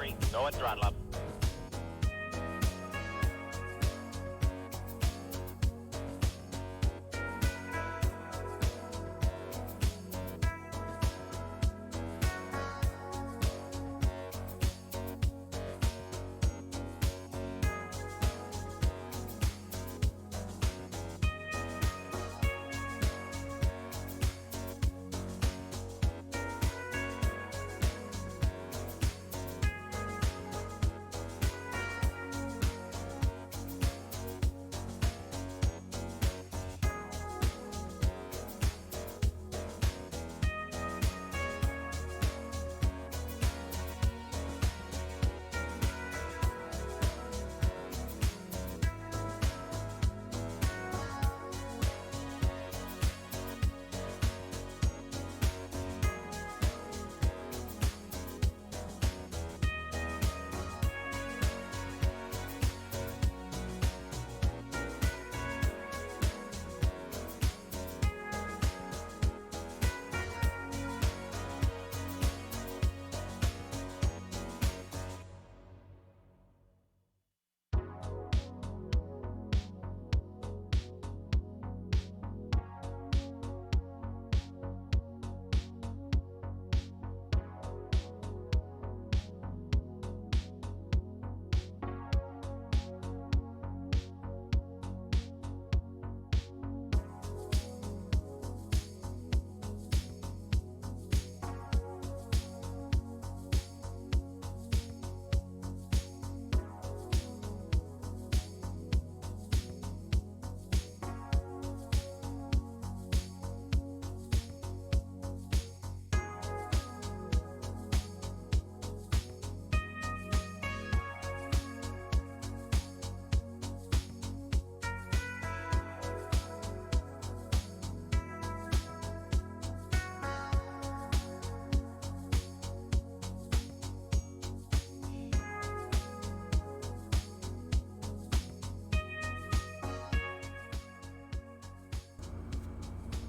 3. Go and throttle up.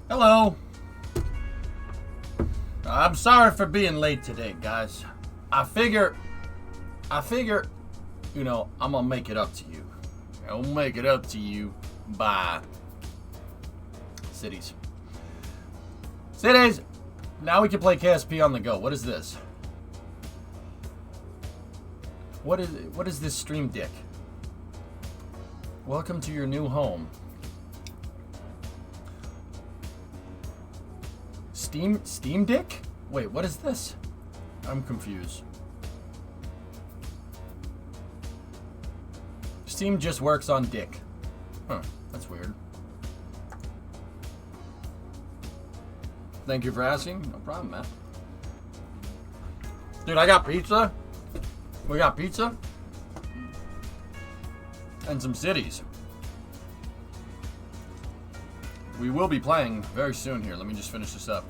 Hello. I'm sorry for being late today, guys. I figure, you know, I'm gonna make it up to you. I'll make it up to you by cities. Cities! Now we can play KSP on the go. What is this? What is this stream dick? Welcome to your new home. Steam dick? Wait, what is this? I'm confused. Steam just works on dick. Huh, that's weird. Thank you for asking. No problem, man. Dude, I got pizza. We got pizza. And some cities. We will be playing very soon here. Let me just finish this up.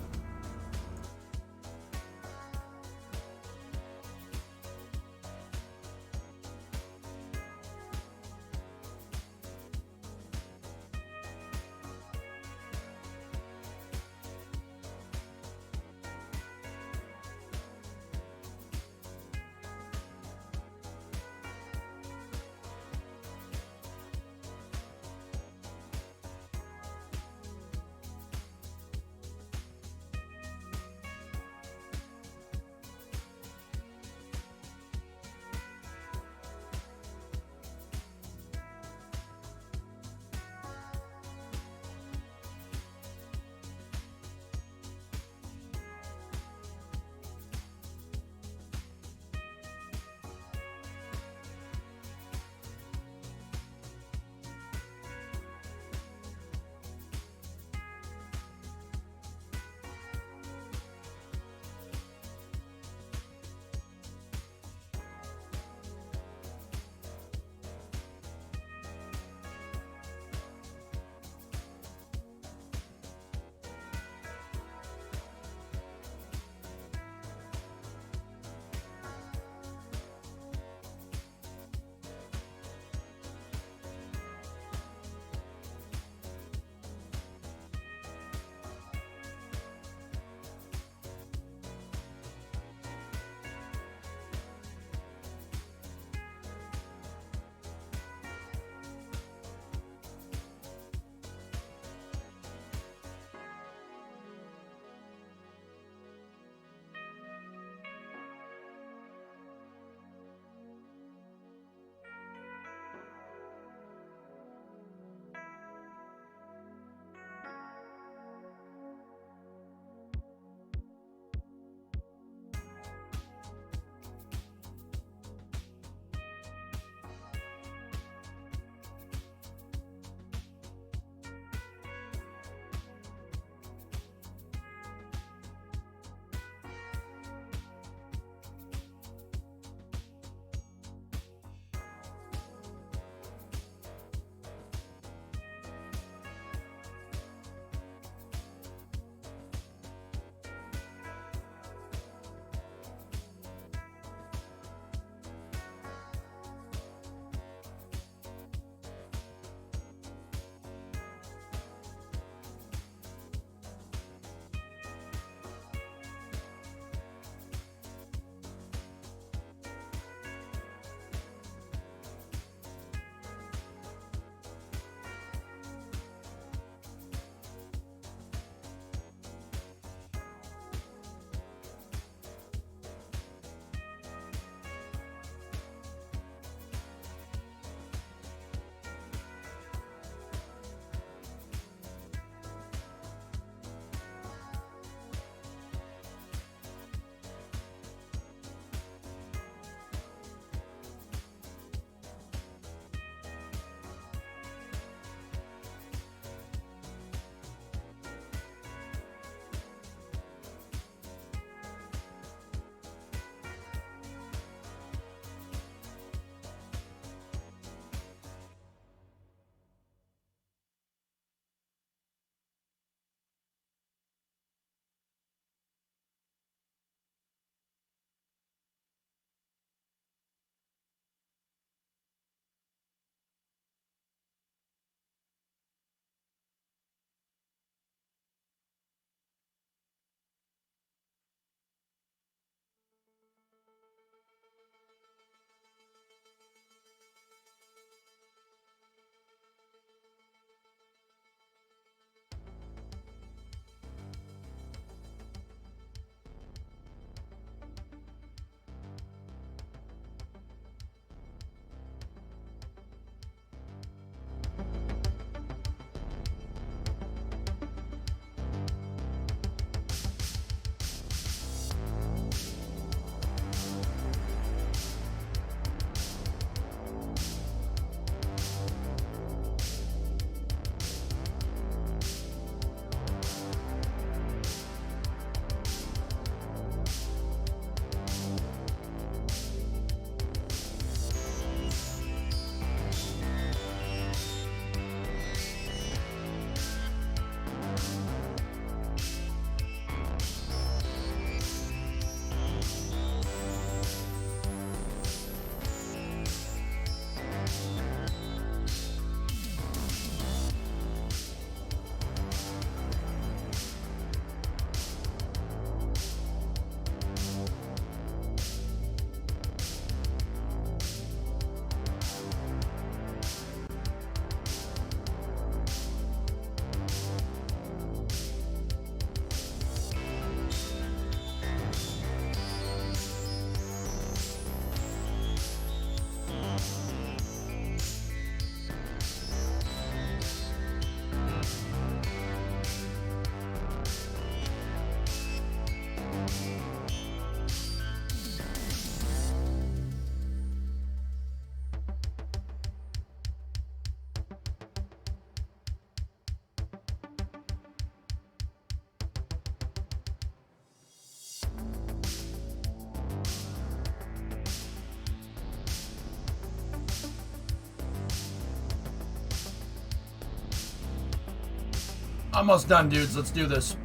Almost done, dudes. Let's do this.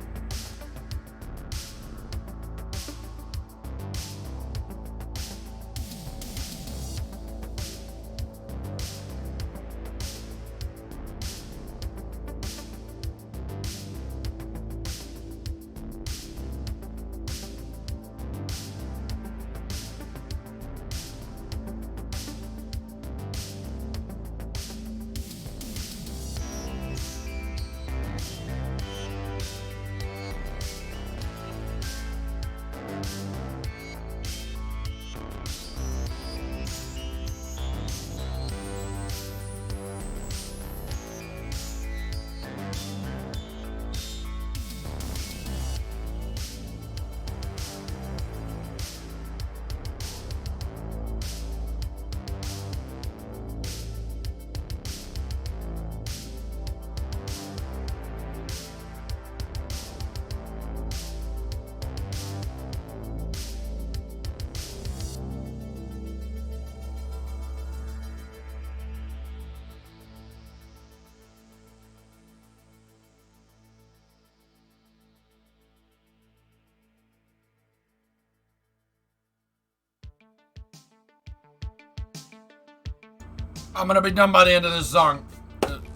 I'm gonna be done by the end of this song.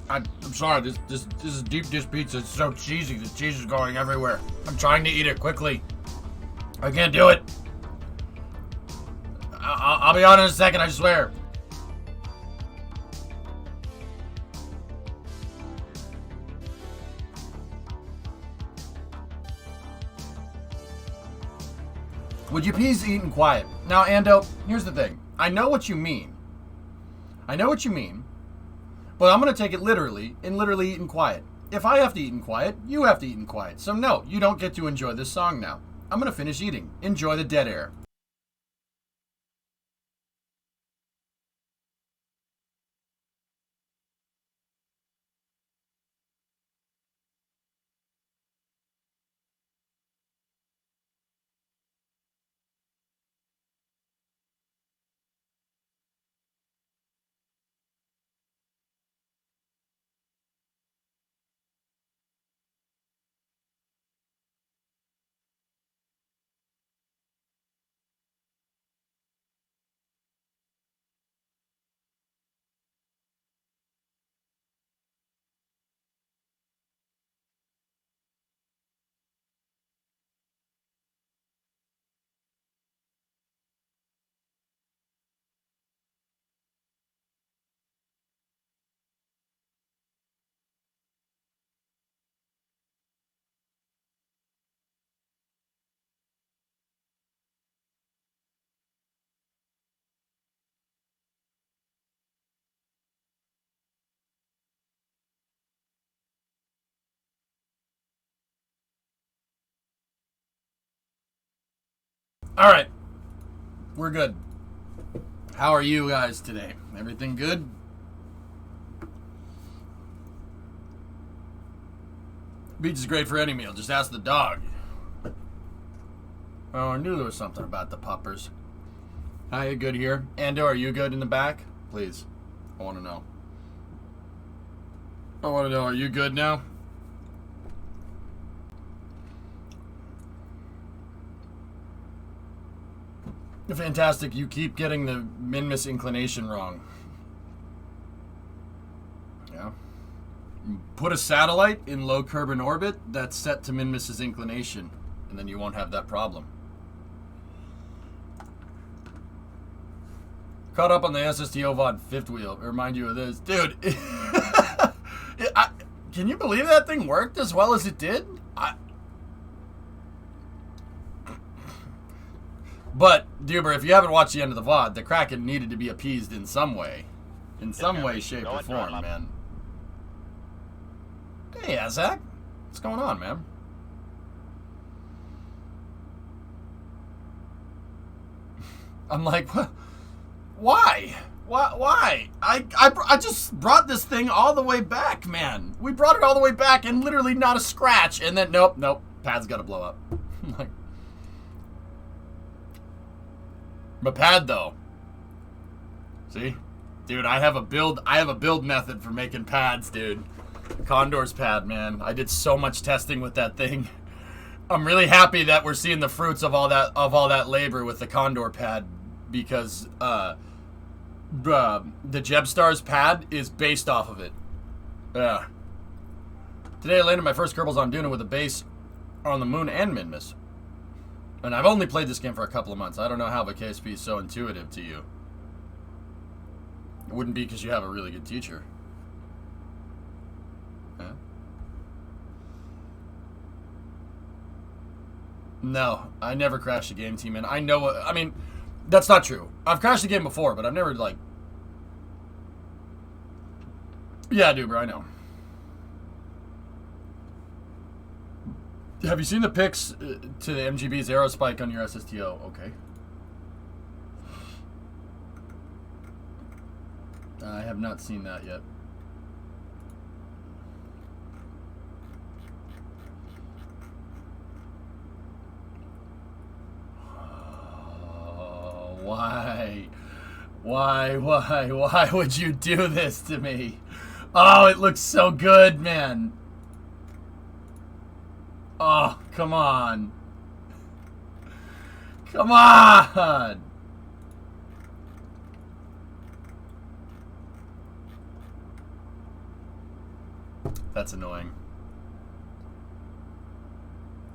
I'm sorry, this is deep dish pizza. It's so cheesy. The cheese is going everywhere. I'm trying to eat it quickly. I can't do it. I'll be on in a second, I swear. Would you please eat in quiet? Now, Ando, here's the thing. I know what you mean. But I'm going to take it literally and literally eat in quiet. If I have to eat in quiet, you have to eat in quiet. So no, you don't get to enjoy this song now. I'm going to finish eating. Enjoy the dead air. All right. We're good. How are you guys today? Everything good? Beach is great for any meal. Just ask the dog. Oh, I knew there was something about the puppers. Hi, you good here? Ando, are you good in the back? Please. I want to know. Are you good now? Fantastic. You keep getting the Minmus inclination wrong. Yeah. Put a satellite in low Kerbin orbit that's set to Minmus's inclination, and then you won't have that problem. Caught up on the SSTO VOD fifth wheel. Remind you of this. Dude, can you believe that thing worked as well as it did? But, Duber, if you haven't watched the end of the VOD, the Kraken needed to be appeased in some way. In some way, shape, or form, man. Hey, Azak. What's going on, man? I'm like, what? Why? Why? I just brought this thing all the way back, man. We brought it all the way back and literally not a scratch. And then, nope, pad's got to blow up. I'm like, but pad though. See? Dude, I have a build method for making pads, dude. Condor's pad, man. I did so much testing with that thing. I'm really happy that we're seeing the fruits of all that labor with the Condor pad, because the Jebstars pad is based off of it. Yeah. Today I landed my first Kerbals on Duna with a base on the moon and Minmus. And I've only played this game for a couple of months. I don't know how the KSP is so intuitive to you. It wouldn't be because you have a really good teacher. Yeah. No, I never crashed a game, team, and I know what, I mean, that's not true. I've crashed a game before, but I've never, like... Yeah, dude, bro, I know. Have you seen the pics to the MGB's arrow spike on your SSTO? Okay. I have not seen that yet. Oh, why? Why would you do this to me? Oh, it looks so good, man. Oh, come on. Come on! That's annoying.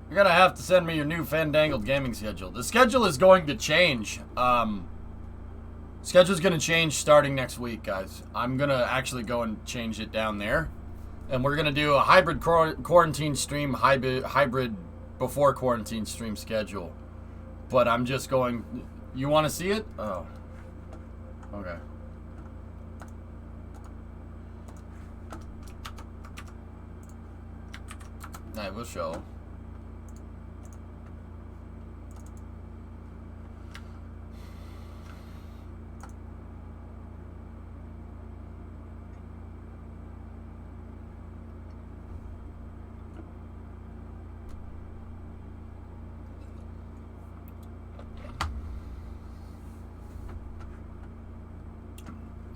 You're gonna have to send me your new Fandangled gaming schedule. The schedule is going to change. Schedule's gonna change starting next week, guys. I'm gonna actually go and change it down there. And we're gonna do a hybrid quarantine stream, hybrid before quarantine stream schedule. But I'm just going... You want to see it? Oh. Okay. I will show.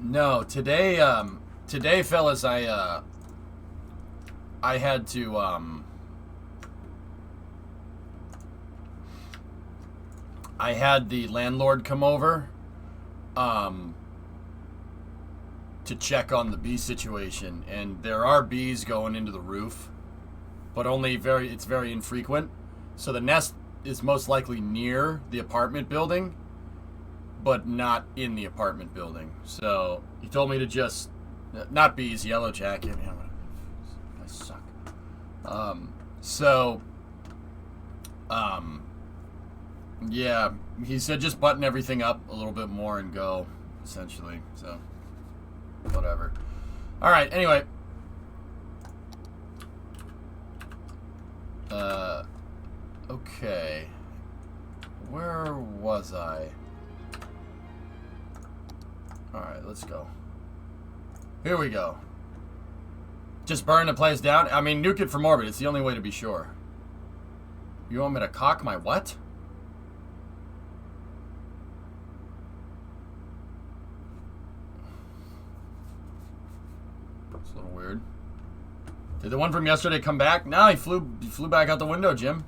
No, today, fellas, I had to, I had the landlord come over, to check on the bee situation, and there are bees going into the roof, but only it's very infrequent, so the nest is most likely near the apartment building, but not in the apartment building. So he told me to just, not bees, yellow jacket. I suck. Yeah, he said just button everything up a little bit more and go, essentially. So, whatever. All right. Anyway. Okay. Where was I? Alright, let's go. Here we go. Just burn the place down? I mean, nuke it from orbit. It's the only way to be sure. You want me to cock my what? It's a little weird. Did the one from yesterday come back? No, he flew back out the window, Jim.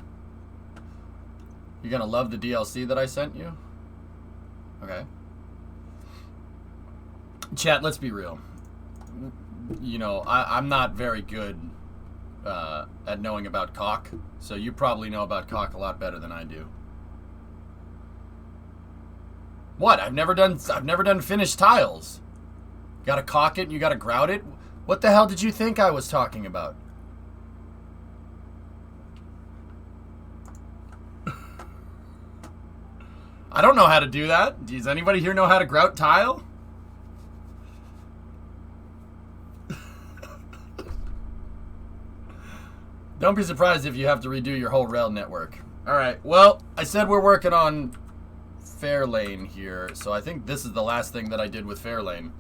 You're gonna love the DLC that I sent you? Okay. Chat, let's be real. You know, I'm not very good at knowing about cock, so you probably know about cock a lot better than I do. What? I've never done finished tiles. You gotta cock it and you gotta grout it? What the hell did you think I was talking about? I don't know how to do that. Does anybody here know how to grout tile? Don't be surprised if you have to redo your whole rail network. Alright, well, I said we're working on Fairlane here, so I think this is the last thing that I did with Fairlane.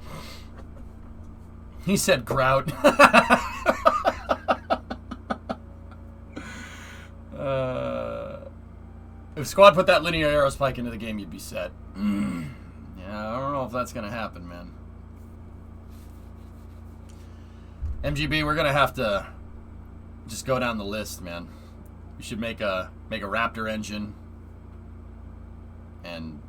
He said grout. If Squad put that linear arrow spike into the game, you'd be set. Yeah, I don't know if that's going to happen, man. MGB, we're gonna have to just go down the list, man. We should make a Raptor engine, and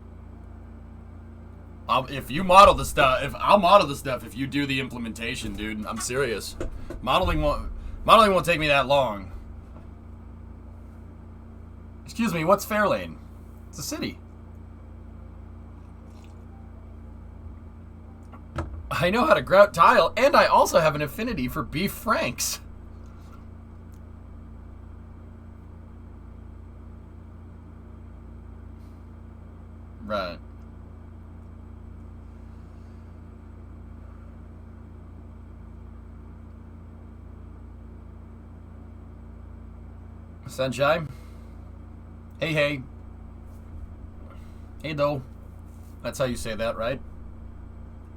if you model the stuff, I'll model the stuff if you do the implementation, dude. I'm serious. Modeling won't take me that long. Excuse me, what's Fairlane? It's a city. I know how to grout tile, and I also have an affinity for beef franks. Right. Sunshine. Hey, hey. Hey, though. That's how you say that, right?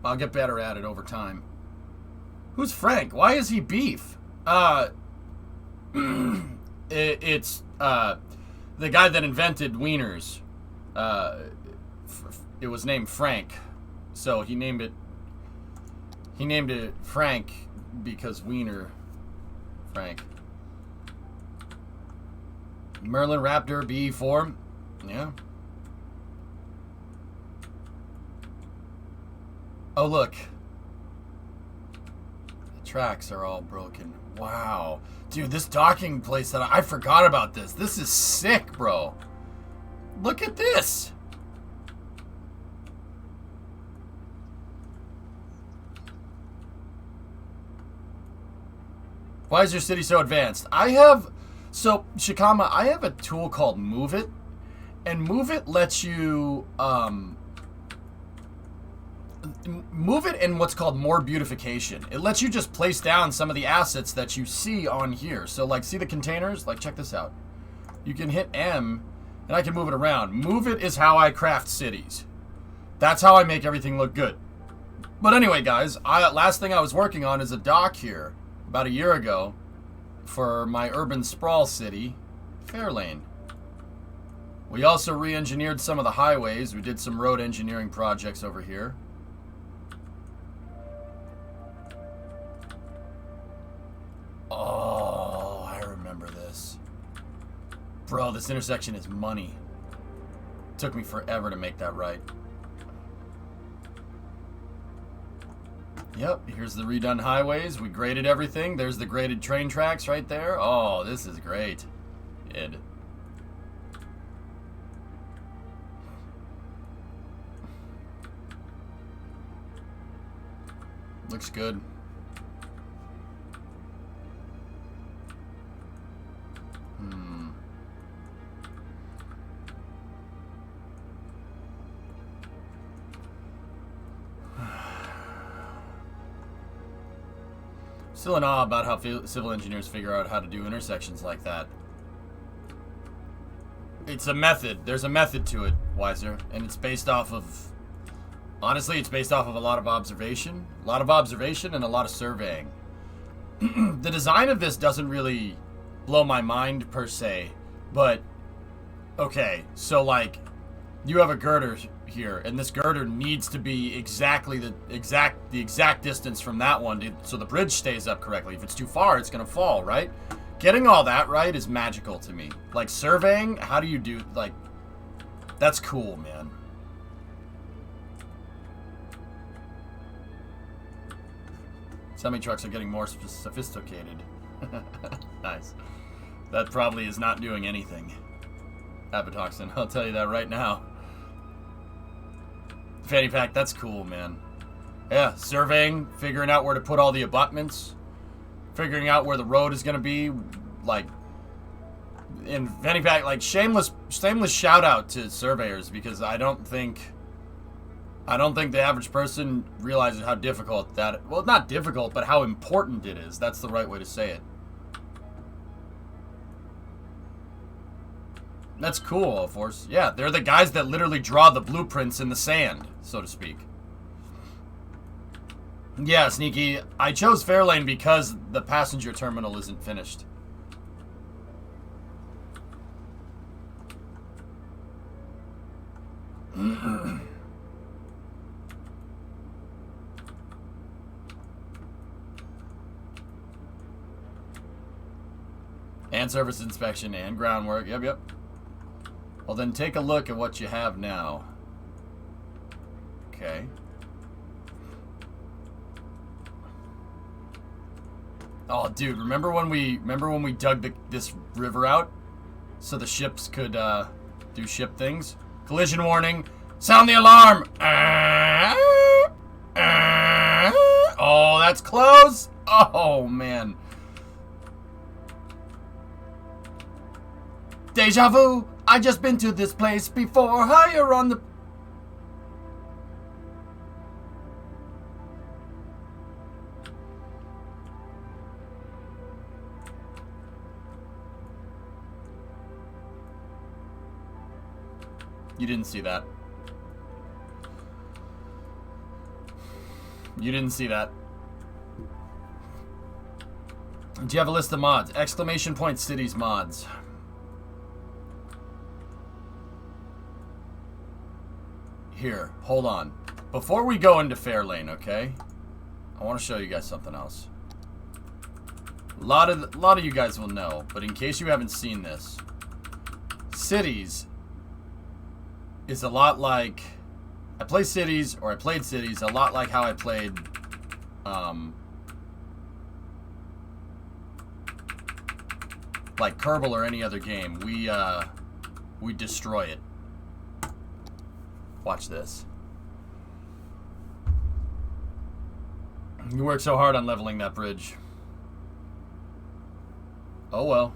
I'll get better at it over time. Who's Frank? Why is he beef? It's the guy that invented wieners. It was named Frank, so he named it Frank because wiener. Frank. Merlin Raptor B4. Yeah. Oh, look. The tracks are all broken. Wow. Dude, this docking place that I forgot about this. This is sick, bro. Look at this. Why is your city so advanced? So, Shikama, I have a tool called Move It, and Move It lets you, move it in what's called more beautification. It lets you just place down some of the assets that you see on here. So, like, see the containers? Like, check this out. You can hit M, and I can move it around. Move It is how I craft cities. That's how I make everything look good. But anyway, guys, last thing I was working on is a dock here about a year ago for my urban sprawl city, Fairlane. We also re-engineered some of the highways. We did some road engineering projects over here. Oh, I remember this. Bro, this intersection is money. Took me forever to make that right. Yep, here's the redone highways. We graded everything. There's the graded train tracks right there. Oh, this is great. Good. Looks good. Still in awe about how civil engineers figure out how to do intersections like that. It's a method. There's a method to it, Wiser. And it's based off of... Honestly, it's based off of a lot of observation. A lot of observation and a lot of surveying. The design of this doesn't really blow my mind, per se. But, okay, so, like, you have a girder here, and this girder needs to be exactly the exact distance from that one so the bridge stays up correctly. If it's too far, it's gonna fall, right? Getting all that right is magical to me. Like, surveying, how do you do, like, that's cool, man. Semi-trucks are getting more sophisticated. Nice. That probably is not doing anything. Apatoxin, I'll tell you that right now. Fanny pack, that's cool, man. Yeah, surveying, figuring out where to put all the abutments, figuring out where the road is gonna be, like, in fanny pack, like, shameless shout out to surveyors, because I don't think the average person realizes how difficult that, well, not difficult, but how important it is. That's the right way to say it. That's cool, of course. Yeah, they're the guys that literally draw the blueprints in the sand, so to speak. Yeah, Sneaky. I chose Fairlane because the passenger terminal isn't finished. And surface inspection and groundwork. Yep, yep. Well, then take a look at what you have now. Okay. Oh, dude, remember when we dug this river out so the ships could do ship things? Collision warning. Sound the alarm. Oh, that's close. Oh, man. Deja vu. I just been to this place before. Higher on the... You didn't see that. You didn't see that. Do you have a list of mods? Exclamation point cities mods. Here, hold on. Before we go into Fairlane, okay? I want to show you guys something else. A lot of you guys will know, but in case you haven't seen this, cities is a lot like... I play cities, or I played cities, a lot like how I played... like Kerbal or any other game. We destroy it. Watch this. You worked so hard on leveling that bridge. Oh well.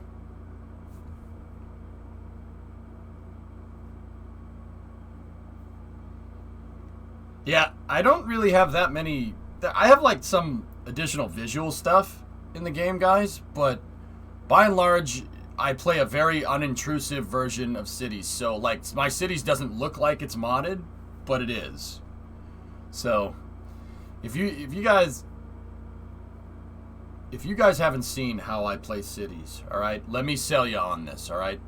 Yeah, I don't really have that many... I have, like, some additional visual stuff in the game, guys, but by and large, I play a very unintrusive version of cities. So, like, my cities doesn't look like it's modded, but it is. So, if you guys haven't seen how I play cities, all right, let me sell you on this, all right?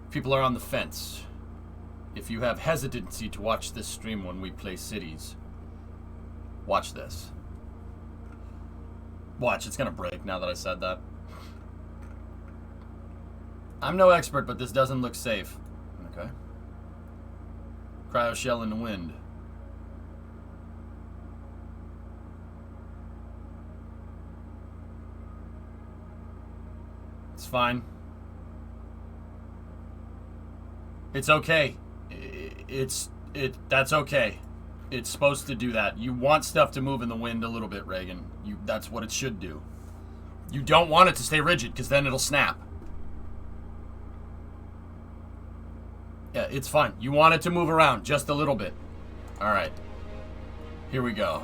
People are on the fence. If you have hesitancy to watch this stream when we play cities, watch this. Watch, it's gonna break now that I said that. I'm no expert, but this doesn't look safe. Okay. Cryo shell in the wind. It's fine. It's okay. That's okay. It's supposed to do that. You want stuff to move in the wind a little bit, Reagan. That's what it should do. You don't want it to stay rigid, because then it'll snap. Yeah, it's fine. You want it to move around just a little bit. Alright. Here we go.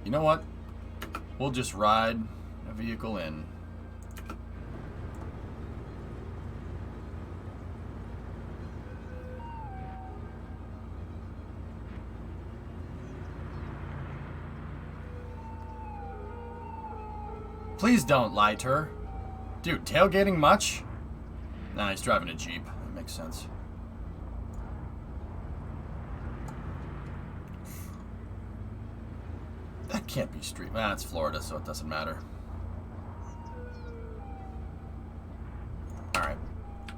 You know what? We'll just ride a vehicle in. Please don't lie to her. Dude, tailgating much? Nah, he's driving a Jeep. That makes sense. That can't be street. Nah, it's Florida, so it doesn't matter. Alright.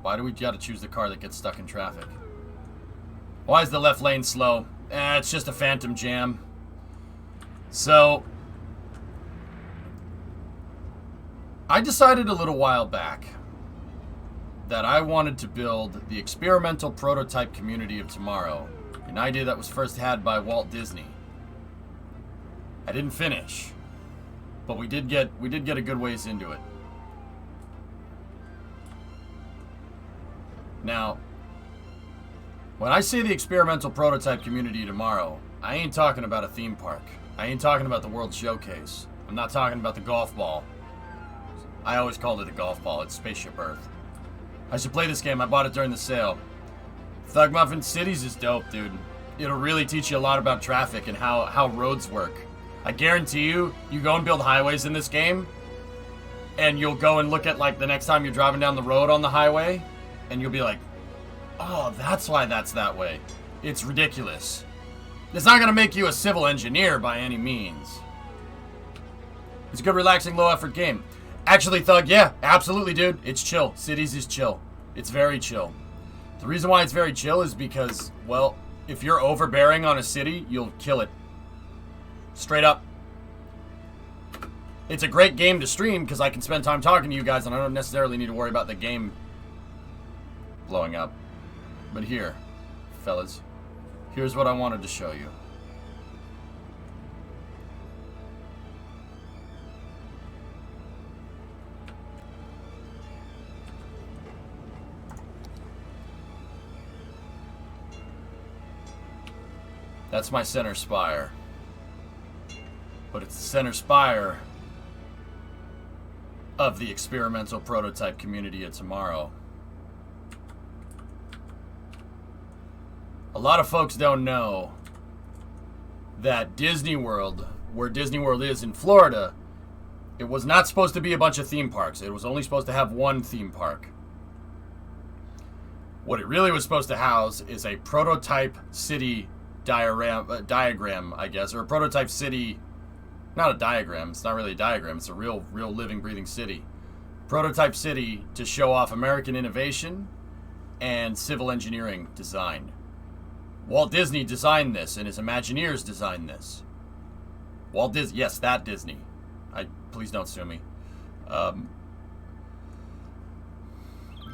Why do we gotta choose the car that gets stuck in traffic? Why is the left lane slow? It's just a phantom jam. So... I decided a little while back that I wanted to build the experimental prototype community of tomorrow, an idea that was first had by Walt Disney. I didn't finish, but we did get a good ways into it. Now, when I say the experimental prototype community tomorrow, I ain't talking about a theme park. I ain't talking about the World Showcase. I'm not talking about the golf ball. I always called it a golf ball. It's Spaceship Earth. I should play this game. I bought it during the sale. Thug Muffin Cities is dope, dude. It'll really teach you a lot about traffic and how roads work. I guarantee you, you go and build highways in this game, and you'll go and look at, like, the next time you're driving down the road on the highway, and you'll be like, oh, that's why that's that way. It's ridiculous. It's not going to make you a civil engineer by any means. It's a good, relaxing, low-effort game. Actually, Thug, yeah, absolutely, dude. It's chill. Cities is chill. It's very chill. The reason why it's very chill is because, well, if you're overbearing on a city, you'll kill it. Straight up. It's a great game to stream because I can spend time talking to you guys and I don't necessarily need to worry about the game blowing up. But here, fellas, here's what I wanted to show you. That's my center spire. But it's the center spire of the experimental prototype community of tomorrow. A lot of folks don't know that Disney World, where Disney World is in Florida, it was not supposed to be a bunch of theme parks. It was only supposed to have one theme park. What it really was supposed to house is a prototype city diagram, I guess, or a prototype city. Not a diagram. It's not really a diagram. It's a real living, breathing city. Prototype city to show off American innovation and civil engineering design. Walt Disney designed this, and his Imagineers designed this. Walt Disney, yes, that Disney. Please don't sue me.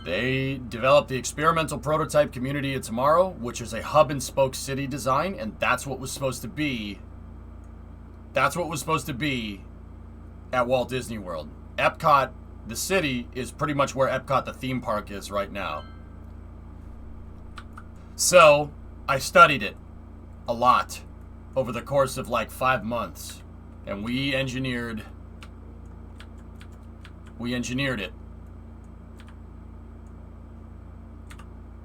They developed the experimental prototype community of tomorrow, which is a hub and spoke city design, and that's what was supposed to be. That's what was supposed to be at Walt Disney World. EPCOT, the city, is pretty much where EPCOT, the theme park, is right now. So, I studied it a lot over the course of like 5 months, and we engineered it.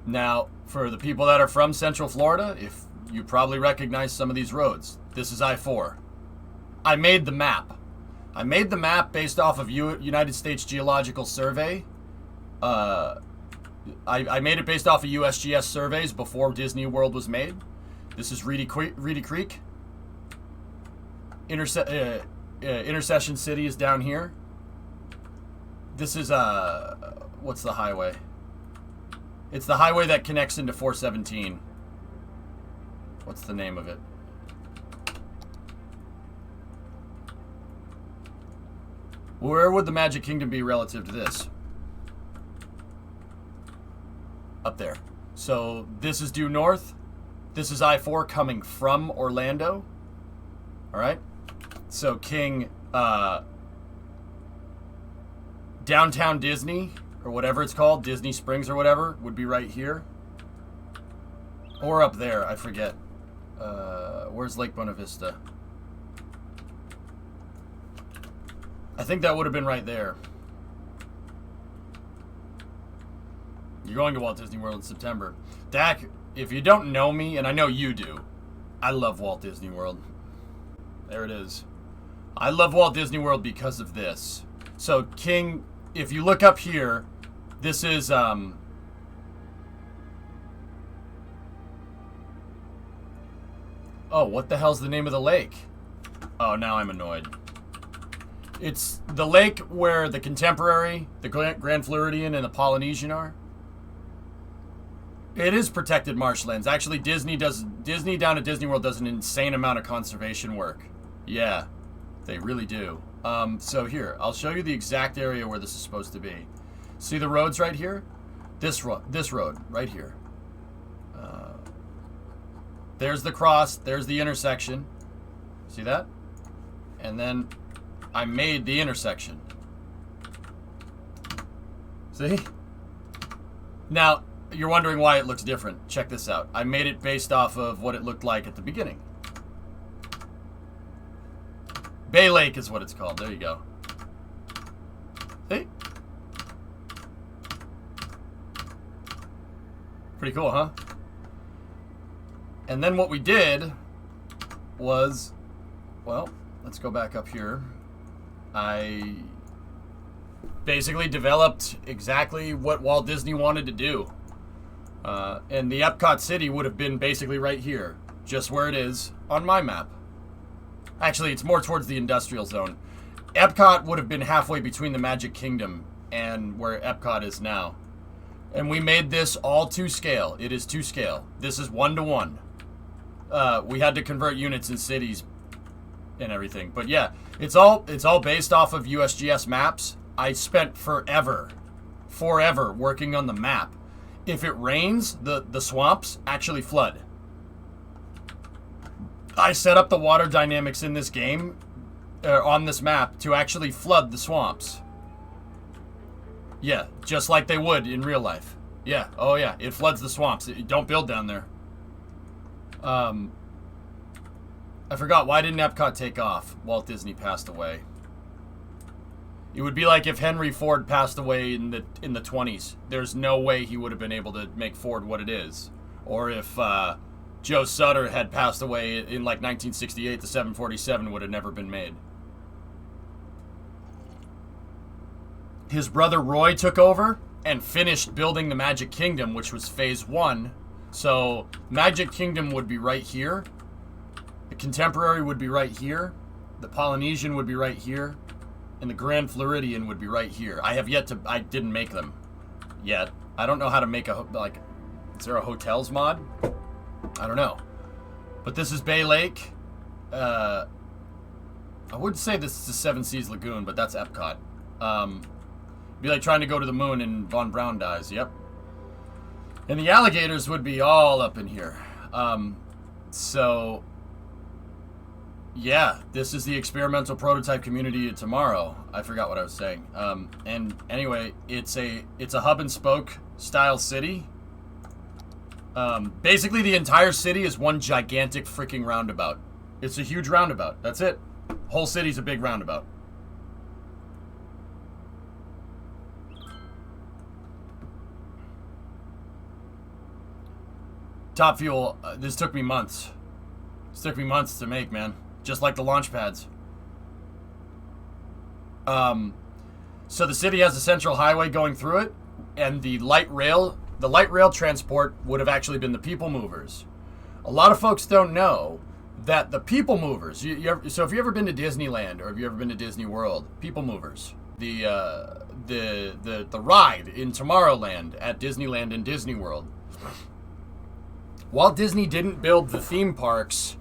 Now, for the people that are from Central Florida, if you probably recognize some of these roads, this is I-4. I made the map. I made the map based off of United States Geological Survey. I made it based off of USGS surveys before Disney World was made. This is Reedy Creek. Intercession City is down here. This is, what's the highway? It's the highway that connects into 417. What's the name of it? Where would the Magic Kingdom be relative to this? Up there. So this is due north. This is I-4 coming from Orlando. Alright? So Downtown Disney, or whatever it's called, Disney Springs or whatever, would be right here. Or up there, I forget. Where's Lake Buena Vista? I think that would have been right there. You're going to Walt Disney World in September. Dak, if you don't know me, and I know you do, I love Walt Disney World. There it is. I love Walt Disney World because of this. So, King, if you look up here, this is, oh, what the hell's the name of the lake? Oh, now I'm annoyed. It's the lake where the Contemporary, the Grand Floridian, and the Polynesian are. It is protected marshlands. Actually, Disney down at Disney World does an insane amount of conservation work. Yeah, they really do. So here, I'll show you the exact area where this is supposed to be. See the roads right here? This road right here. There's the cross. There's the intersection. See that? And then I made the intersection. See? Now, you're wondering why it looks different. Check this out. I made it based off of what it looked like at the beginning. Bay Lake is what it's called. There you go. See? Pretty cool, huh? And then what we did was, well, let's go back up here. I basically developed exactly what Walt Disney wanted to do. And the EPCOT city would have been basically right here, just where it is on my map. Actually, it's more towards the industrial zone. EPCOT would have been halfway between the Magic Kingdom and where EPCOT is now. And we made this all to scale. It is to scale. This is 1-to-1. We had to convert units in cities and everything. But yeah, it's all based off of USGS maps. I spent forever working on the map. If it rains, the swamps actually flood. I set up the water dynamics in this game, on this map, to actually flood the swamps. Yeah, just like they would in real life. Yeah, oh yeah, it floods the swamps. Don't build down there. I forgot, why didn't Epcot take off? Walt Disney passed away. It would be like if Henry Ford passed away in the 20s. There's no way he would have been able to make Ford what it is. Or if Joe Sutter had passed away in like 1968, the 747 would have never been made. His brother Roy took over and finished building the Magic Kingdom, which was phase 1. So Magic Kingdom would be right here. The Contemporary would be right here. The Polynesian would be right here. And the Grand Floridian would be right here. I didn't make them yet. I don't know how to make is there a hotels mod? I don't know. But this is Bay Lake. I would say this is the Seven Seas Lagoon, but that's Epcot. Be like trying to go to the moon and Von Braun dies. Yep. And the alligators would be all up in here. So yeah, this is the experimental prototype community tomorrow. I forgot what I was saying. And anyway, it's a hub and spoke style city. Basically the entire city is one gigantic freaking roundabout. It's a huge roundabout. That's it. Whole city's a big roundabout. Top Fuel, this took me months. This took me months to make, man. Just like the launch pads. So the city has a central highway going through it, and the light rail transport would have actually been the people movers. A lot of folks don't know that the people movers, so if you've ever been to Disneyland or have you ever been to Disney World, people movers, the ride in Tomorrowland at Disneyland and Disney World. Walt Disney didn't build the theme parks.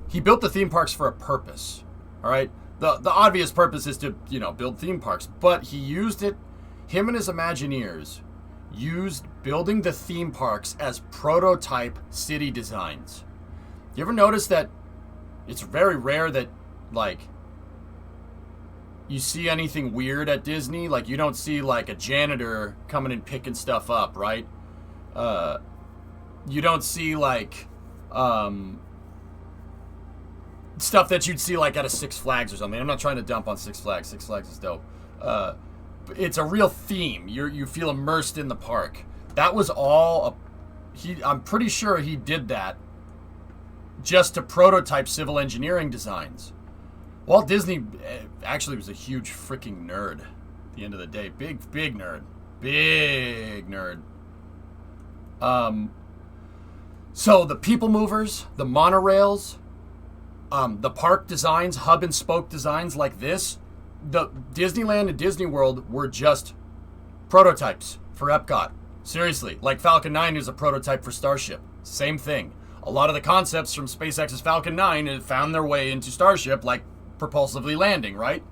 He built the theme parks for a purpose. All right? The obvious purpose is to, build theme parks, but he used it, him and his Imagineers used building the theme parks as prototype city designs. You ever notice that it's very rare that, you see anything weird at Disney? Like, you don't see, a janitor coming and picking stuff up, right? You don't see, stuff that you'd see, at a Six Flags or something. I'm not trying to dump on Six Flags. Six Flags is dope. It's a real theme. You feel immersed in the park. That was all... I'm pretty sure he did that just to prototype civil engineering designs. Walt Disney actually was a huge freaking nerd at the end of the day. Big nerd. Big nerd. So the people movers, the monorails, the park designs, hub and spoke designs like this, the Disneyland and Disney World were just prototypes for Epcot. Seriously, like Falcon 9 is a prototype for Starship. Same thing. A lot of the concepts from SpaceX's Falcon 9 have found their way into Starship, like propulsively landing, right?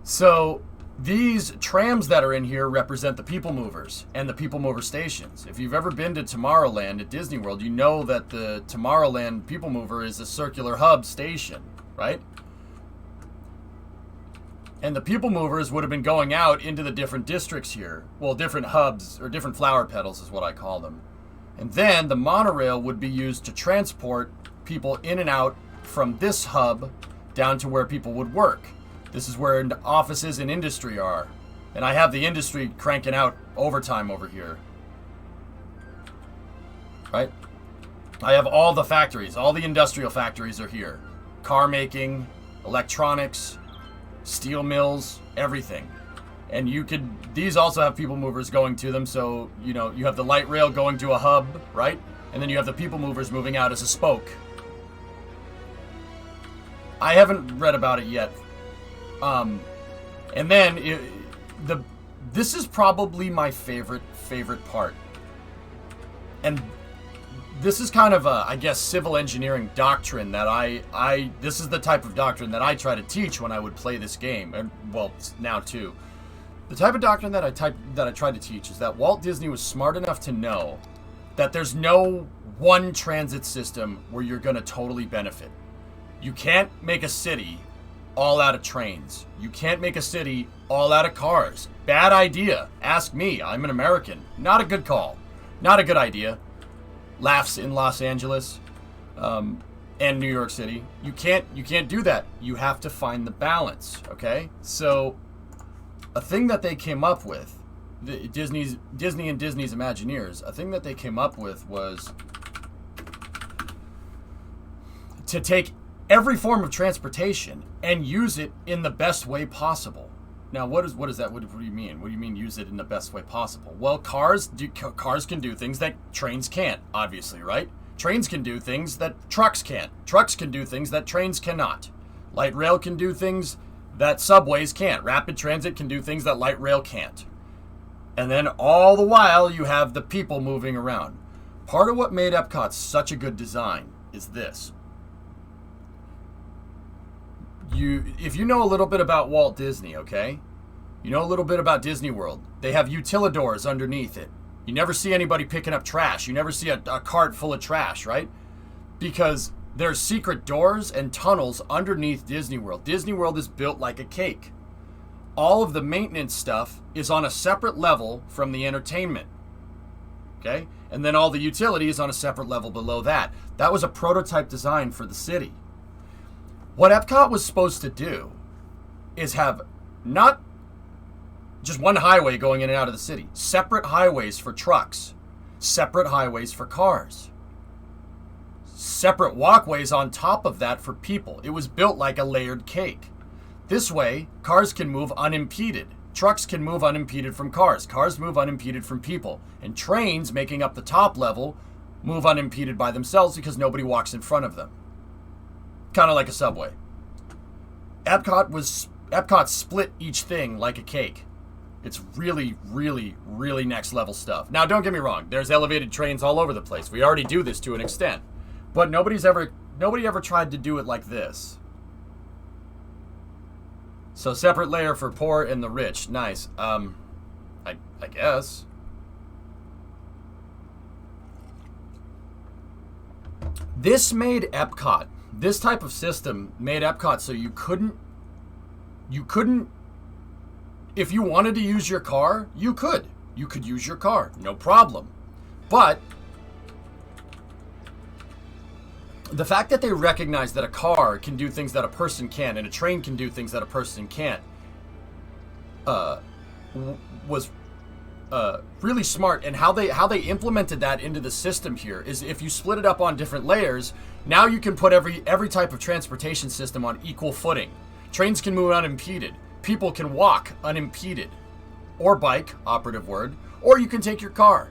So these trams that are in here represent the people movers and the people mover stations. If you've ever been to Tomorrowland at Disney World, you know that the Tomorrowland people mover is a circular hub station, right? And the people movers would have been going out into the different districts here. Well, different hubs, or different flower petals is what I call them. And then the monorail would be used to transport people in and out from this hub down to where people would work. This is where offices and industry are. And I have the industry cranking out overtime over here. Right? I have all the factories. All the industrial factories are here. Car making, electronics, steel mills, everything. And these also have people movers going to them. So, you have the light rail going to a hub, right? And then you have the people movers moving out as a spoke. I haven't read about it yet. And then this is probably my favorite part. And this is kind of a, I guess, civil engineering doctrine that this is the type of doctrine that I try to teach when I would play this game, and well, now too. The type of doctrine that I tried to teach is that Walt Disney was smart enough to know that there's no one transit system where you're going to totally benefit. You can't make a city all out of trains. You can't make a city all out of cars. Bad idea. Ask me. I'm an American. Not a good call. Not a good idea. Laughs in Los Angeles and New York City. You can't do that. You have to find the balance, okay? So a thing that they came up with, Disney and Disney's Imagineers, a thing that they came up with was to take every form of transportation and use it in the best way possible. Now, what is that? What do you mean? What do you mean use it in the best way possible? Well, cars can do things that trains can't, obviously, right? Trains can do things that trucks can't. Trucks can do things that trains cannot. Light rail can do things that subways can't. Rapid transit can do things that light rail can't. And then all the while, you have the people moving around. Part of what made EPCOT such a good design is this. If you know a little bit about Walt Disney, okay? You know a little bit about Disney World. They have utilidors underneath it. You never see anybody picking up trash. You never see a cart full of trash, right? Because there's secret doors and tunnels underneath Disney World. Disney World is built like a cake. All of the maintenance stuff is on a separate level from the entertainment. Okay? And then all the utilities on a separate level below that. That was a prototype design for the city. What EPCOT was supposed to do is have not just one highway going in and out of the city, separate highways for trucks, separate highways for cars, separate walkways on top of that for people. It was built like a layered cake. This way, cars can move unimpeded. Trucks can move unimpeded from cars. Cars move unimpeded from people. And trains, making up the top level, move unimpeded by themselves because nobody walks in front of them. Kind of like a subway. EPCOT split each thing like a cake. It's really, really, really next level stuff. Now, don't get me wrong. There's elevated trains all over the place. We already do this to an extent. But nobody ever tried to do it like this. So separate layer for poor and the rich. Nice. I guess. This made EPCOT. This type of system made EPCOT so you couldn't, if you wanted to use your car, you could use your car, no problem. But the fact that they recognize that a car can do things that a person can and a train can do things that a person can't, was really smart. And how they implemented that into the system here is if you split it up on different layers, now you can put every type of transportation system on equal footing. Trains can move unimpeded. People can walk unimpeded. Or bike, operative word. Or you can take your car.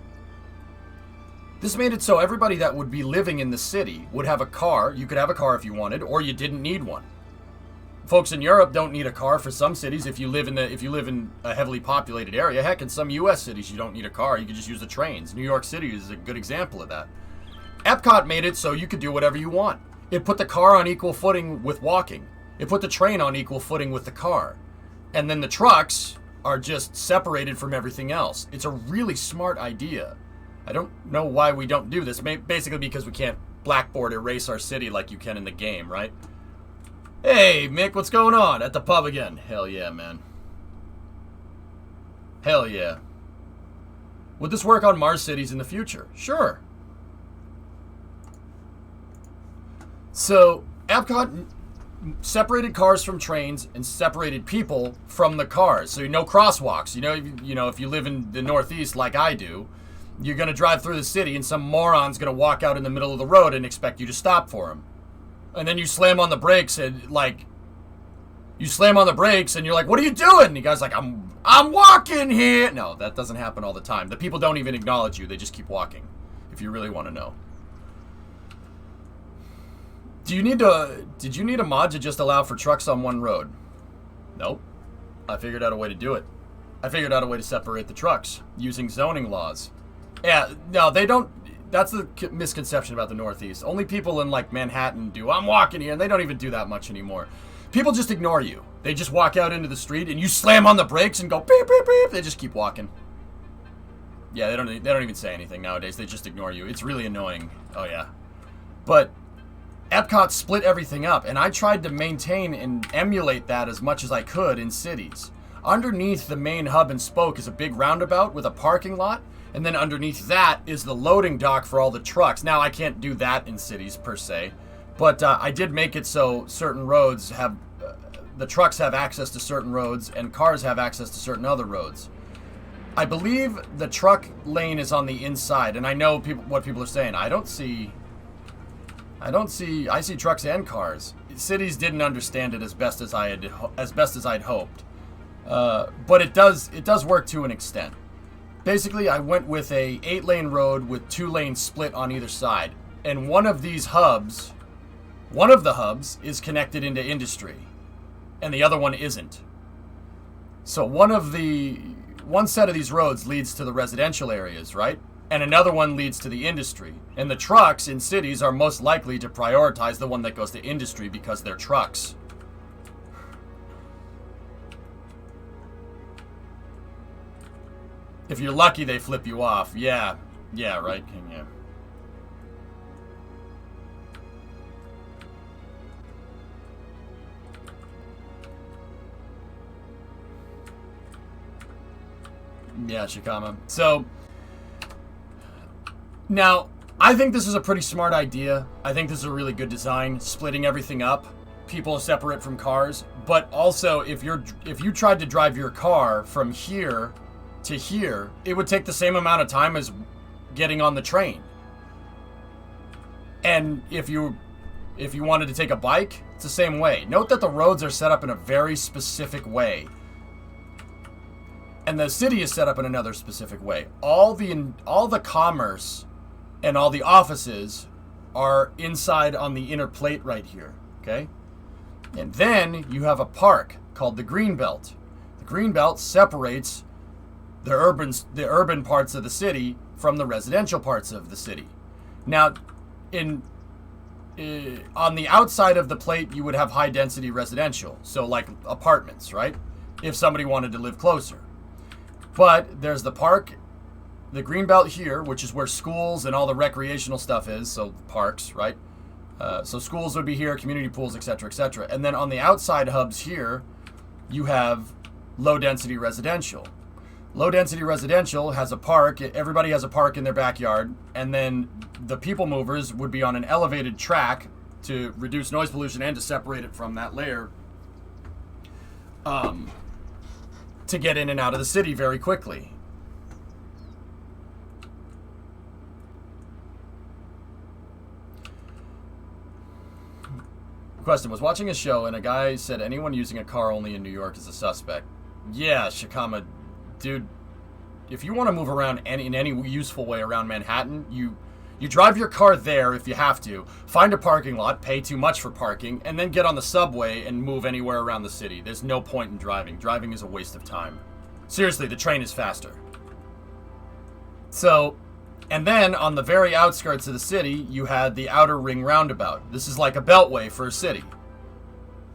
This made it so everybody that would be living in the city would have a car. You could have a car if you wanted, or you didn't need one. Folks in Europe don't need a car for some cities. If you live in a heavily populated area, heck, in some U.S. cities you don't need a car. You can just use the trains. New York City is a good example of that. EPCOT made it so you could do whatever you want. It put the car on equal footing with walking. It put the train on equal footing with the car. And then the trucks are just separated from everything else. It's a really smart idea. I don't know why we don't do this. Basically because we can't blackboard erase our city like you can in the game, right? Hey, Mick, what's going on? At the pub again. Hell yeah, man. Hell yeah. Would this work on Mars cities in the future? Sure. So, EPCOT separated cars from trains and separated people from the cars. So no crosswalks. You know, if you live in the Northeast like I do, you're going to drive through the city and some moron's going to walk out in the middle of the road and expect you to stop for him. And then you slam on the brakes and you're like, what are you doing? And the guy's like, I'm walking here. No, that doesn't happen all the time. The people don't even acknowledge you. They just keep walking, if you really want to know. Do you need to? Did you need a mod to just allow for trucks on one road? Nope. I figured out a way to do it. I figured out a way to separate the trucks using zoning laws. Yeah, no, they don't. That's the misconception about the Northeast. Only people in like Manhattan do. I'm walking here, and they don't even do that much anymore. People just ignore you. They just walk out into the street, and you slam on the brakes and go beep beep beep. They just keep walking. Yeah, they don't even say anything nowadays. They just ignore you. It's really annoying. Oh yeah, but EPCOT split everything up, and I tried to maintain and emulate that as much as I could in cities. Underneath the main hub and spoke is a big roundabout with a parking lot, and then underneath that is the loading dock for all the trucks. Now, I can't do that in cities, per se, but I did make it so certain roads have... the trucks have access to certain roads, and cars have access to certain other roads. I believe the truck lane is on the inside, and I know what people are saying. I see trucks and cars. Cities didn't understand it as best as I'd hoped. But it does work to an extent. Basically, I went with a 8-lane road with 2 lanes split on either side. And one of the hubs is connected into industry, and the other one isn't. So one set of these roads leads to the residential areas, right? And another one leads to the industry. And the trucks in cities are most likely to prioritize the one that goes to industry because they're trucks. If you're lucky, they flip you off. Yeah. Yeah, right, King, yeah. Yeah, Shikama. So... now, I think this is a pretty smart idea. I think this is a really good design, splitting everything up. People separate from cars. But also, if you tried to drive your car from here to here, it would take the same amount of time as getting on the train. And if you wanted to take a bike, it's the same way. Note that the roads are set up in a very specific way. And the city is set up in another specific way. All the commerce and all the offices are inside on the inner plate right here, okay? And then you have a park called the Greenbelt. The Greenbelt separates the urban parts of the city from the residential parts of the city. Now, on the outside of the plate, you would have high-density residential, so like apartments, right? If somebody wanted to live closer. But there's the park, the Greenbelt here, which is where schools and all the recreational stuff is, so parks, right? So schools would be here, community pools, etc., etc. And then on the outside hubs here, you have low-density residential. Low-density residential has a park. Everybody has a park in their backyard. And then the people movers would be on an elevated track to reduce noise pollution and to separate it from that layer. To get in and out of the city very quickly. Question, was watching a show and a guy said anyone using a car only in New York is a suspect. Yeah, Shikama, dude, if you want to move around in any useful way around Manhattan, you drive your car there if you have to, find a parking lot, pay too much for parking, and then get on the subway and move anywhere around the city. There's no point in driving. Driving is a waste of time. Seriously, the train is faster. So, and then on the very outskirts of the city, you had the outer ring roundabout. This is like a beltway for a city.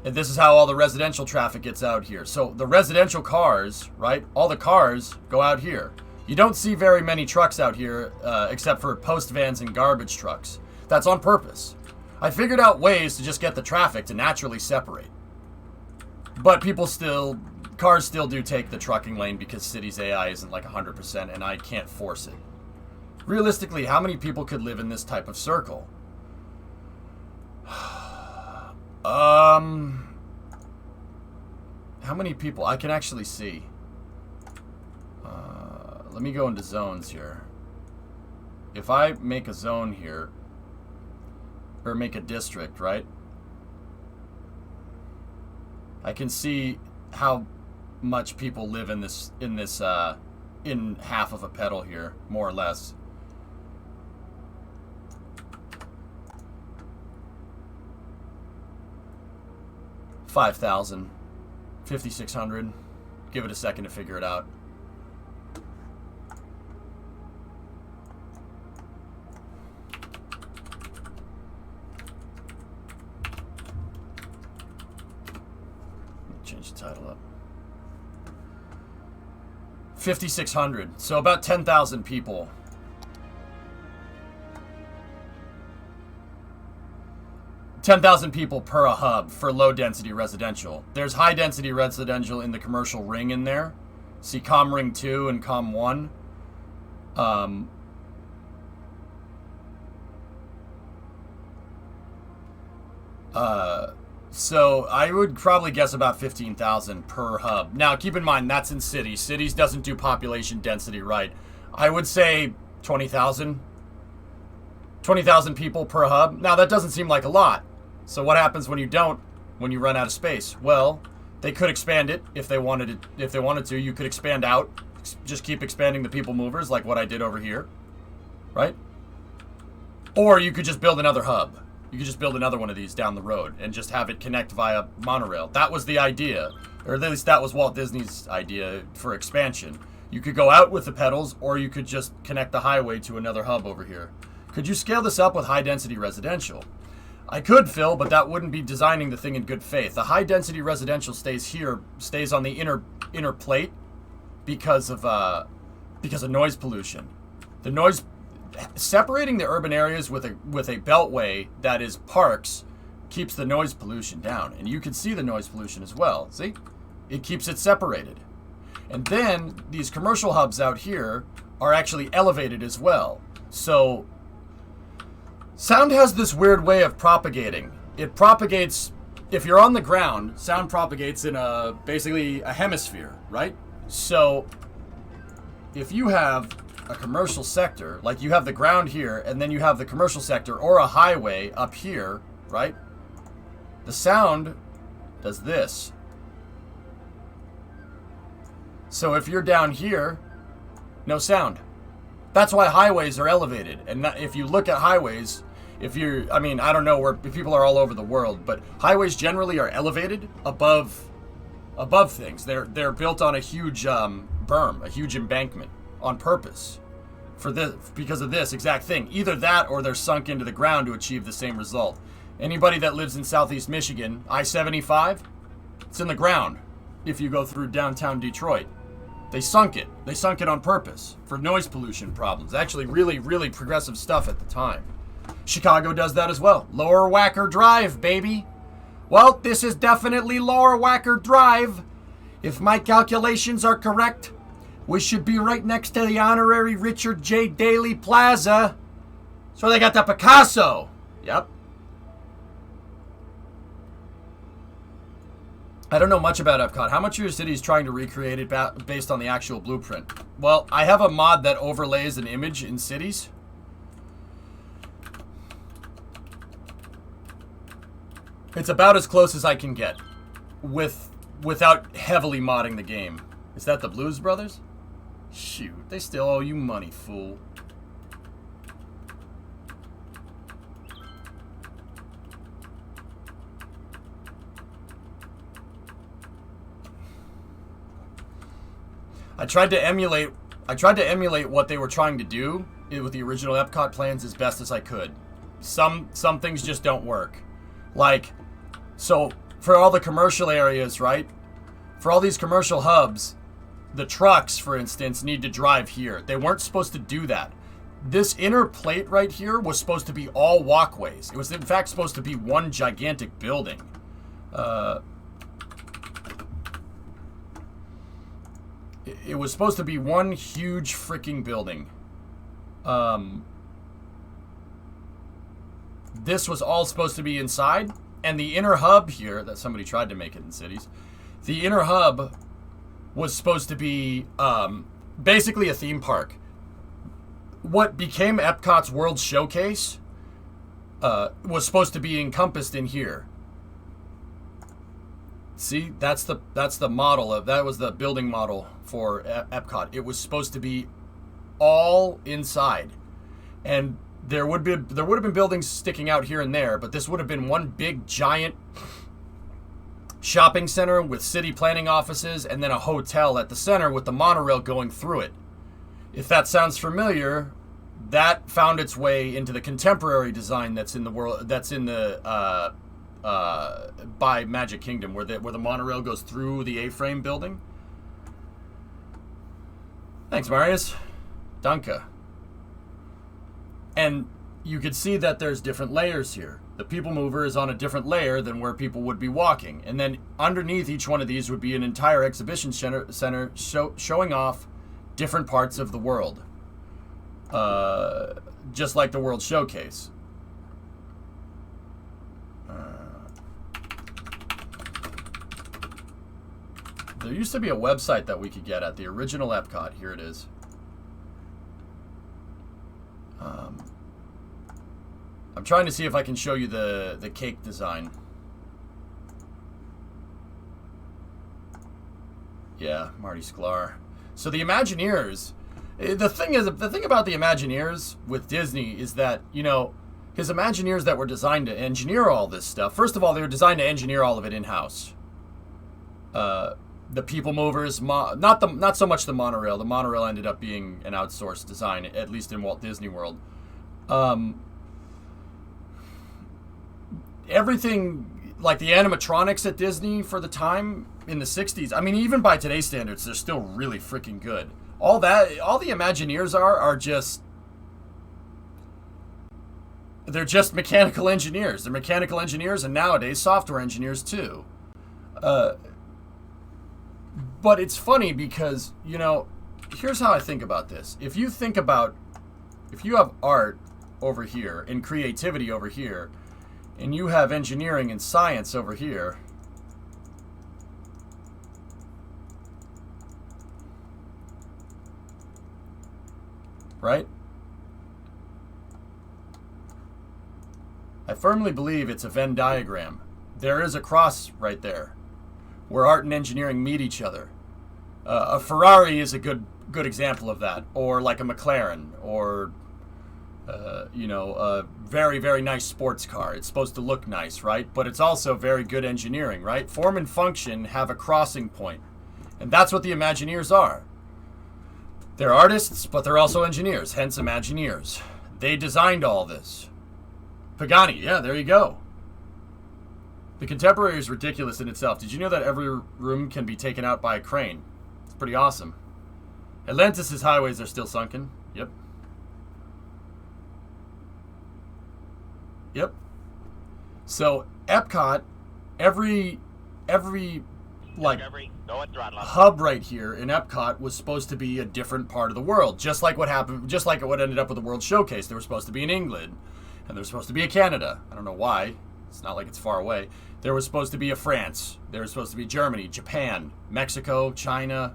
And this is how all the residential traffic gets out here. So the residential cars, right, all the cars go out here. You don't see very many trucks out here, except for post vans and garbage trucks. That's on purpose. I figured out ways to just get the traffic to naturally separate. But cars still do take the trucking lane because city's AI isn't like 100% and I can't force it. Realistically, how many people could live in this type of circle? How many people? I can actually see. Let me go into zones here. If I make a zone here, or make a district, right? I can see how much people live in in half of a petal here, more or less. 5,000. 5,600. Give it a second to figure it out. Change the title up. 5,600. So about 10,000 people. 10,000 people per a hub for low-density residential. There's high-density residential in the commercial ring in there. See Com Ring 2 and Com 1. So I would probably guess about 15,000 per hub. Now, keep in mind, that's in cities. Cities doesn't do population density right. I would say 20,000. 20,000 people per hub. Now, that doesn't seem like a lot. So what happens when you don't, when you run out of space? Well, they could expand it if they wanted it. If they wanted to, you could expand out. Just keep expanding the people movers like what I did over here, right? Or you could just build another hub. You could just build another one of these down the road and just have it connect via monorail. That was the idea, or at least that was Walt Disney's idea for expansion. You could go out with the pedals, or you could just connect the highway to another hub over here. Could you scale this up with high-density residential? I could, Phil, but that wouldn't be designing the thing in good faith. The high-density residential stays here, stays on the inner plate because of noise pollution. The noise separating the urban areas with a beltway that is parks keeps the noise pollution down, and you can see the noise pollution as well. See, it keeps it separated, and then these commercial hubs out here are actually elevated as well. So sound has this weird way of propagating. It propagates, if you're on the ground, sound propagates in basically a hemisphere, right? So if you have a commercial sector, like you have the ground here, and then you have the commercial sector or a highway up here, right? The sound does this. So if you're down here, no sound. That's why highways are elevated. And if you look at highways, I mean, I don't know where people are all over the world, but highways generally are elevated above things. They're built on a huge berm, a huge embankment on purpose because of this exact thing. Either that or they're sunk into the ground to achieve the same result. Anybody that lives in Southeast Michigan, I-75, it's in the ground. If you go through downtown Detroit, they sunk it. They sunk it on purpose for noise pollution problems. Actually, really, really progressive stuff at the time. Chicago does that as well. Lower Wacker Drive, baby. Well, this is definitely Lower Wacker Drive. If my calculations are correct, we should be right next to the honorary Richard J. Daley Plaza. So they got the Picasso. Yep. I don't know much about EPCOT. How much of your city is trying to recreate it based on the actual blueprint? Well, I have a mod that overlays an image in cities. It's about as close as I can get without heavily modding the game. Is that the Blues Brothers? Shoot, they still owe you money, fool. I tried to emulate what they were trying to do with the original EPCOT plans as best as I could. Some things just don't work. Like, so for all the commercial areas, right? For all these commercial hubs, the trucks, for instance, need to drive here. They weren't supposed to do that. This inner plate right here was supposed to be all walkways. It was in fact supposed to be one gigantic building. It was supposed to be one huge freaking building. This was all supposed to be inside, and the inner hub here, that somebody tried to make it in cities, the inner hub was supposed to be basically a theme park. What became Epcot's World Showcase was supposed to be encompassed in here. See, that's the model of that was the building model for EPCOT. It was supposed to be all inside, and there would have been buildings sticking out here and there, but this would have been one big giant shopping center with city planning offices, and then a hotel at the center with the monorail going through it. If that sounds familiar, that found its way into the contemporary design that's in the world, that's in the by Magic Kingdom, where the monorail goes through the A-frame building. Thanks, Marius. Danke. And you could see that there's different layers here. The people mover is on a different layer than where people would be walking. And then underneath each one of these would be an entire exhibition center showing off different parts of the world. Just like the World Showcase. There used to be a website that we could get at, the original EPCOT. Here it is. I'm trying to see if I can show you the cake design. Yeah, Marty Sklar. So the Imagineers, the thing about the Imagineers with Disney is that, you know, his Imagineers that were designed to engineer all this stuff. First of all, they were designed to engineer all of it in-house. The people movers, not so much the monorail. The monorail ended up being an outsourced design, at least in Walt Disney World. Everything, like the animatronics at Disney for the time in the 60s, I mean, even by today's standards, they're still really freaking good. All the Imagineers are just, they're just mechanical engineers. They're mechanical engineers, and nowadays software engineers too. But it's funny because, you know, here's how I think about this. If you have art over here and creativity over here, and you have engineering and science over here, right? I firmly believe it's a Venn diagram. There is a cross right there, where art and engineering meet each other. A Ferrari is a good example of that, or like a McLaren, or you know, a very, very nice sports car. It's supposed to look nice, right? But it's also very good engineering, right? Form and function have a crossing point, and that's what the Imagineers are. They're artists, but they're also engineers, hence Imagineers. They designed all this. Pagani, yeah, there you go. The Contemporary is ridiculous in itself. Did you know that every room can be taken out by a crane? It's pretty awesome. Atlantis' highways are still sunken. Yep. Yep. So EPCOT, every like hub right here in EPCOT was supposed to be a different part of the world, just like what ended up with the World Showcase. They were supposed to be in England, and there was supposed to be a Canada. I don't know why. It's not like it's far away. There was supposed to be a France. There was supposed to be Germany, Japan, Mexico, China,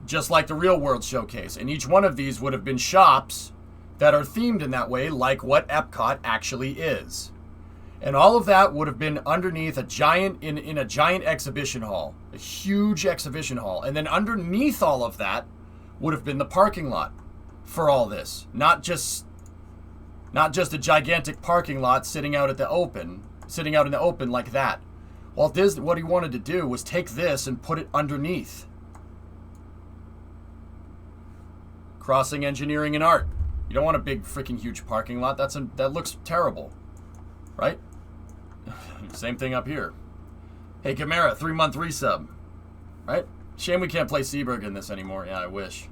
just like the real World Showcase. And each one of these would have been shops that are themed in that way, like what EPCOT actually is. And all of that would have been underneath a giant, in a giant exhibition hall, a huge exhibition hall. And then underneath all of that would have been the parking lot for all this. Not just a gigantic parking lot sitting out in the open like that. Walt Disney, what he wanted to do was take this and put it underneath. Crossing engineering and art. You don't want a big freaking huge parking lot. That looks terrible, right? Same thing up here. Hey, Chimera, 3-month resub, right? Shame we can't play Seaberg in this anymore. Yeah, I wish.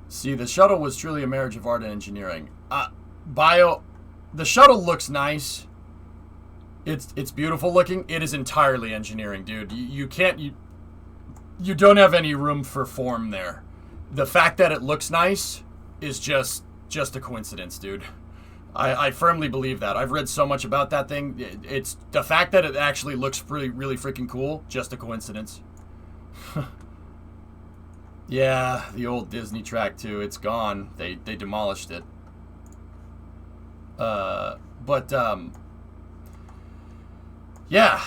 See, the shuttle was truly a marriage of art and engineering. The shuttle looks nice. It's beautiful looking. It is entirely engineering, dude. You don't have any room for form there. The fact that it looks nice is just a coincidence, dude. I firmly believe that. I've read so much about that thing. It's the fact that it actually looks really, really freaking cool. Just a coincidence. Yeah, the old Disney track too. It's gone. They demolished it. Yeah,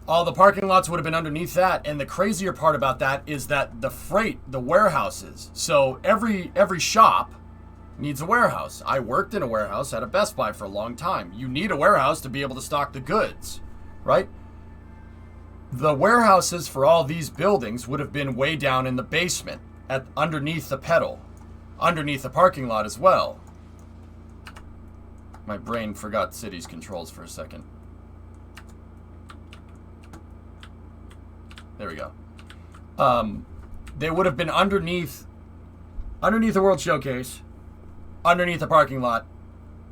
all the parking lots would have been underneath that. And the crazier part about that is that the warehouses. So every shop needs a warehouse. I worked in a warehouse at a Best Buy for a long time. You need a warehouse to be able to stock the goods, right? The warehouses for all these buildings would have been way down in the basement, underneath the pedal, underneath the parking lot as well. My brain forgot cities controls for a second. There we go. They would have been underneath the World Showcase, underneath the parking lot,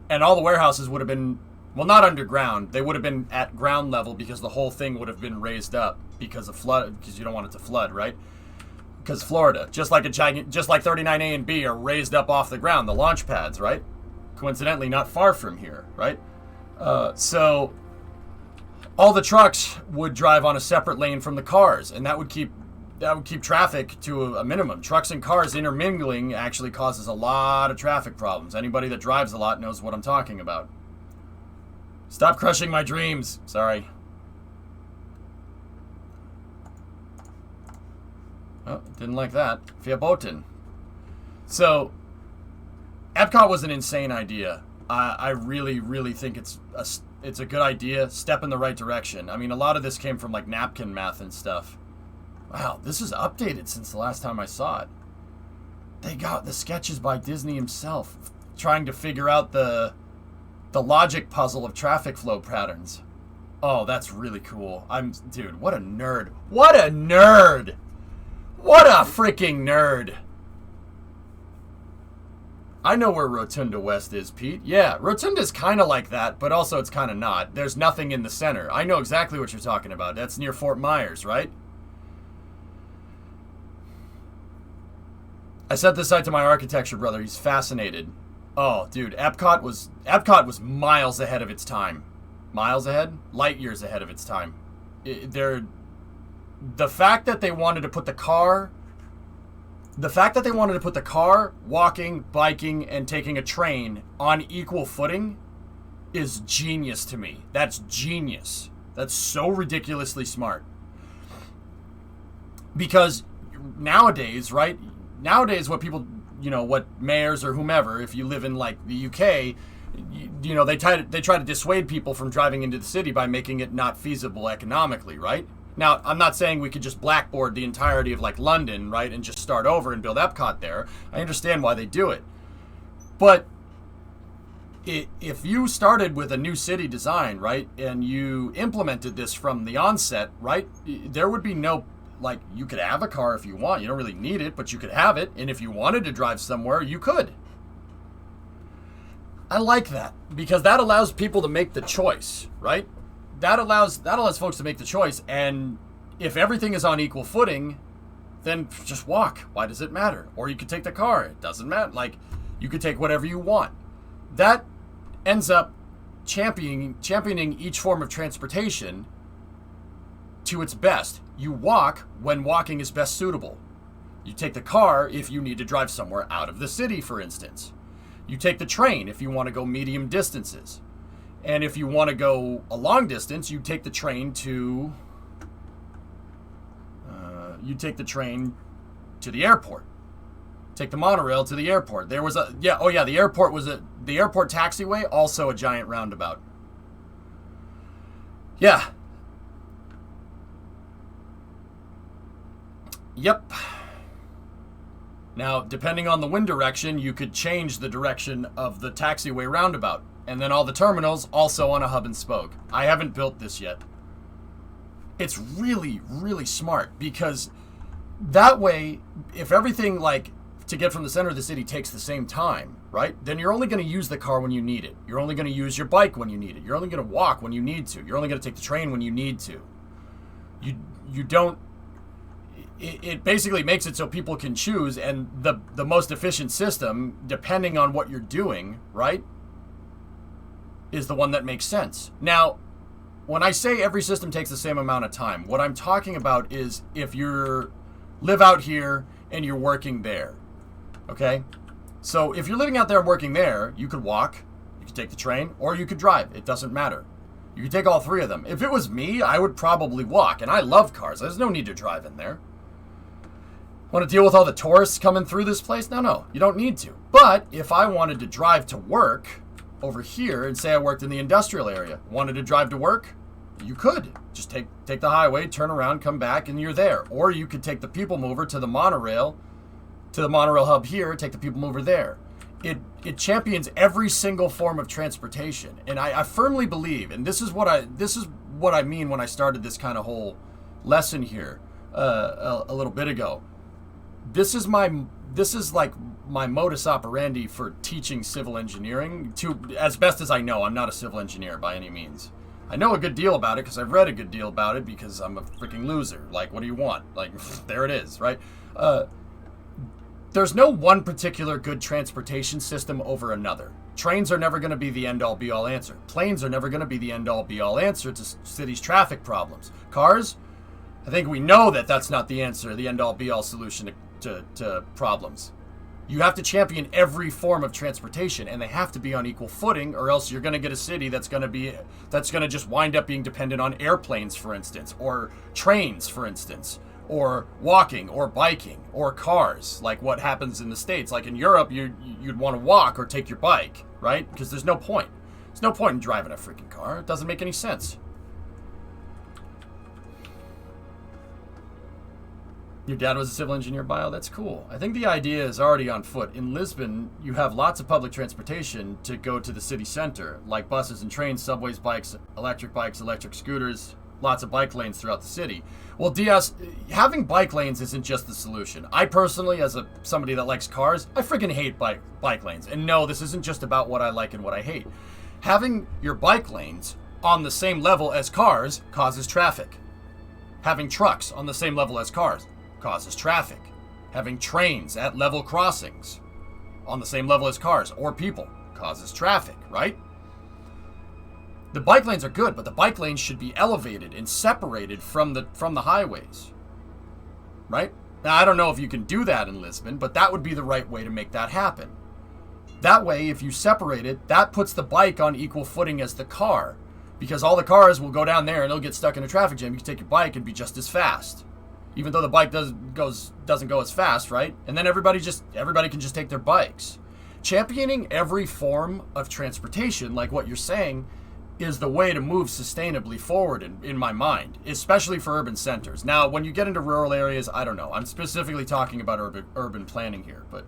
and all the warehouses would have been, well, not underground. They would have been at ground level because the whole thing would have been raised up because of flood, because you don't want it to flood, right? Because Florida, just like 39A and B are raised up off the ground, the launch pads, right? Coincidentally, not far from here, right? So all the trucks would drive on a separate lane from the cars, and that would keep traffic to a minimum. Trucks and cars intermingling actually causes a lot of traffic problems. Anybody that drives a lot knows what I'm talking about. Stop crushing my dreams. Sorry. Oh, didn't like that. Verboten. So, EPCOT was an insane idea. I really, really think it's a good idea. Step in the right direction. I mean, a lot of this came from like napkin math and stuff. Wow, this is updated since the last time I saw it. They got the sketches by Disney himself, trying to figure out the logic puzzle of traffic flow patterns. Oh, that's really cool. Dude, what a nerd. What a nerd! What a freaking nerd! I know where Rotunda West is, Pete. Yeah, Rotunda's kind of like that, but also it's kind of not. There's nothing in the center. I know exactly what you're talking about. That's near Fort Myers, right? I sent this site to my architecture brother. He's fascinated. Oh, dude, EPCOT was miles ahead of its time. Miles ahead? Light years ahead of its time. The fact that they wanted to put the car, walking, biking, and taking a train on equal footing is genius to me. That's genius. That's so ridiculously smart. Because nowadays, right? Nowadays, what people, what mayors or whomever, if you live in like the UK, they try to dissuade people from driving into the city by making it not feasible economically, right? Now, I'm not saying we could just blackboard the entirety of like London, right, and just start over and build EPCOT there. I understand why they do it. But if you started with a new city design, right, and you implemented this from the onset, right, there would be no, like, you could have a car if you want. You don't really need it, but you could have it. And if you wanted to drive somewhere, you could. I like that because that allows people to make the choice, right? That allows folks to make the choice. And if everything is on equal footing, then just walk. Why does it matter? Or you could take the car. It doesn't matter. Like, you could take whatever you want. That ends up championing each form of transportation to its best. You walk when walking is best suitable. You take the car if you need to drive somewhere out of the city, for instance. You take the train if you want to go medium distances. And if you want to go a long distance, you take the train to the airport. Take the monorail to the airport. There was the airport taxiway, also a giant roundabout. Yeah. Yep. Now, depending on the wind direction, you could change the direction of the taxiway roundabout. And then all the terminals also on a hub and spoke. I haven't built this yet. It's really, really smart because that way, if everything to get from the center of the city takes the same time, right? Then you're only going to use the car when you need it. You're only going to use your bike when you need it. You're only going to walk when you need to. You're only going to take the train when you need to. You don't. It basically makes it so people can choose, and the most efficient system, depending on what you're doing, right, is the one that makes sense. Now, when I say every system takes the same amount of time, what I'm talking about is if you live out here and you're working there, okay? So if you're living out there and working there, you could walk, you could take the train, or you could drive. It doesn't matter. You could take all three of them. If it was me, I would probably walk, and I love cars. There's no need to drive in there. Want to deal with all the tourists coming through this place? No, you don't need to. But if I wanted to drive to work over here and say I worked in the industrial area, wanted to drive to work, You could just take the highway, turn around, come back, and you're there. Or you could take the people mover to the monorail hub here, take the people mover there. It champions every single form of transportation, and I firmly believe, and this is what I mean when I started this kind of whole lesson here a little bit ago. This is like my modus operandi for teaching civil engineering to as best as I know. I'm not a civil engineer by any means. I know a good deal about it because I've read a good deal about it because I'm a freaking loser. Like, what do you want? Like, there it is, right? There's no one particular good transportation system over another. Trains are never going to be the end-all be-all answer. Planes are never going to be the end-all be-all answer to cities' traffic problems. Cars, I think we know that that's not the answer, the end-all be-all solution to problems. You have to champion every form of transportation, and they have to be on equal footing, or else you're going to get a city that's going to just wind up being dependent on airplanes, for instance, or trains, for instance, or walking, or biking, or cars, like what happens in the States. Like in Europe, you'd want to walk or take your bike, right? Because there's no point. There's no point in driving a freaking car. It doesn't make any sense. Your dad was a civil engineer, Bio? That's cool. I think the idea is already on foot. In Lisbon, you have lots of public transportation to go to the city center, like buses and trains, subways, bikes, electric scooters, lots of bike lanes throughout the city. Well, Diaz, having bike lanes isn't just the solution. I personally, as somebody that likes cars, I freaking hate bike lanes. And no, this isn't just about what I like and what I hate. Having your bike lanes on the same level as cars causes traffic. Having trucks on the same level as cars causes traffic. Having trains at level crossings on the same level as cars or people causes traffic, right? The bike lanes are good, but the bike lanes should be elevated and separated from the highways, right? Now, I don't know if you can do that in Lisbon, but that would be the right way to make that happen. That way, if you separate it, that puts the bike on equal footing as the car, because all the cars will go down there and they'll get stuck in a traffic jam. You can take your bike and be just as fast, even though the bike doesn't go as fast, right? And then everybody can just take their bikes. Championing every form of transportation, like what you're saying, is the way to move sustainably forward in my mind, especially for urban centers. Now, when you get into rural areas, I don't know. I'm specifically talking about urban planning here, but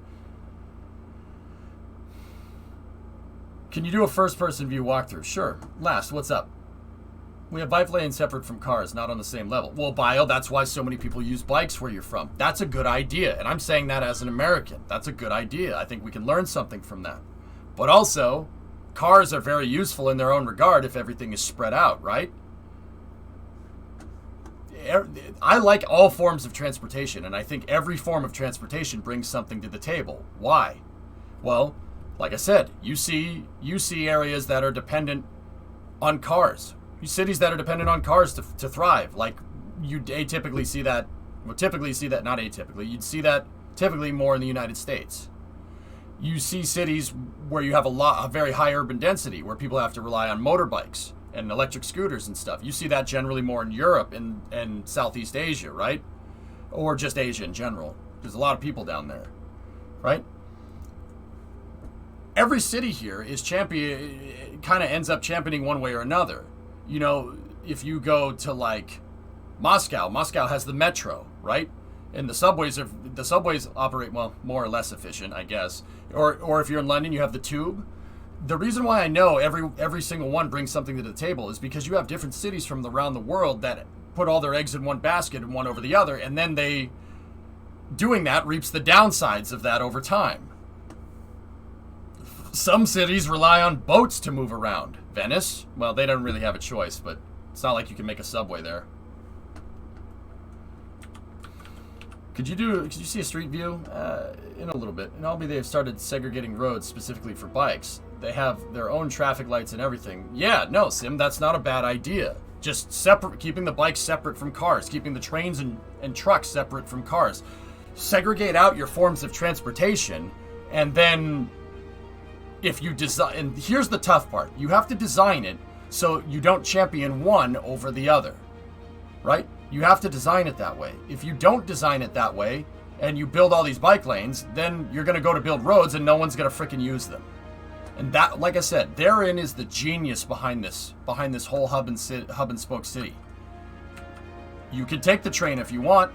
can you do a first-person view walkthrough? Sure. Last, what's up? We have bike lanes separate from cars, not on the same level. Well, Bio, that's why so many people use bikes where you're from. That's a good idea, and I'm saying that as an American. That's a good idea. I think we can learn something from that. But also, cars are very useful in their own regard if everything is spread out, right? I like all forms of transportation, and I think every form of transportation brings something to the table. Why? Well, like I said, you see areas that are dependent on cars. Cities that are dependent on cars to thrive. Like, you atypically see that, well, typically see that, not atypically, you'd see that typically more in the United States. You see cities where you have a very high urban density, where people have to rely on motorbikes and electric scooters and stuff. You see that generally more in Europe and Southeast Asia, right? Or just Asia in general. There's a lot of people down there, right? Every city here is kind of ends up championing one way or another. You know, if you go to like Moscow has the metro, right? And the subways operate, well, more or less efficient, I guess. Or if you're in London, you have the tube. The reason why I know every single one brings something to the table is because you have different cities from around the world that put all their eggs in one basket and one over the other, and then doing that reaps the downsides of that over time. Some cities rely on boats to move around. Venice, well, they don't really have a choice, but it's not like you can make a subway there. Could you see a street view? In a little bit. In Albany, they've started segregating roads specifically for bikes. They have their own traffic lights and everything. Yeah, no, Sim, that's not a bad idea. Just keeping the bikes separate from cars, keeping the trains and trucks separate from cars. Segregate out your forms of transportation, and then if you design, and here's the tough part, you have to design it so you don't champion one over the other, right? You have to design it that way. If you don't design it that way, and you build all these bike lanes, then you're going to go to build roads and no one's going to freaking use them. And that, like I said, therein is the genius behind this whole hub and spoke city. You can take the train if you want.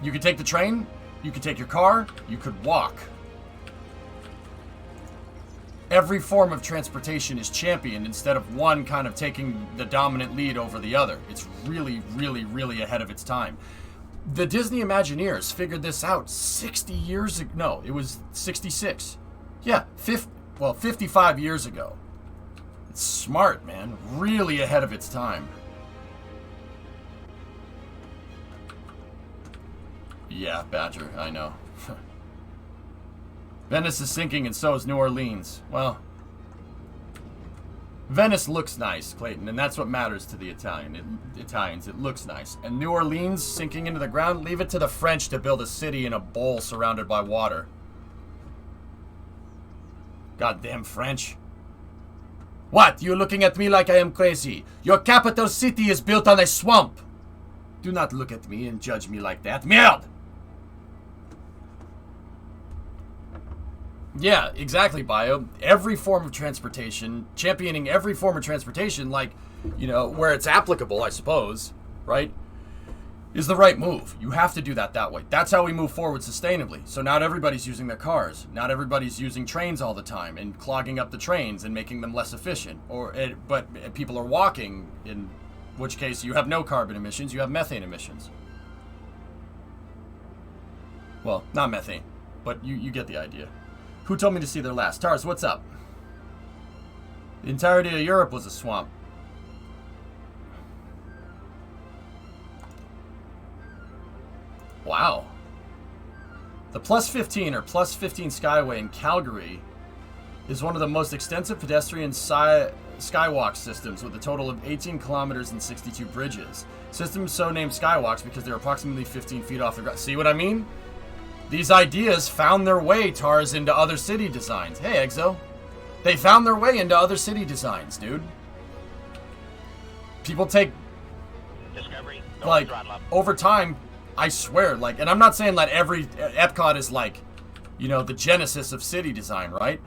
You could take the train, you could take your car, you could walk. Every form of transportation is championed instead of one kind of taking the dominant lead over the other. It's really, really, really ahead of its time. The Disney Imagineers figured this out 60 years ago. No, it was 66. Yeah, 55 years ago. It's smart, man. Really ahead of its time. Yeah, Badger, I know. Venice is sinking and so is New Orleans. Well, Venice looks nice, Clayton, and that's what matters to the Italians. It looks nice. And New Orleans sinking into the ground, leave it to the French to build a city in a bowl surrounded by water. Goddamn French. What? You're looking at me like I am crazy. Your capital city is built on a swamp. Do not look at me and judge me like that. Merde! Yeah, exactly, Bio. Every form of transportation, championing every form of transportation, like, you know, where it's applicable, I suppose, right, is the right move. You have to do that way. That's how we move forward sustainably. So not everybody's using their cars. Not everybody's using trains all the time and clogging up the trains and making them less efficient. But people are walking, in which case you have no carbon emissions, you have methane emissions. Well, not methane, but you get the idea. Who told me to see their last? Tars, what's up? The entirety of Europe was a swamp. Wow. The Plus 15 or Plus 15 Skyway in Calgary is one of the most extensive pedestrian skywalk systems with a total of 18 kilometers and 62 bridges. Systems so named skywalks because they're approximately 15 feet off the ground. See what I mean? These ideas found their way, Tars, into other city designs. Hey, Exo. They found their way into other city designs, dude. People take... Discovery. Like, over time, I swear, like... And I'm not saying that every... EPCOT is like, you know, the genesis of city design, right?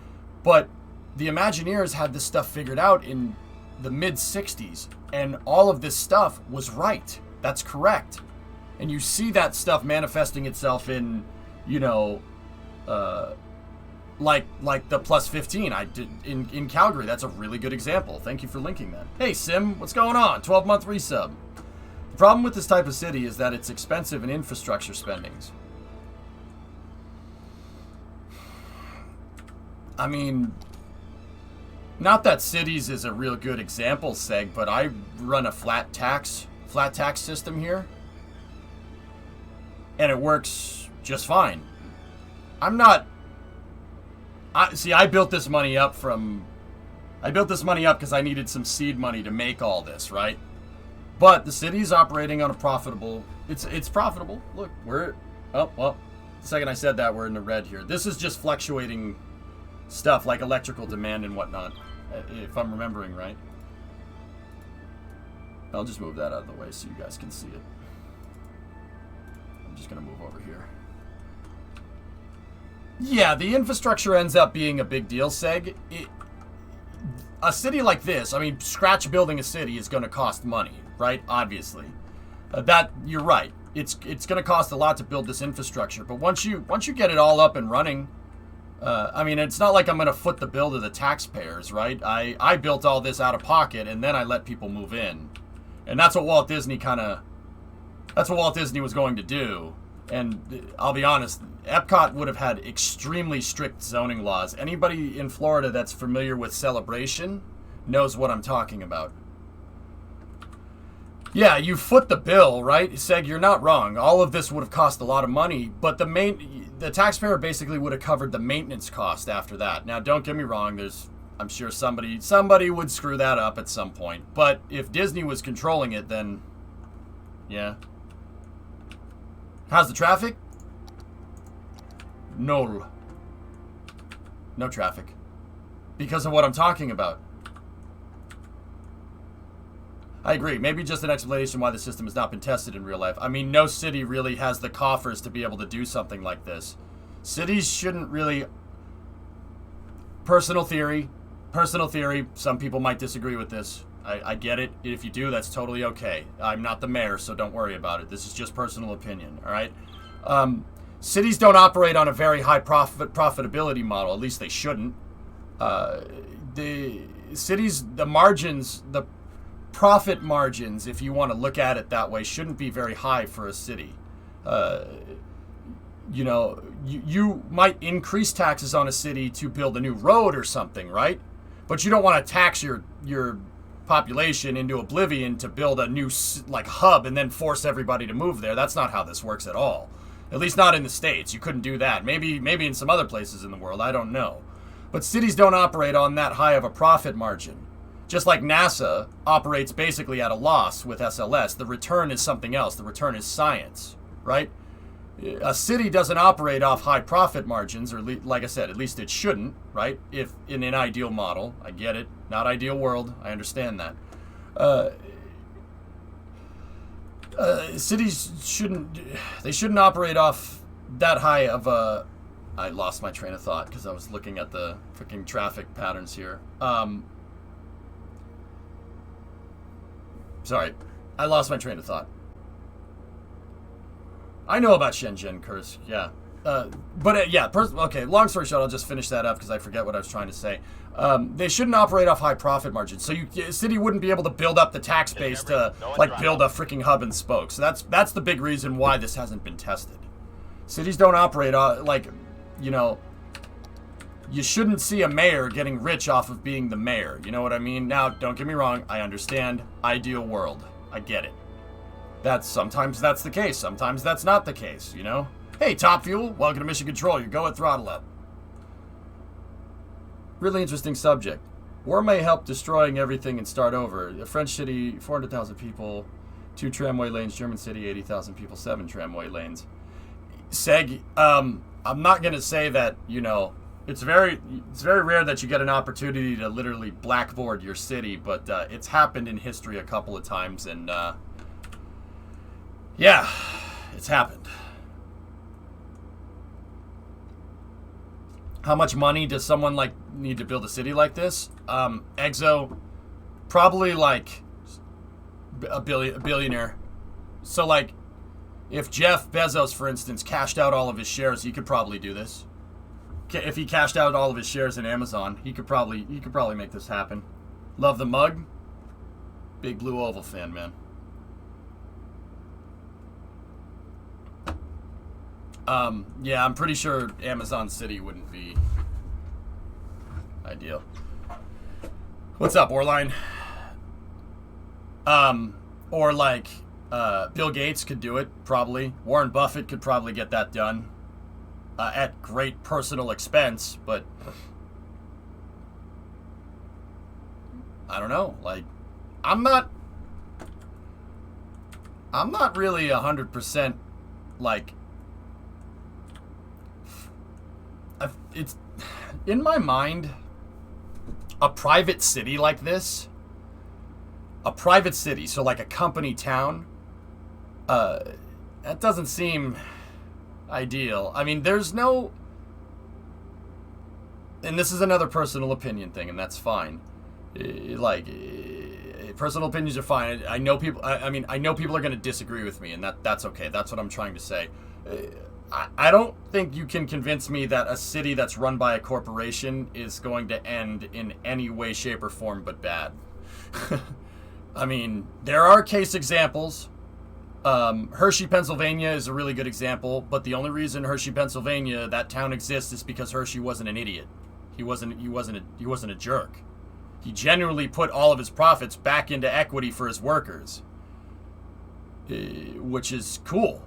But the Imagineers had this stuff figured out in the mid-60s. And all of this stuff was right. That's correct. And you see that stuff manifesting itself in... You know, like the Plus 15 I did in Calgary. That's a really good example. Thank you for linking that. Hey, Sim, what's going on? 12-month resub. The problem with this type of city is that it's expensive in infrastructure spendings. I mean, not that cities is a real good example, Seg, but I run a flat tax system here, and it works just fine. I built this money up because I needed some seed money to make all this, right? But the city's operating on a profitable, it's profitable. Look, the second I said that, we're in the red here. This is just fluctuating stuff like electrical demand and whatnot, if I'm remembering right. I'll just move that out of the way so you guys can see it. I'm just gonna move over here. Yeah, the infrastructure ends up being a big deal, Seg. A city like this, I mean, scratch building a city is going to cost money, right? Obviously. That, you're right. It's going to cost a lot to build this infrastructure, but once you get it all up and running, I mean, it's not like I'm going to foot the bill to the taxpayers, right? I built all this out of pocket, and then I let people move in. And that's what Walt Disney was going to do. And I'll be honest, EPCOT would have had extremely strict zoning laws. Anybody in Florida that's familiar with Celebration knows what I'm talking about. Yeah, you foot the bill, right? Seg, you're not wrong. All of this would have cost a lot of money, but the taxpayer basically would have covered the maintenance cost after that. Now, don't get me wrong, I'm sure somebody would screw that up at some point. But if Disney was controlling it, then yeah. How's the traffic? Null. No traffic. Because of what I'm talking about. I agree. Maybe just an explanation why the system has not been tested in real life. I mean, no city really has the coffers to be able to do something like this. Cities shouldn't really personal theory. Personal theory. Some people might disagree with this. I get it. If you do, that's totally okay. I'm not the mayor, so don't worry about it. This is just personal opinion, all right? Cities don't operate on a very high profitability model. At least they shouldn't. The cities, the margins, the profit margins, if you want to look at it that way, shouldn't be very high for a city. You might increase taxes on a city to build a new road or something, right? But you don't want to tax your population into oblivion to build a new hub and then force everybody to move there. That's not how this works at all. At least not in the States. You couldn't do that. Maybe in some other places in the world. I don't know. But cities don't operate on that high of a profit margin. Just like NASA operates basically at a loss with SLS. The return is something else. The return is science, right? A city doesn't operate off high profit margins, or like I said, at least it shouldn't, right? If in an ideal model, I get it, not ideal world, I understand that. Cities shouldn't operate off that high of a. I lost my train of thought because I was looking at the freaking traffic patterns here. Sorry, I lost my train of thought. I know about Shenzhen, Curse, yeah. Okay, long story short, I'll just finish that up because I forget what I was trying to say. They shouldn't operate off high profit margins. So a city wouldn't be able to build up the tax base to, build a freaking hub and spoke. So that's the big reason why this hasn't been tested. Cities don't operate, you shouldn't see a mayor getting rich off of being the mayor. You know what I mean? Now, don't get me wrong. I understand. Ideal world. I get it. Sometimes that's the case. Sometimes that's not the case, you know? Hey, Top Fuel, welcome to Mission Control. You're going throttle up. Really interesting subject. War may help destroying everything and start over. A French city, 400,000 people, 2 tramway lanes. German city, 80,000 people, 7 tramway lanes. Seg, I'm not going to say that, it's very rare that you get an opportunity to literally blackboard your city, but it's happened in history a couple of times, and yeah, it's happened. How much money does someone need to build a city like this? Exo, probably a billionaire. So if Jeff Bezos, for instance, cashed out all of his shares, he could probably do this. If he cashed out all of his shares in Amazon, he could probably make this happen. Love the mug. Big Blue Oval fan, man. Yeah, I'm pretty sure Amazon City wouldn't be ideal. What's up, Orline? Or Bill Gates could do it, probably. Warren Buffett could probably get that done. At great personal expense, but I don't know. I'm not really 100% it's in my mind. A private city like this, so a company town, that doesn't seem ideal. I mean, there's no, and this is another personal opinion thing, and that's fine. Personal opinions are fine. I know people. I know people are going to disagree with me, and that's okay. That's what I'm trying to say. I don't think you can convince me that a city that's run by a corporation is going to end in any way, shape, or form but bad. I mean, there are case examples. Hershey, Pennsylvania is a really good example, but the only reason Hershey, Pennsylvania, that town exists is because Hershey wasn't an idiot. He wasn't a jerk. He genuinely put all of his profits back into equity for his workers. Which is cool.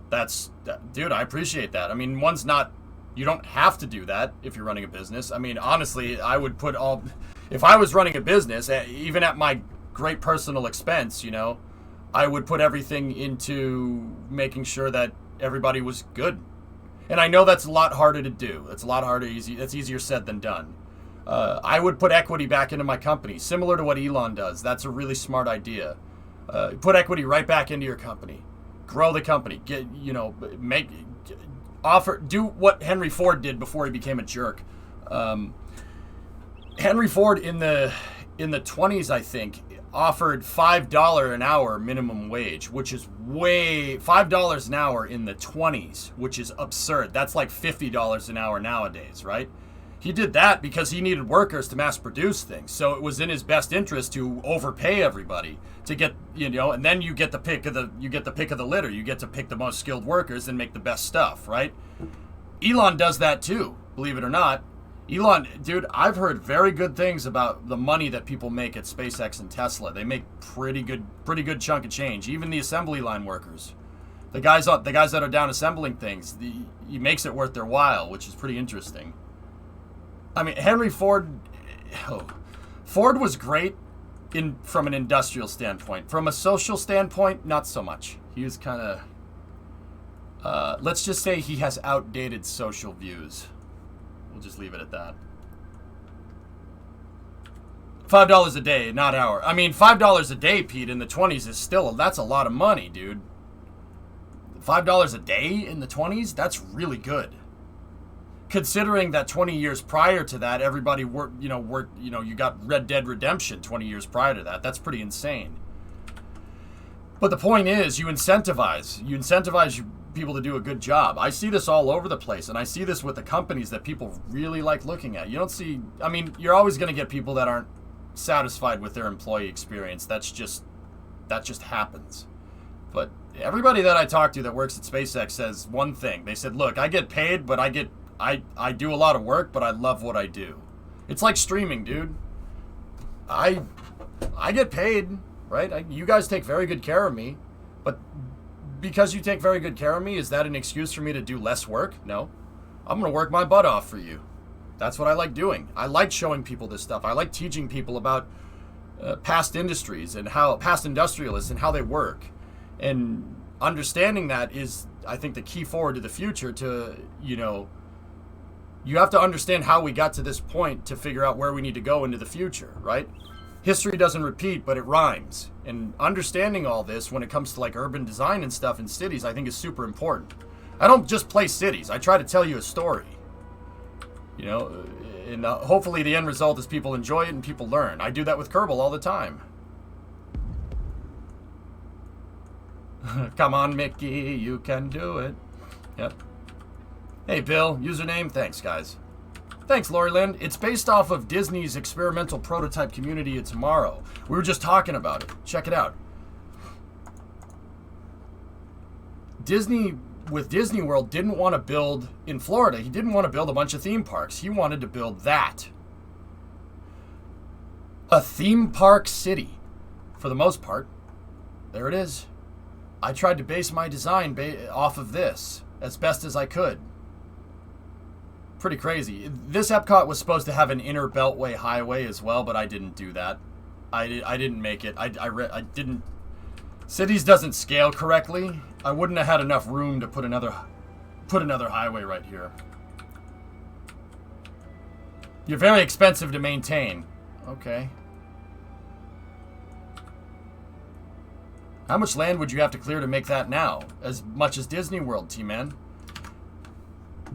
Dude, I appreciate that. I mean, you don't have to do that if you're running a business. I mean, honestly, I would put if I was running a business, even at my great personal expense, I would put everything into making sure that everybody was good. And I know that's a lot harder to do. It's a lot harder, that's easier said than done. I would put equity back into my company, similar to what Elon does. That's a really smart idea. Put equity right back into your company. Grow the company. Do what Henry Ford did before he became a jerk. Henry Ford in the 20s, I think, offered $5 an hour minimum wage, which is way $5 an hour in the 20s, which is absurd. That's like $50 an hour nowadays, right? He did that because he needed workers to mass produce things. So it was in his best interest to overpay everybody to get, and then you get the pick of the litter. You get to pick the most skilled workers and make the best stuff, right? Elon does that too, believe it or not. Elon, dude, I've heard very good things about the money that people make at SpaceX and Tesla. They make pretty good chunk of change. Even the assembly line workers, the guys that are down assembling things, he makes it worth their while, which is pretty interesting. I mean, Henry Ford, Ford was great from an industrial standpoint. From a social standpoint, not so much. He was kind of, let's just say he has outdated social views. We'll just leave it at that. $5 a day, not hour. I mean, $5 a day, Pete, in the 20s is still, that's a lot of money, dude. $5 a day in the 20s? That's really good. Considering that 20 years prior to that, everybody you got Red Dead Redemption 20 years prior to that. That's pretty insane. But the point is, you incentivize people to do a good job. I see this all over the place, and I see this with the companies that people really like looking at. You don't see, I mean, you're always going to get people that aren't satisfied with their employee experience. That just happens. But everybody that I talk to that works at SpaceX says one thing. They said, look, I get paid, but I do a lot of work, but I love what I do. It's like streaming, dude. I get paid, right? You guys take very good care of me, but because you take very good care of me, is that an excuse for me to do less work? No. I'm going to work my butt off for you. That's what I like doing. I like showing people this stuff. I like teaching people about past industries and past industrialists and how they work. And understanding that is, I think, the key forward to the future to, you have to understand how we got to this point to figure out where we need to go into the future, right? History doesn't repeat, but it rhymes. And understanding all this when it comes to like urban design and stuff in cities, I think is super important. I don't just play cities. I try to tell you a story. And hopefully the end result is people enjoy it and people learn. I do that with Kerbal all the time. Come on, Mickey, you can do it. Yep. Hey, Bill, username. Thanks, guys. Thanks, Lori Lynn. It's based off of Disney's experimental prototype Community of Tomorrow. We were just talking about it. Check it out. Disney, with Disney World, didn't want to build in Florida. He didn't want to build a bunch of theme parks. He wanted to build that. A theme park city, for the most part. There it is. I tried to base my design off of this as best as I could. Pretty crazy. This EPCOT was supposed to have an inner beltway highway as well, but I didn't do that. I didn't make it. I didn't. Cities doesn't scale correctly. I wouldn't have had enough room to put another highway right here. You're very expensive to maintain. Okay. How much land would you have to clear to make that now? As much as Disney World, T-Man.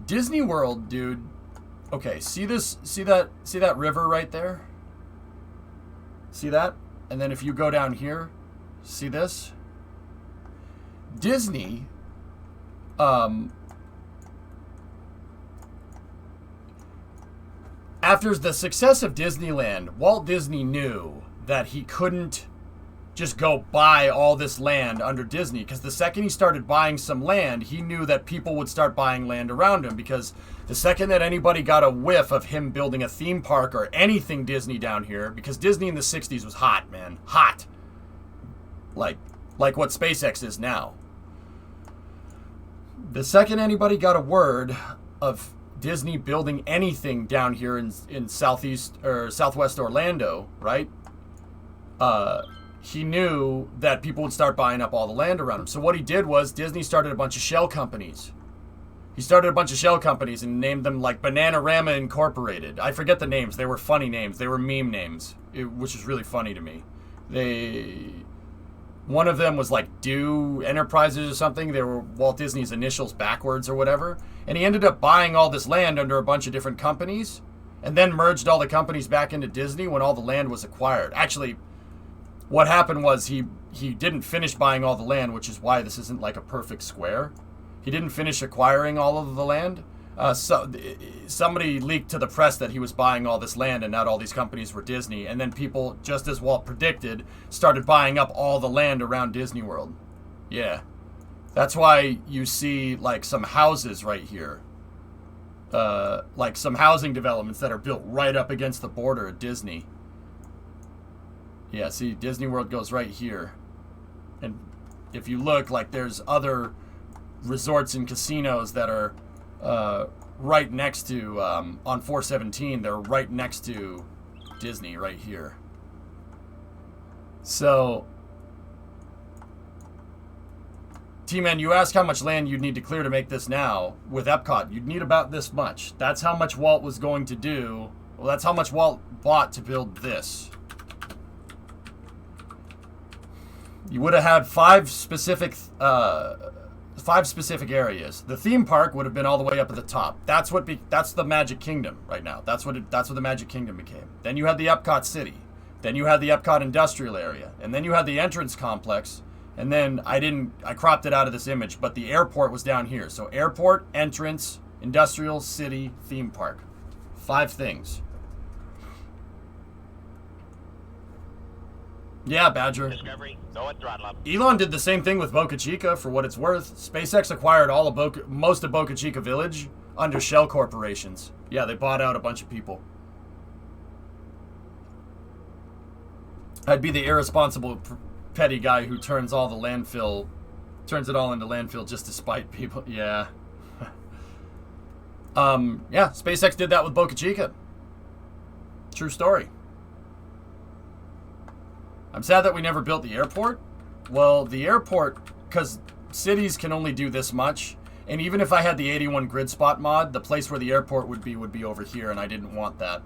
Disney World, dude. Okay, see this? See that river right there? See that? And then if you go down here, see this? Disney, after the success of Disneyland, Walt Disney knew that he couldn't just go buy all this land under Disney, because the second he started buying some land, he knew that people would start buying land around him, because the second that anybody got a whiff of him building a theme park or anything Disney down here, because Disney in the 60s was hot, man. Hot. Like what SpaceX is now. The second anybody got a word of Disney building anything down here in southeast or southwest Orlando, right? He knew that people would start buying up all the land around him. So what he did was Disney started a bunch of shell companies. He started a bunch of shell companies and named them like Bananarama Incorporated. I forget the names. They were funny names. They were meme names, which is really funny to me. One of them was like Do Enterprises or something. They were Walt Disney's initials backwards or whatever. And he ended up buying all this land under a bunch of different companies. and then merged all the companies back into Disney when all the land was acquired. Actually, what happened was he didn't finish buying all the land, which is why this isn't like a perfect square. He didn't finish acquiring all of the land. So somebody leaked to the press that he was buying all this land and not all these companies were Disney. And then people, just as Walt predicted, started buying up all the land around Disney World. Yeah. That's why you see like some houses right here. Like some housing developments that are built right up against the border of Disney. Yeah, see, Disney World goes right here. And if you look, like there's other resorts and casinos that are right next to, on 417, they're right next to Disney right here. So, T-Man, you asked how much land you'd need to clear to make this now. With EPCOT, you'd need about this much. That's how much Walt was going to do. Well, that's how much Walt bought to build this. You would have had five specific areas. The theme park would have been all the way up at the top. That's the Magic Kingdom right now. That's what the Magic Kingdom became. Then you had the Epcot City. Then you had the Epcot Industrial Area. And then you had the entrance complex. And then I cropped it out of this image, but the airport was down here. So airport, entrance, industrial, city, theme park. 5 things. Yeah, Badger. Discovery, go at throttle up. Elon did the same thing with Boca Chica, for what it's worth. SpaceX acquired most of Boca Chica Village under shell corporations. Yeah, they bought out a bunch of people. I'd be the irresponsible, petty guy who turns it all into landfill just to spite people. Yeah. Yeah, SpaceX did that with Boca Chica. True story. I'm sad that we never built the airport. Well, the airport, because cities can only do this much, and even if I had the 81 grid spot mod, the place where the airport would be over here, and I didn't want that.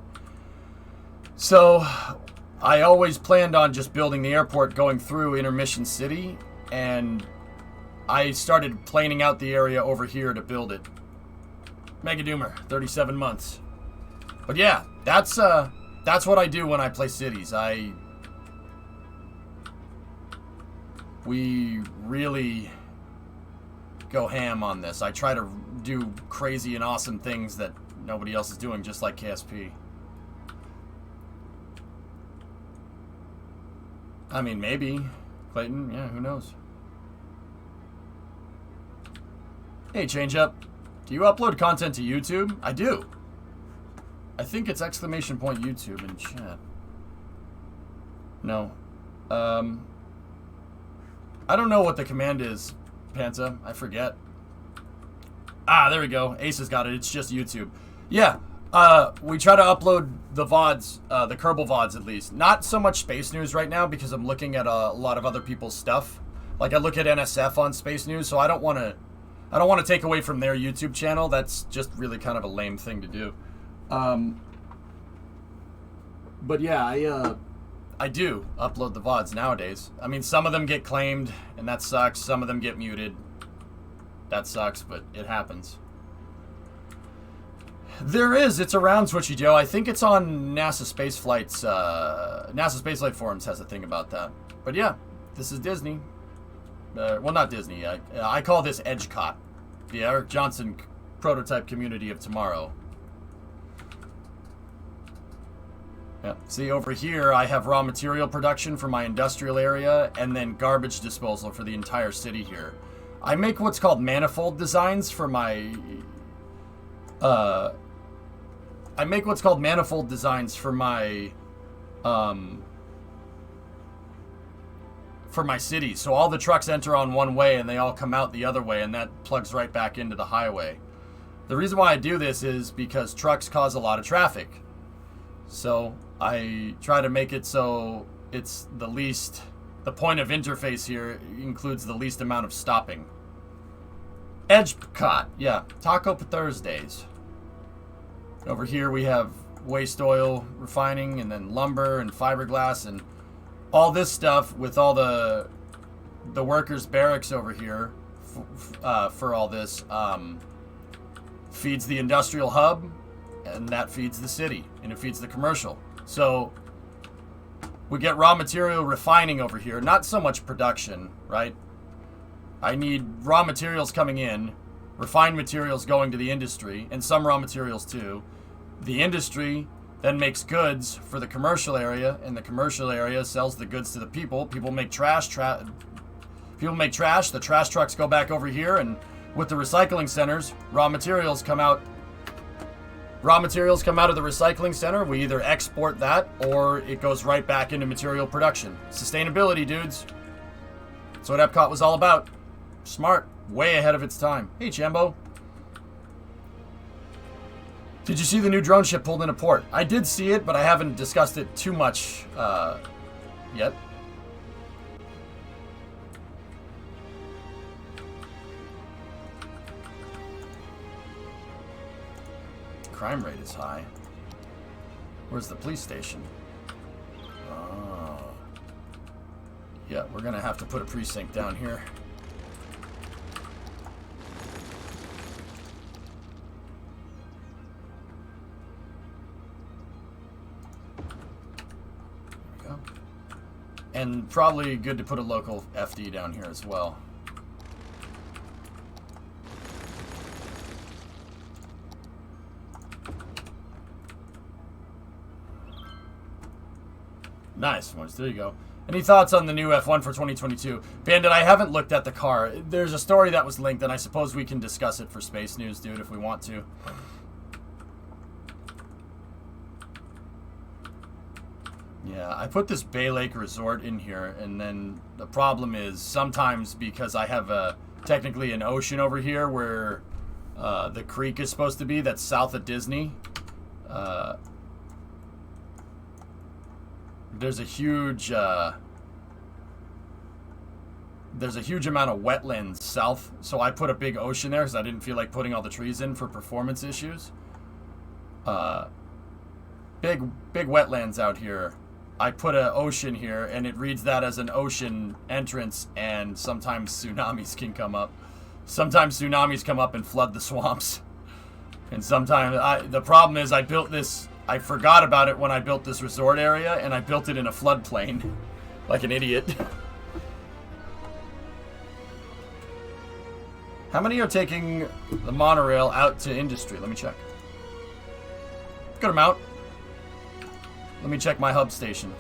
So, I always planned on just building the airport going through Intermission City, and I started planing out the area over here to build it. Mega Doomer, 37 months. But yeah, that's what I do when I play cities. We really go ham on this. I try to do crazy and awesome things that nobody else is doing, just like KSP. I mean, maybe. Clayton, yeah, who knows? Hey, Change Up. Do you upload content to YouTube? I do. I think it's !YouTube in chat. No. I don't know what the command is, Panta. I forget. Ah, there we go. Ace has got it. It's just YouTube. Yeah. We try to upload the VODs, the Kerbal VODs at least. Not so much Space News right now because I'm looking at a lot of other people's stuff. Like I look at NSF on Space News, so I don't want to take away from their YouTube channel. That's just really kind of a lame thing to do. But yeah, I do upload the VODs nowadays. I mean, some of them get claimed, and that sucks. Some of them get muted. That sucks, but it happens. It's around Switchy Joe. I think it's on NASA Spaceflight's, NASA Spaceflight Forums has a thing about that. But yeah, this is Disney. Well, not Disney. I call this EdgeCot, the Eric Johnson prototype community of tomorrow. Yeah. See, over here, I have raw material production for my industrial area, and then garbage disposal for the entire city here. I make what's called manifold designs for my... for my city. So all the trucks enter on one way, and they all come out the other way, and that plugs right back into the highway. The reason why I do this is because trucks cause a lot of traffic. So I try to make it so it's the point of interface here includes the least amount of stopping. EdgeCot, yeah, Taco Thursdays. Over here we have waste oil refining, and then lumber and fiberglass and all this stuff with all the workers' barracks over here for all this feeds the industrial hub. and that feeds the city, and it feeds the commercial. So we get raw material refining over here, not so much production, right? I need raw materials coming in, refined materials going to the industry, and some raw materials too. The industry then makes goods for the commercial area, and the commercial area sells the goods to the people. People make trash. People make trash. The trash trucks go back over here, and with the recycling centers, raw materials come out. Raw materials come out of the recycling center. We either export that, or it goes right back into material production. Sustainability, dudes. That's what EPCOT was all about. Smart. Way ahead of its time. Hey, Chambo. Did you see the new drone ship pulled into port? I did see it, but I haven't discussed it too much yet. Crime rate is high. Where's the police station? Oh. Yeah, we're gonna have to put a precinct down here. There we go. And probably good to put a local FD down here as well. Nice, Moise. There you go. Any thoughts on the new F1 for 2022? Bandit, I haven't looked at the car. There's a story that was linked, and I suppose we can discuss it for Space News, dude, if we want to. Yeah, I put this Bay Lake Resort in here, and then the problem is sometimes because I have technically an ocean over here where the creek is supposed to be, that's south of Disney. There's a huge amount of wetlands south, so I put a big ocean there because I didn't feel like putting all the trees in for performance issues. Big wetlands out here. I put an ocean here, and it reads that as an ocean entrance, and sometimes tsunamis can come up. Sometimes tsunamis come up and flood the swamps. And sometimes, the problem is I built this... I forgot about it when I built this resort area, and I built it in a floodplain. Like an idiot. How many are taking the monorail out to industry? Let me check. Good amount. Let me check my hub station.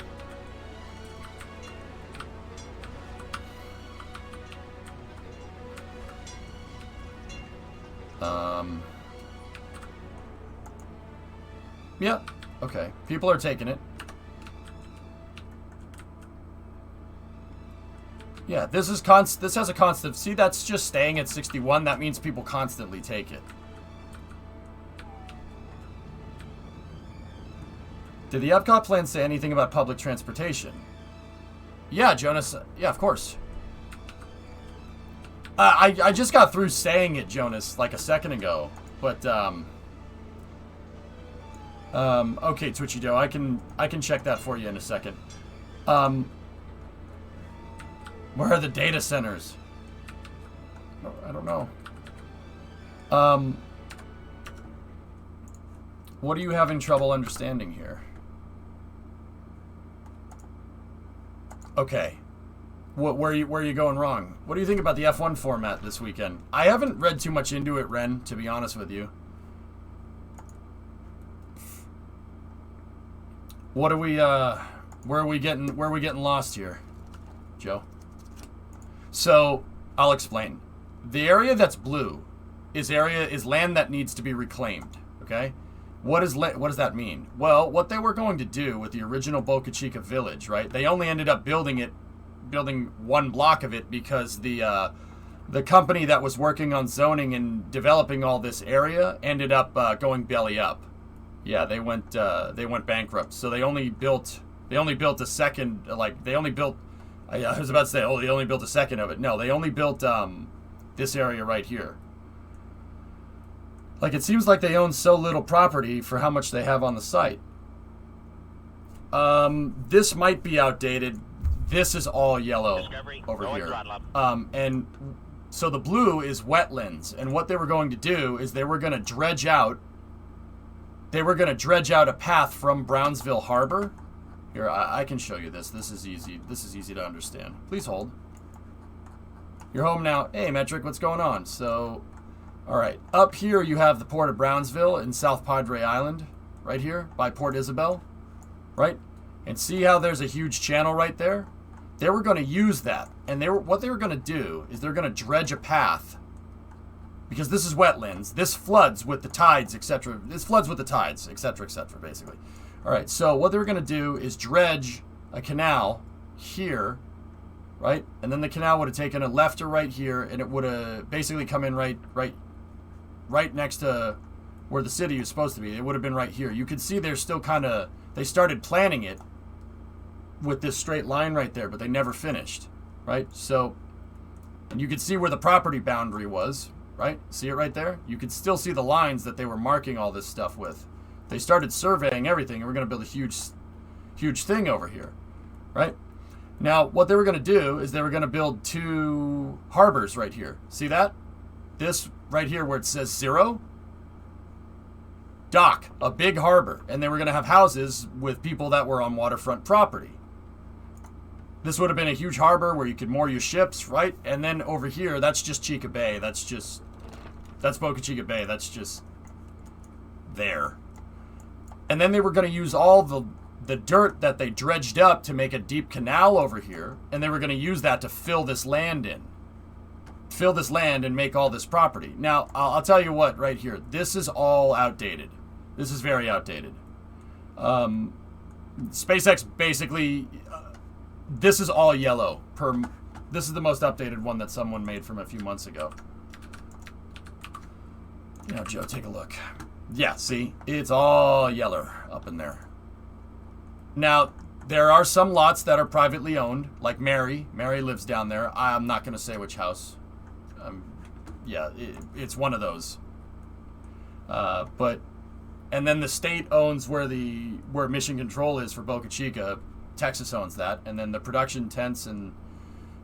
Yeah, okay. People are taking it. Yeah, this has a constant. See, that's just staying at 61. That means people constantly take it. Did the EPCOT plan say anything about public transportation? Yeah, Jonas. Yeah, of course. I just got through saying it, Jonas, like a second ago. But, okay, Twitchy Doe, I can check that for you in a second. Where are the data centers? I don't know. What are you having trouble understanding here? Okay. Where are you going wrong? What do you think about the F1 format this weekend? I haven't read too much into it, Ren, to be honest with you. What are we where are we getting lost here, Joe? So, I'll explain. The area that's blue is land that needs to be reclaimed, okay? What does that mean? Well, what they were going to do with the original Boca Chica village, right? They only ended up building one block of it because the company that was working on zoning and developing all this area ended up going belly up. Yeah, they went bankrupt. So they only built a second, like they only built, I was about to say, oh, they only built a second of it. No, they only built this area right here. Like, it seems like they own so little property for how much they have on the site. This might be outdated. This is all yellow over here. And so the blue is wetlands. And what they were going to do is they were going to dredge out they were going to dredge out a path from Brownsville Harbor. Here, I can show you this. This is easy. This is easy to understand. Please hold. You're home now. Hey, Metric, what's going on? So, all right. Up here, you have the port of Brownsville in South Padre Island. Right here, by Port Isabel. Right? And see how there's a huge channel right there? They were going to use that. And what they were going to do is they're going to dredge a path. Because this is wetlands. This floods with the tides, etc. This floods with the tides, etc., basically. All right, so what they were going to do is dredge a canal here, right? And then the canal would have taken a left or right here, and it would have basically come in right next to where the city is supposed to be. It would have been right here. You can see they're still kind of, they started planning it with this straight line right there, but they never finished, right? So, and you can see where the property boundary was, right? See it right there? You can still see the lines that they were marking all this stuff with. They started surveying everything, and we're going to build a huge thing over here, right? Now, what they were going to do is they were going to build 2 harbors right here. See that? This right here where it says 0. Dock, a big harbor. And they were going to have houses with people that were on waterfront property. This would have been a huge harbor where you could moor your ships, right? And then over here, that's just Chica Bay. That's Boca Chica Bay. That's just there. And then they were going to use all the dirt that they dredged up to make a deep canal over here. And they were going to use that to fill this land in. Fill this land and make all this property. Now, I'll tell you what right here. This is all outdated. This is very outdated. SpaceX basically... this is all yellow. This is the most updated one that someone made from a few months ago. Now, Joe, take a look. Yeah, see? It's all yellow up in there. Now, there are some lots that are privately owned, like Mary. Mary lives down there. I'm not going to say which house. Yeah, it's one of those. And then the state owns where Mission Control is for Boca Chica. Texas owns that. And then the production tents and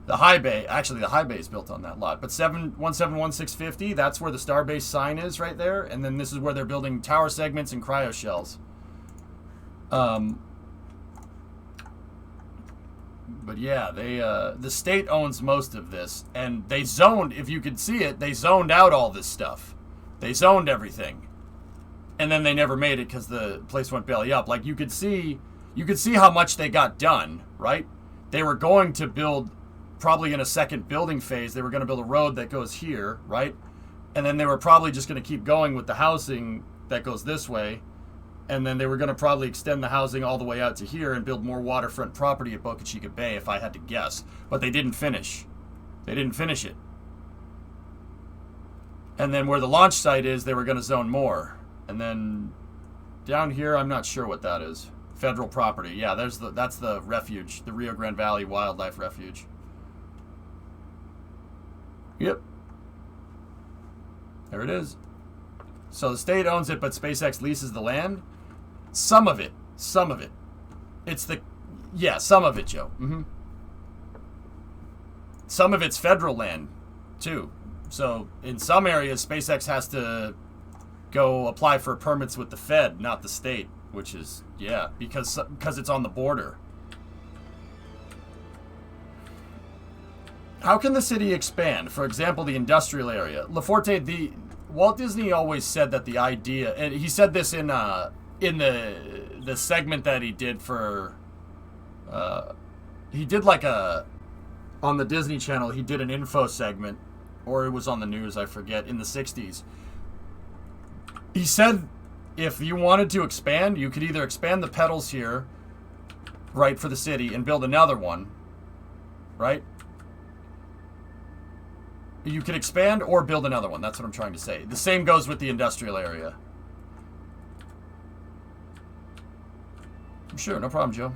the high bay, actually the high bay is built on that lot. But 171-650, that's where the Starbase sign is right there. And then this is where they're building tower segments and cryo shells. But yeah, the state owns most of this. And they zoned, if you could see it, they zoned out all this stuff. They zoned everything. And then they never made it because the place went belly up. Like you could see how much they got done, right? They were going to build, probably in a second building phase, they were going to build a road that goes here, right? And then they were probably just going to keep going with the housing that goes this way. And then they were going to probably extend the housing all the way out to here and build more waterfront property at Boca Chica Bay, if I had to guess. But they didn't finish. They didn't finish it. And then where the launch site is, they were going to zone more. And then down here, I'm not sure what that is. Federal property. Yeah, that's the refuge, the Rio Grande Valley Wildlife Refuge. Yep. There it is. So the state owns it, but SpaceX leases the land. Some of it. Some of it. Some of it, Joe. Some of it's federal land, too. So in some areas, SpaceX has to go apply for permits with the Fed, not the state. Which is, yeah, because it's on the border. How can the city expand? For example, the industrial area. Laforte, Walt Disney always said that the idea, and he said this in the segment that he did for, he did like on the Disney Channel, he did an info segment, or it was on the news, I forget, in the 60s. He said, if you wanted to expand, you could either expand the pedals here, right, for the city, and build another one, right? You could expand or build another one. That's what I'm trying to say. The same goes with the industrial area. Sure, no problem, Joe.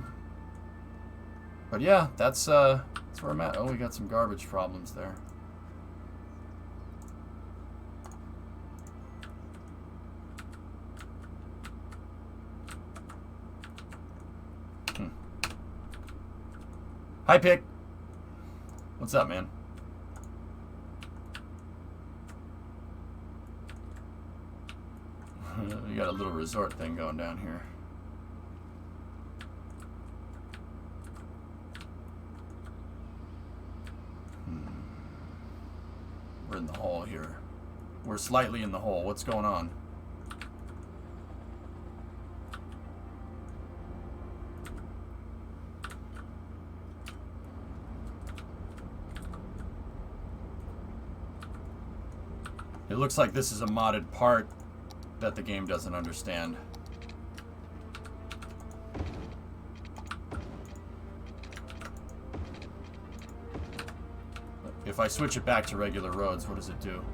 But yeah, that's where I'm at. Oh, we got some garbage problems there. Hi, Pick. What's up, man? got a little resort thing going down here. We're in the hole here. We're slightly in the hole. What's going on? It looks like this is a modded part that the game doesn't understand. If I switch it back to regular roads, what does it do?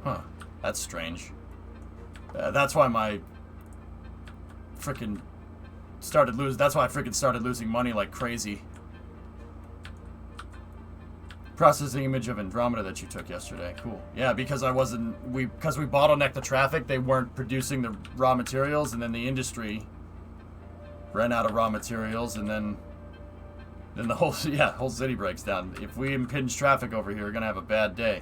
Huh. That's strange. That's why my frickin' started losing. That's why I frickin' started losing money like crazy. Processing image of Andromeda that you took yesterday. Cool. Yeah, because because we bottlenecked the traffic, they weren't producing the raw materials, and then the industry ran out of raw materials, and then the whole city breaks down. If we impinge traffic over here, we're gonna have a bad day.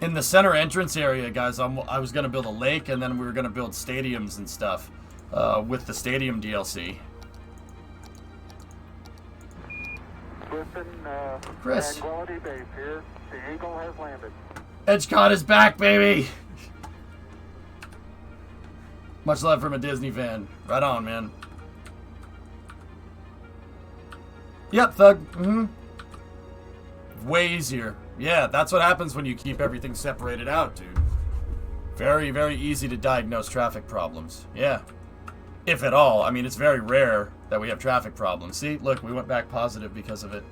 In the center entrance area, guys, I was gonna build a lake, and then we were gonna build stadiums and stuff with the stadium DLC. Chris. Quality base here. The Eagle has landed. EPCOT is back, baby! Much love from a Disney fan. Right on, man. Yep, Thug. Way easier. Yeah, that's what happens when you keep everything separated out, dude. Very, very easy to diagnose traffic problems. Yeah. If at all. I mean, it's very rare that we have traffic problems. See, look, we went back positive because of it.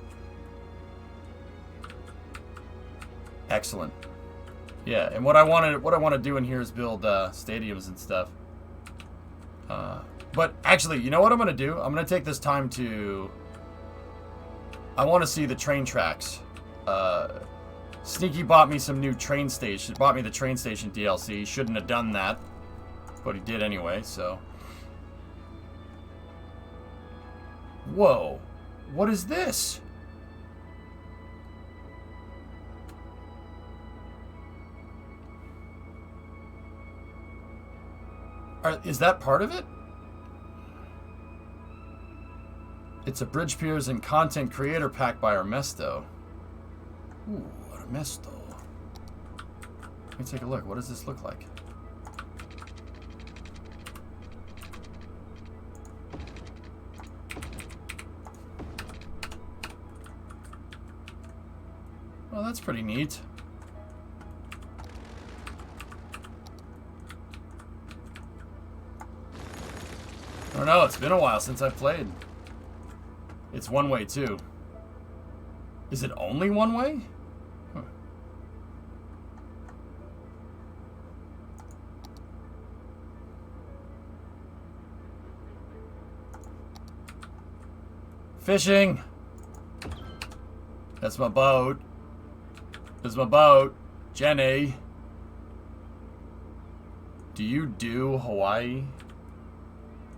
Excellent. Yeah, and what I want to do in here is build stadiums and stuff. But actually, you know what I'm going to do? I'm going to take this time to... I want to see the train tracks. Sneaky bought me some new train station. Bought me the train station DLC. Shouldn't have done that, but he did anyway, so... Whoa. What is this? Is that part of it? It's a Bridge Piers and Content Creator Pack by Ernesto. Ooh, Ernesto. Let me take a look. What does this look like? Well, that's pretty neat. I don't know, it's been a while since I've played. It's one way too. Is it only one way? Huh. Fishing! That's my boat. That's my boat. Jenny. Do you do Hawaii?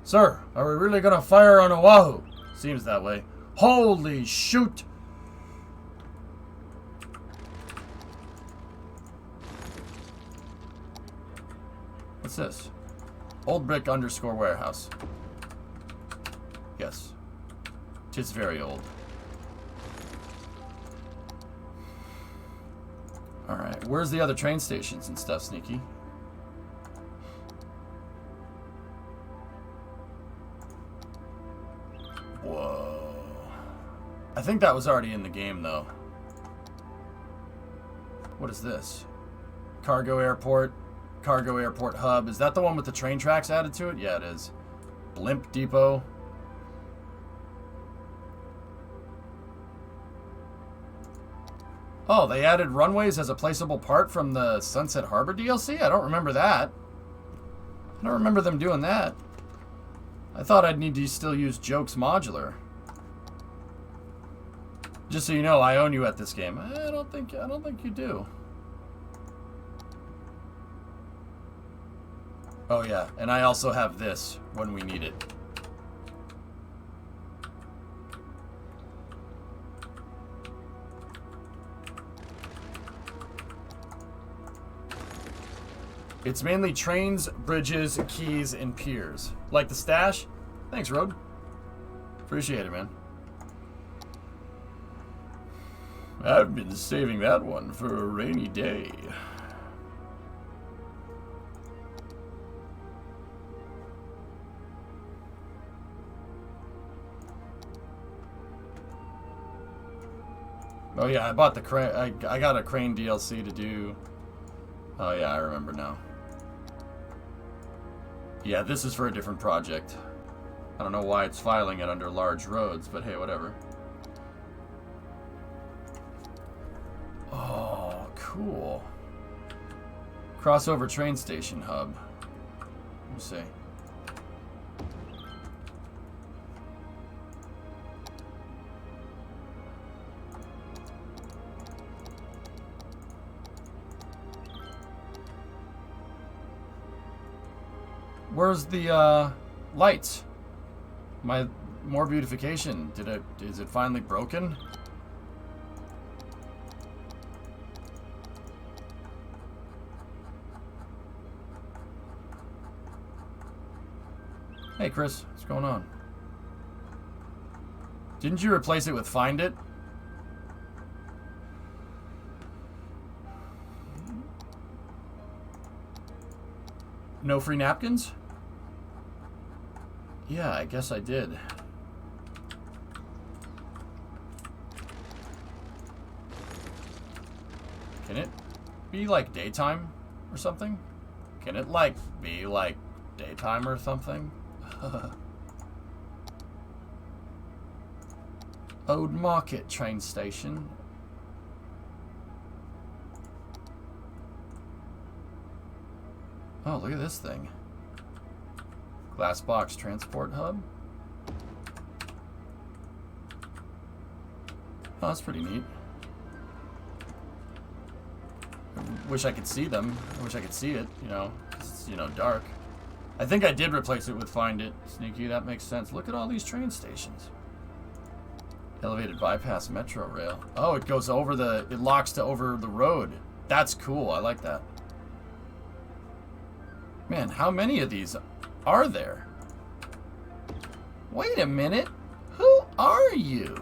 Sir, are we really gonna fire on Oahu? Seems that way. Holy shoot! What's this? Old brick _ warehouse. Yes. Tis very old. Alright, where's the other train stations and stuff, Sneaky? Whoa. I think that was already in the game, though. What is this? Cargo airport hub. Is that the one with the train tracks added to it? Yeah, it is. Blimp depot. Oh, they added runways as a placeable part from the Sunset Harbor DLC? I don't remember that. I don't remember them doing that. I thought I'd need to still use Jokes Modular. Just so you know, I own you at this game. I don't think you do. Oh yeah, and I also have this when we need it. It's mainly trains, bridges, keys, and piers. Like the stash? Thanks, Road. Appreciate it, man. I've been saving that one for a rainy day. Oh yeah, I bought the crane. I got a crane DLC to do. Oh yeah, I remember now. Yeah, this is for a different project. I don't know why it's filing it under large roads, but hey, whatever. Oh, cool. Crossover train station hub. Let me see. Where's the lights? More beautification. Is it finally broken? Hey Chris, what's going on? Didn't you replace it with Find It? No free napkins? Yeah, I guess I did. Can it be like daytime or something? Can it like be like daytime or something? Old Market train station. Oh, look at this thing. Glass box transport hub. Oh, that's pretty neat. I wish I could see them. I wish I could see it, you know, 'cause it's, you know, dark. I think I did replace it with Find It. Sneaky, that makes sense. Look at all these train stations. Elevated bypass metro rail. Oh, it goes over the, it locks to over the road. That's cool. I like that. Man, how many of these are there? Wait a minute. Who are you?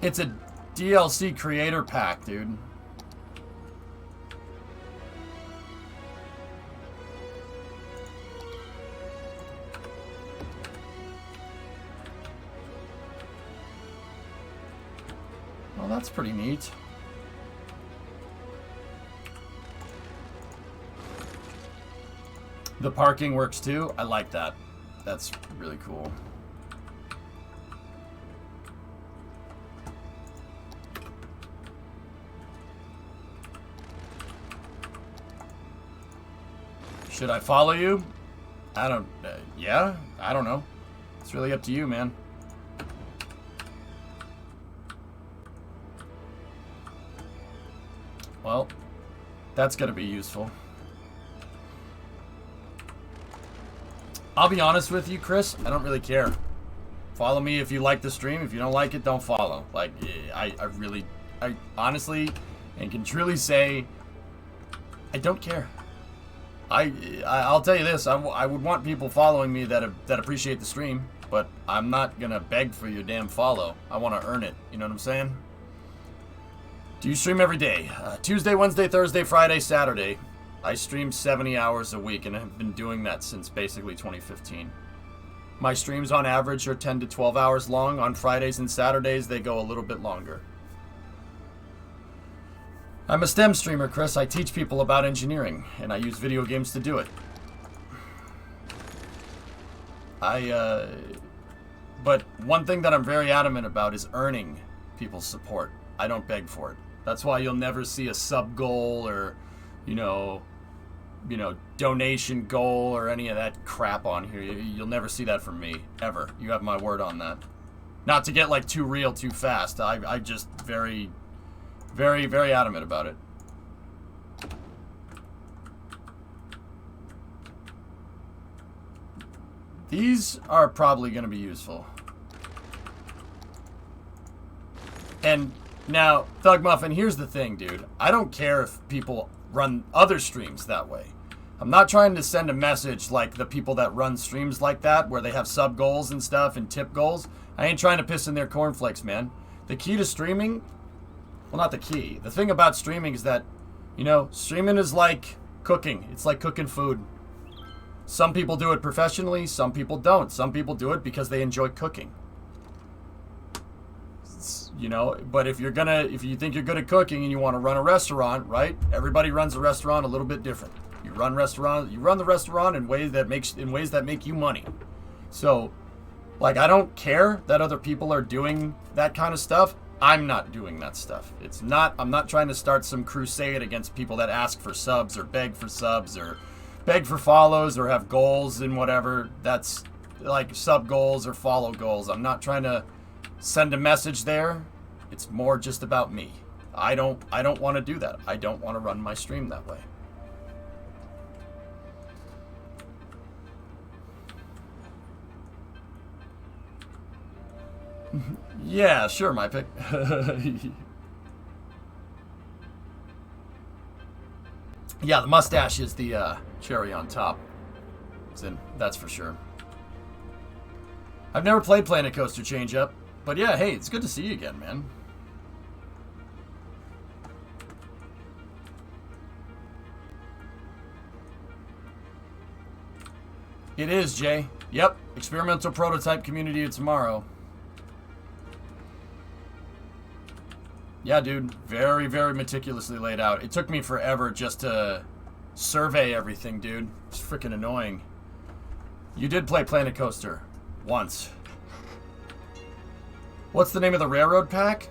It's a DLC creator pack, dude. Well, that's pretty neat. The parking works too. I like that. That's really cool. Should I follow you? I don't... yeah? I don't know. It's really up to you, man. Well, that's gonna be useful. I'll be honest with you, Chris. I don't really care. Follow me if you like the stream. If you don't like it, don't follow. Like, I honestly and can truly say, I don't care. I'll tell you this. I would want people following me that appreciate the stream, but I'm not gonna beg for your damn follow. I want to earn it. You know what I'm saying? Do you stream every day? Tuesday, Wednesday, Thursday, Friday, Saturday. I stream 70 hours a week, and I've been doing that since basically 2015. My streams on average are 10 to 12 hours long. On Fridays and Saturdays, they go a little bit longer. I'm a STEM streamer, Chris. I teach people about engineering, and I use video games to do it. But one thing that I'm very adamant about is earning people's support. I don't beg for it. That's why you'll never see a sub goal or, you know, donation goal or any of that crap on here. You'll never see that from me, ever. You have my word on that. Not to get, like, too real too fast. I just very, very, very adamant about it. These are probably going to be useful. And now, Thug Muffin, here's the thing, dude. I don't care if people run other streams that way. I'm not trying to send a message like the people that run streams like that, where they have sub goals and stuff and tip goals. I ain't trying to piss in their cornflakes, man. The key to streaming, well, not the key. The thing about streaming is that, you know, streaming is like cooking. It's like cooking food. Some people do it professionally, some people don't. Some people do it because they enjoy cooking. You know, but if you think you're good at cooking and you want to run a restaurant, right? Everybody runs a restaurant a little bit different. You run the restaurant in ways that make you money. So, like, I don't care that other people are doing that kind of stuff. I'm not doing that stuff. I'm not trying to start some crusade against people that ask for subs or beg for subs or beg for follows or have goals and whatever. That's like sub goals or follow goals. I'm not trying to send a message there. It's more just about me. I don't want to do that. I don't want to run my stream that way. Yeah, sure, my pick. Yeah, the mustache is the cherry on top. That's for sure. I've never played Planet Coaster Change Up, but yeah, hey, it's good to see you again, man. It is, Jay. Yep, experimental prototype community tomorrow. Yeah, dude, very, very meticulously laid out. It took me forever just to survey everything, dude. It's freaking annoying. You did play Planet Coaster once. What's the name of the railroad pack?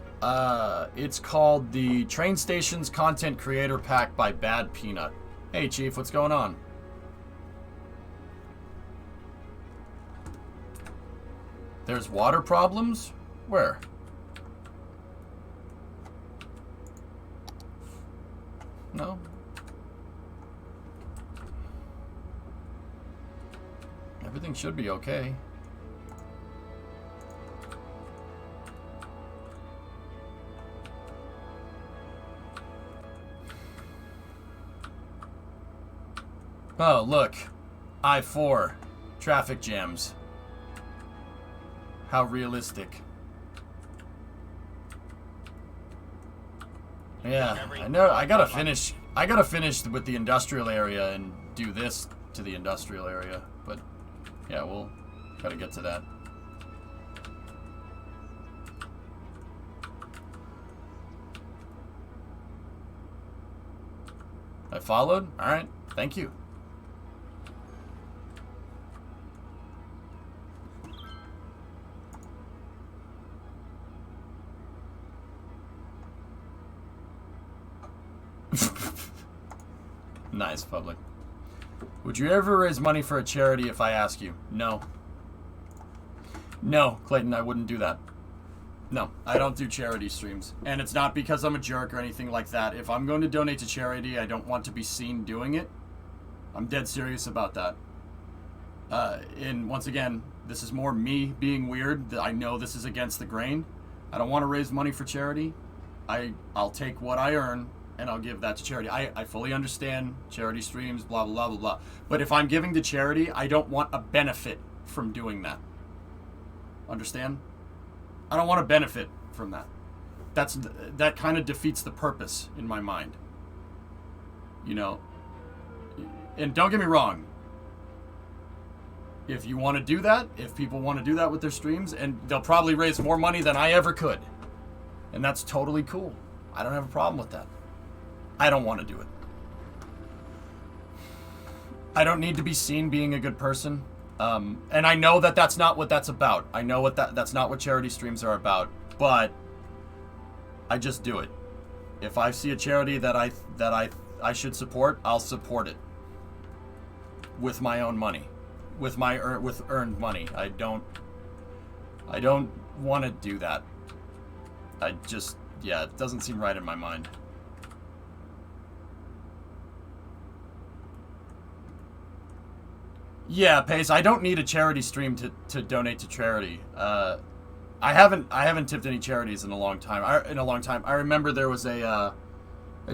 It's called the Train Stations Content Creator Pack by Bad Peanut. Hey, Chief, what's going on? There's water problems? Where? No. Everything should be okay. Oh, look. I-4. Traffic jams. How realistic. Yeah, I know. I gotta finish with the industrial area and do this to the industrial area. But yeah, we'll gotta get to that. I followed? Alright, thank you. Nice, public. Would you ever raise money for a charity if I ask you? No. No, Clayton, I wouldn't do that. No, I don't do charity streams. And it's not because I'm a jerk or anything like that. If I'm going to donate to charity, I don't want to be seen doing it. I'm dead serious about that. And once again, this is more me being weird. I know this is against the grain. I don't want to raise money for charity. I'll take what I earn and I'll give that to charity. I fully understand charity streams, blah, blah, blah, blah. But if I'm giving to charity, I don't want a benefit from doing that. Understand? I don't want to benefit from that. That kind of defeats the purpose in my mind. You know? And don't get me wrong. If you want to do that, if people want to do that with their streams, and they'll probably raise more money than I ever could. And that's totally cool. I don't have a problem with that. I don't want to do it. I don't need to be seen being a good person. And I know that that's not what that's about. I know that's not what charity streams are about. But I just do it. If I see a charity that I should support, I'll support it with my own money, with earned money. I don't want to do that. It doesn't seem right in my mind. Yeah, Pace. I don't need a charity stream to donate to charity. I haven't tipped any charities in a long time. I remember there was a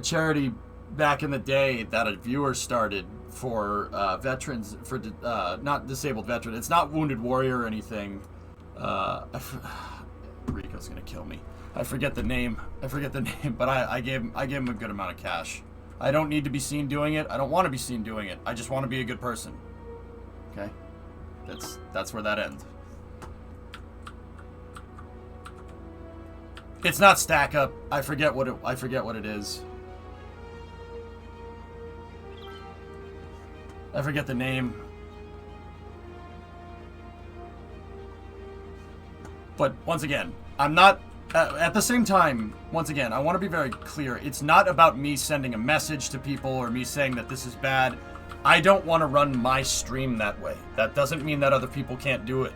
charity back in the day that a viewer started for veterans, for not disabled veterans. It's not Wounded Warrior or anything. Rico's gonna kill me. I forget the name, but I gave him a good amount of cash. I don't need to be seen doing it. I don't want to be seen doing it. I just want to be a good person. Okay? That's where that ends. It's not Stack Up. I forget what it is. I forget the name. But once again, I'm not at the same time, once again, I want to be very clear. It's not about me sending a message to people or me saying that this is bad. I don't want to run my stream that way. That doesn't mean that other people can't do it.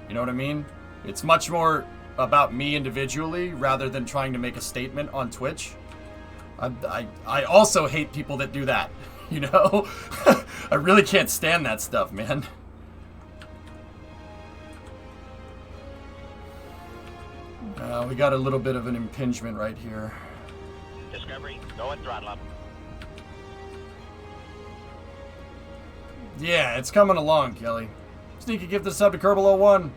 You know what I mean? It's much more about me individually rather than trying to make a statement on Twitch. I also hate people that do that. You know? I really can't stand that stuff, man. We got a little bit of an impingement right here. Discovery, go and throttle up. Yeah, it's coming along, Kelly. Sneaky gift the sub to Kerbal01.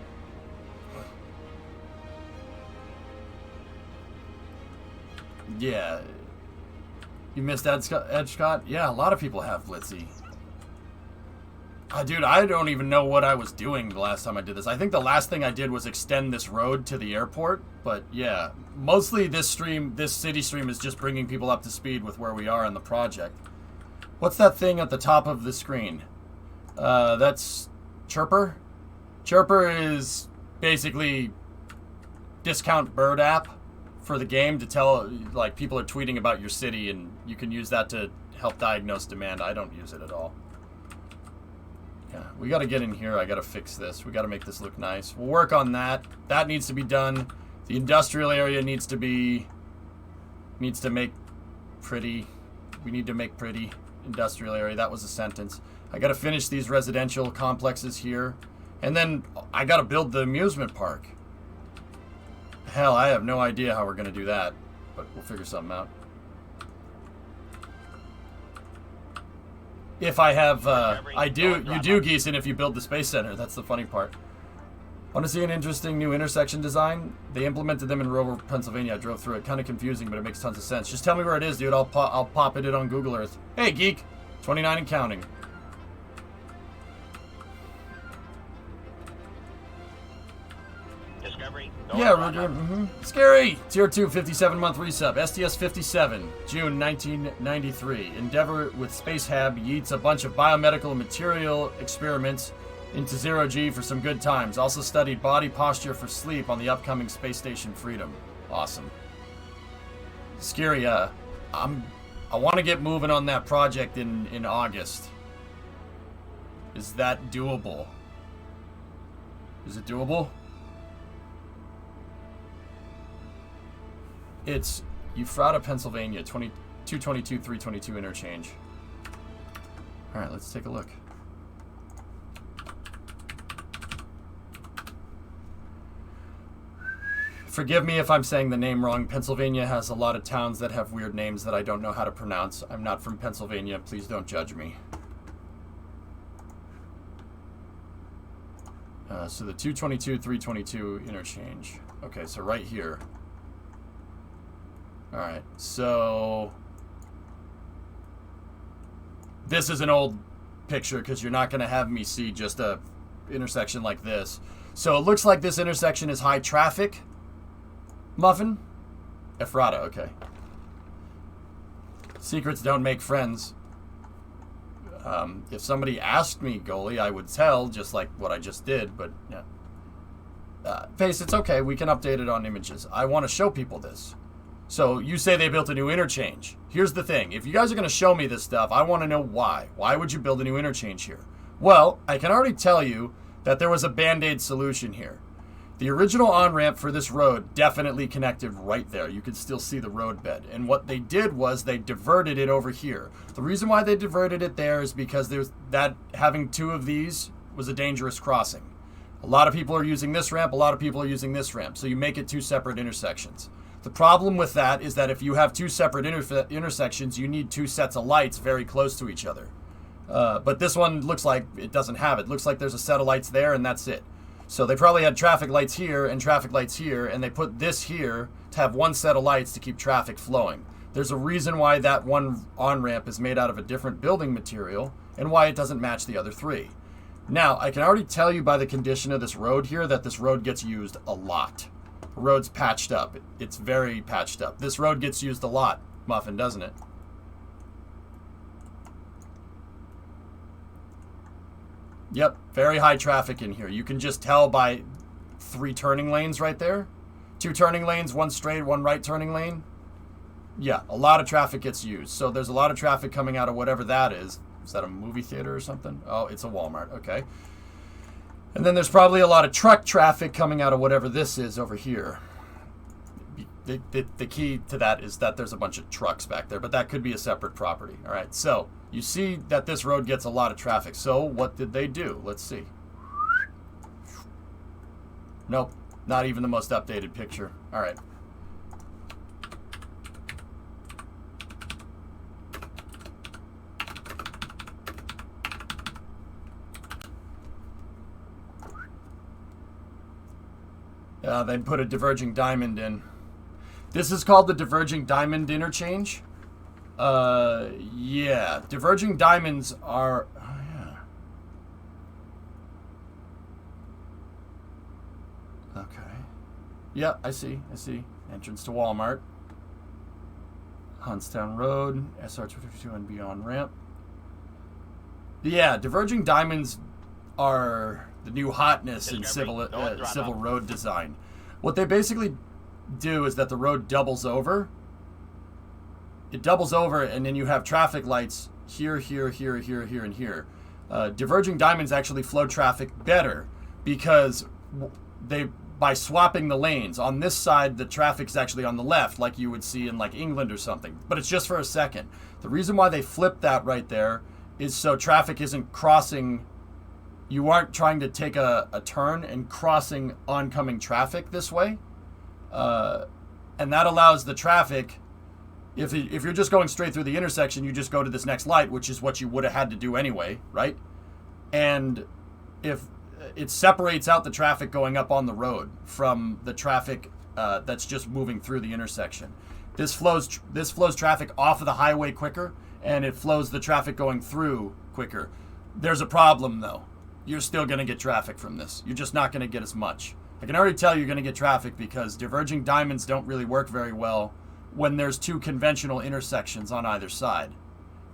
Yeah. You missed Edgecott? Yeah, a lot of people have, Blitzy. Dude, I don't even know what I was doing the last time I did this. I think the last thing I did was extend this road to the airport. But yeah, mostly this city stream is just bringing people up to speed with where we are in the project. What's that thing at the top of the screen? That's Chirper. Chirper is basically discount bird app for the game to tell, like, people are tweeting about your city and you can use that to help diagnose demand. I don't use it at all. Yeah, we got to get in here. I got to fix this. We got to make this look nice. We'll work on that. That needs to be done. The industrial area needs to make pretty. We need to make pretty industrial area. That was a sentence. I got to finish these residential complexes here. And then I got to build the amusement park. Hell, I have no idea how we're going to do that, but we'll figure something out. If I have, you do, Geeson, if you build the Space Center. That's the funny part. Want to see an interesting new intersection design? They implemented them in Rover, Pennsylvania. I drove through it. Kind of confusing, but it makes tons of sense. Just tell me where it is, dude. I'll pop it on Google Earth. Hey, geek. 29 and counting. Discovery, Yeah, we're good. Scary. Tier 2, 57-month resub. STS 57, June 1993. Endeavor with Space Hab yeets a bunch of biomedical and material experiments into zero-G for some good times. Also studied body posture for sleep on the upcoming Space Station Freedom. Awesome. Scary, I want to get moving on that project in August. Is that doable? Is it doable? It's Ephrata, Pennsylvania, 222, 322 interchange. All right, let's take a look. Forgive me if I'm saying the name wrong. Pennsylvania has a lot of towns that have weird names that I don't know how to pronounce. I'm not from Pennsylvania. Please don't judge me. So the 222, 322 interchange. Okay, so right here. All right, so this is an old picture because you're not going to have me see just a intersection like this. So it looks like this intersection is high traffic. Muffin? Ephrata, okay. Secrets don't make friends. If somebody asked me, Goalie, I would tell, just like what I just did, but yeah. Face, it's okay. We can update it on images. I want to show people this. So you say they built a new interchange. Here's the thing. If you guys are going to show me this stuff, I want to know why. Why would you build a new interchange here? Well, I can already tell you that there was a Band-Aid solution here. The original on-ramp for this road definitely connected right there. You could still see the road bed. And what they did was they diverted it over here. The reason why they diverted it there is because there's that having two of these was a dangerous crossing. A lot of people are using this ramp, a lot of people are using this ramp. So you make it two separate intersections. The problem with that is that if you have two separate intersections, you need two sets of lights very close to each other. But this one looks like it doesn't have it. It looks like there's a set of lights there and that's it. So they probably had traffic lights here and traffic lights here, and they put this here to have one set of lights to keep traffic flowing. There's a reason why that one on-ramp is made out of a different building material and why it doesn't match the other three. Now, I can already tell you by the condition of this road here that this road gets used a lot. The road's patched up. It's very patched up. This road gets used a lot, Muffin, doesn't it? Yep, very high traffic in here. You can just tell by 3 turning lanes right there. 2 turning lanes, 1 straight, 1 right turning lane. Yeah, a lot of traffic gets used. So there's a lot of traffic coming out of whatever that is. Is that a movie theater or something? Oh, it's a Walmart. Okay. And then there's probably a lot of truck traffic coming out of whatever this is over here. The key to that is that there's a bunch of trucks back there, but that could be a separate property. All right, so you see that this road gets a lot of traffic. So what did they do? Let's see. Nope, not even the most updated picture. All right. They put a diverging diamond in. This is called the diverging diamond interchange. Yeah. Diverging diamonds are... Oh, yeah. Okay. Yeah, I see. Entrance to Walmart. Huntstown Road. SR252 and beyond ramp. Yeah, diverging diamonds are the new hotness in civil road design. What they basically do is that the road doubles over. It doubles over, and then you have traffic lights here, here, here, here, here, and here. Diverging diamonds actually flow traffic better because by swapping the lanes. On this side, the traffic's actually on the left, like you would see in like England or something. But it's just for a second. The reason why they flipped that right there is so traffic isn't crossing. You aren't trying to take a turn and crossing oncoming traffic this way. And that allows the traffic, if you're just going straight through the intersection, you just go to this next light, which is what you would have had to do anyway, right? And if it separates out the traffic going up on the road from the traffic that's just moving through the intersection. This flows traffic off of the highway quicker, and it flows the traffic going through quicker. There's a problem, though. You're still going to get traffic from this. You're just not going to get as much. I can already tell you're going to get traffic because diverging diamonds don't really work very well when there's 2 conventional intersections on either side.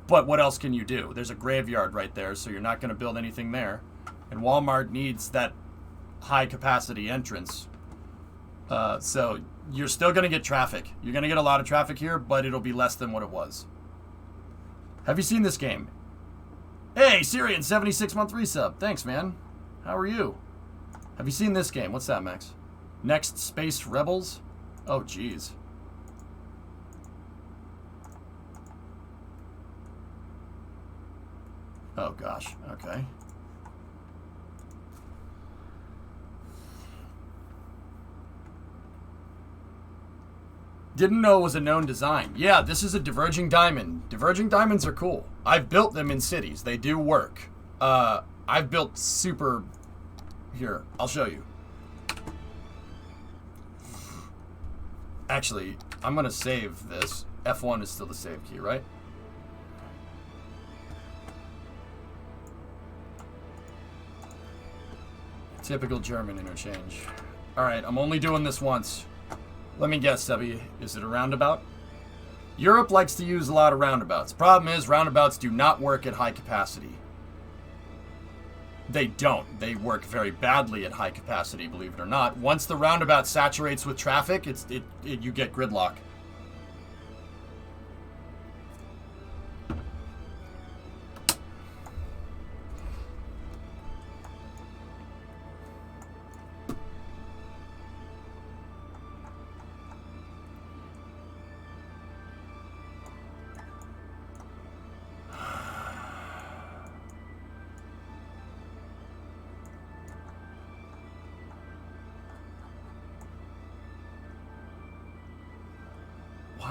But what else can you do? There's a graveyard right there, so you're not going to build anything there. And Walmart needs that high capacity entrance. So you're still going to get traffic. You're going to get a lot of traffic here, but it'll be less than what it was. Have you seen this game? Hey, Syrian, 76-month resub. Thanks, man. How are you? Have you seen this game? What's that, Max? Next Space Rebels? Oh, jeez. Oh, gosh. Okay. Didn't know it was a known design. Yeah, this is a diverging diamond. Diverging diamonds are cool. I've built them in cities. They do work. I've built super... Here, I'll show you. Actually, I'm going to save this. F1 is still the save key, right? Typical German interchange. Alright, I'm only doing this once. Let me guess, Sebby. Is it a roundabout? Europe likes to use a lot of roundabouts. Problem is, roundabouts do not work at high capacity. They don't. They work very badly at high capacity, believe it or not. Once the roundabout saturates with traffic, you get gridlock.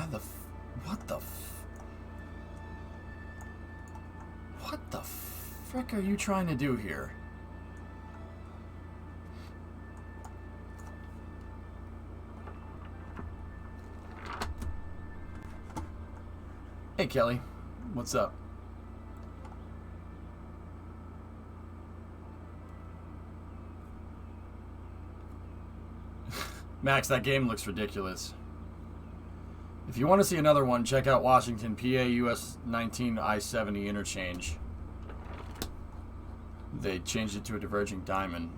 Why the what the frick are you trying to do here? Hey Kelly, what's up? Max, that game looks ridiculous. If you want to see another one, check out Washington, PA, US 19 I-70 interchange. They changed it to a diverging diamond.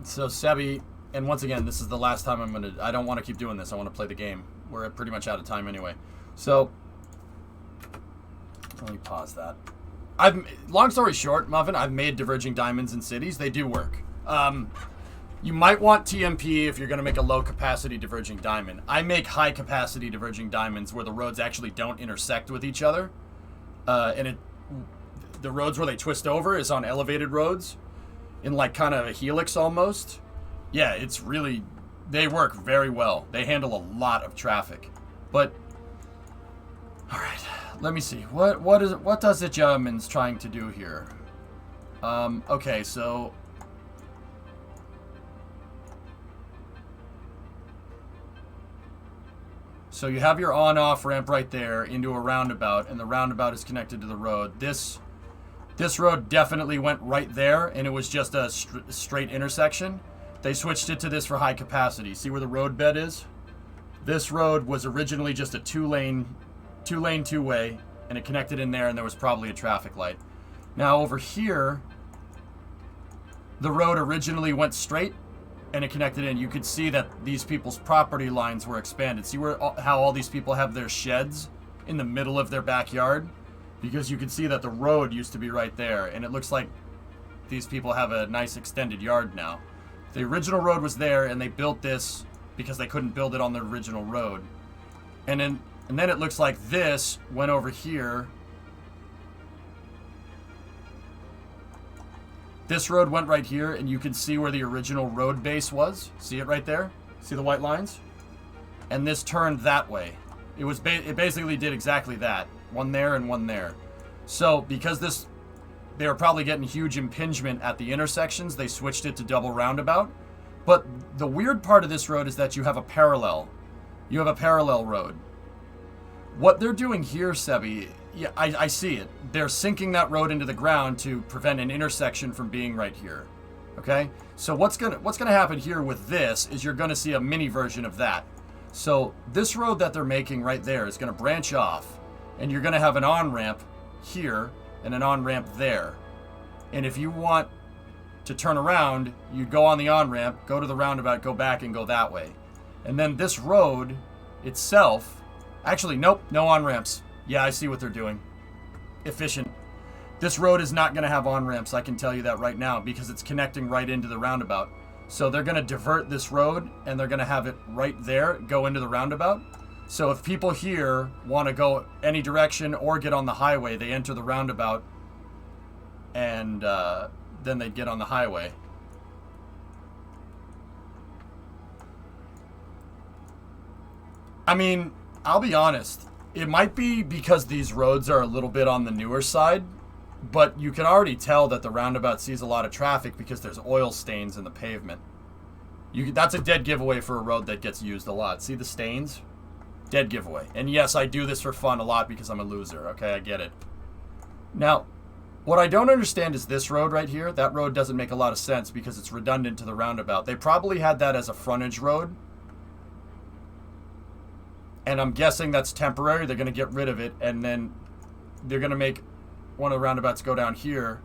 So Sebi, and once again, this is the last time I don't want to keep doing this. I want to play the game. We're pretty much out of time anyway. So, let me pause that. Long story short, Muffin, I've made diverging diamonds in cities. They do work. You might want TMP if you're going to make a low-capacity diverging diamond. I make high-capacity diverging diamonds where the roads actually don't intersect with each other. The roads where they twist over is on elevated roads in like kind of a helix almost. Yeah, it's really... They work very well. They handle a lot of traffic. But... Alright, let me see. What does the Germans trying to do here? Okay, so... So you have your on-off ramp right there into a roundabout, and the roundabout is connected to the road. This road definitely went right there, and it was just a straight intersection. They switched it to this for high capacity. See where the road bed is? This road was originally just a two-lane, two-way, and it connected in there, and there was probably a traffic light. Now over here, the road originally went straight, and it connected in. You could see that these people's property lines were expanded. See how all these people have their sheds in the middle of their backyard? Because you can see that the road used to be right there, and it looks like these people have a nice extended yard now. The original road was there, and they built this because they couldn't build it on the original road. And then it looks like this went over here. This road went right here, and you can see where the original road base was. See it right there? See the white lines? And this turned that way. It basically did exactly that. One there and one there. So, because they were probably getting huge impingement at the intersections, they switched it to double roundabout. But the weird part of this road is that you have a parallel. You have a parallel road. What they're doing here, Sebi... Yeah, I see it. They're sinking that road into the ground to prevent an intersection from being right here. Okay? So what's gonna happen here with this is you're gonna see a mini version of that. So this road that they're making right there is gonna branch off, and you're gonna have an on-ramp here and an on-ramp there. And if you want to turn around, you'd go on the on-ramp, go to the roundabout, go back, and go that way. And then this road itself... Actually, nope, no on-ramps. Yeah, I see what they're doing. Efficient. This road is not going to have on-ramps, I can tell you that right now, because it's connecting right into the roundabout. So they're going to divert this road, and they're going to have it right there, go into the roundabout. So if people here want to go any direction or get on the highway, they enter the roundabout, and then they get on the highway. I mean, I'll be honest. It might be because these roads are a little bit on the newer side, but you can already tell that the roundabout sees a lot of traffic because there's oil stains in the pavement. That's a dead giveaway for a road that gets used a lot. See the stains? Dead giveaway. And yes, I do this for fun a lot because I'm a loser, okay? I get it. Now, what I don't understand is this road right here. That road doesn't make a lot of sense because it's redundant to the roundabout. They probably had that as a frontage road. And I'm guessing that's temporary. They're going to get rid of it, and then they're going to make one of the roundabouts go down here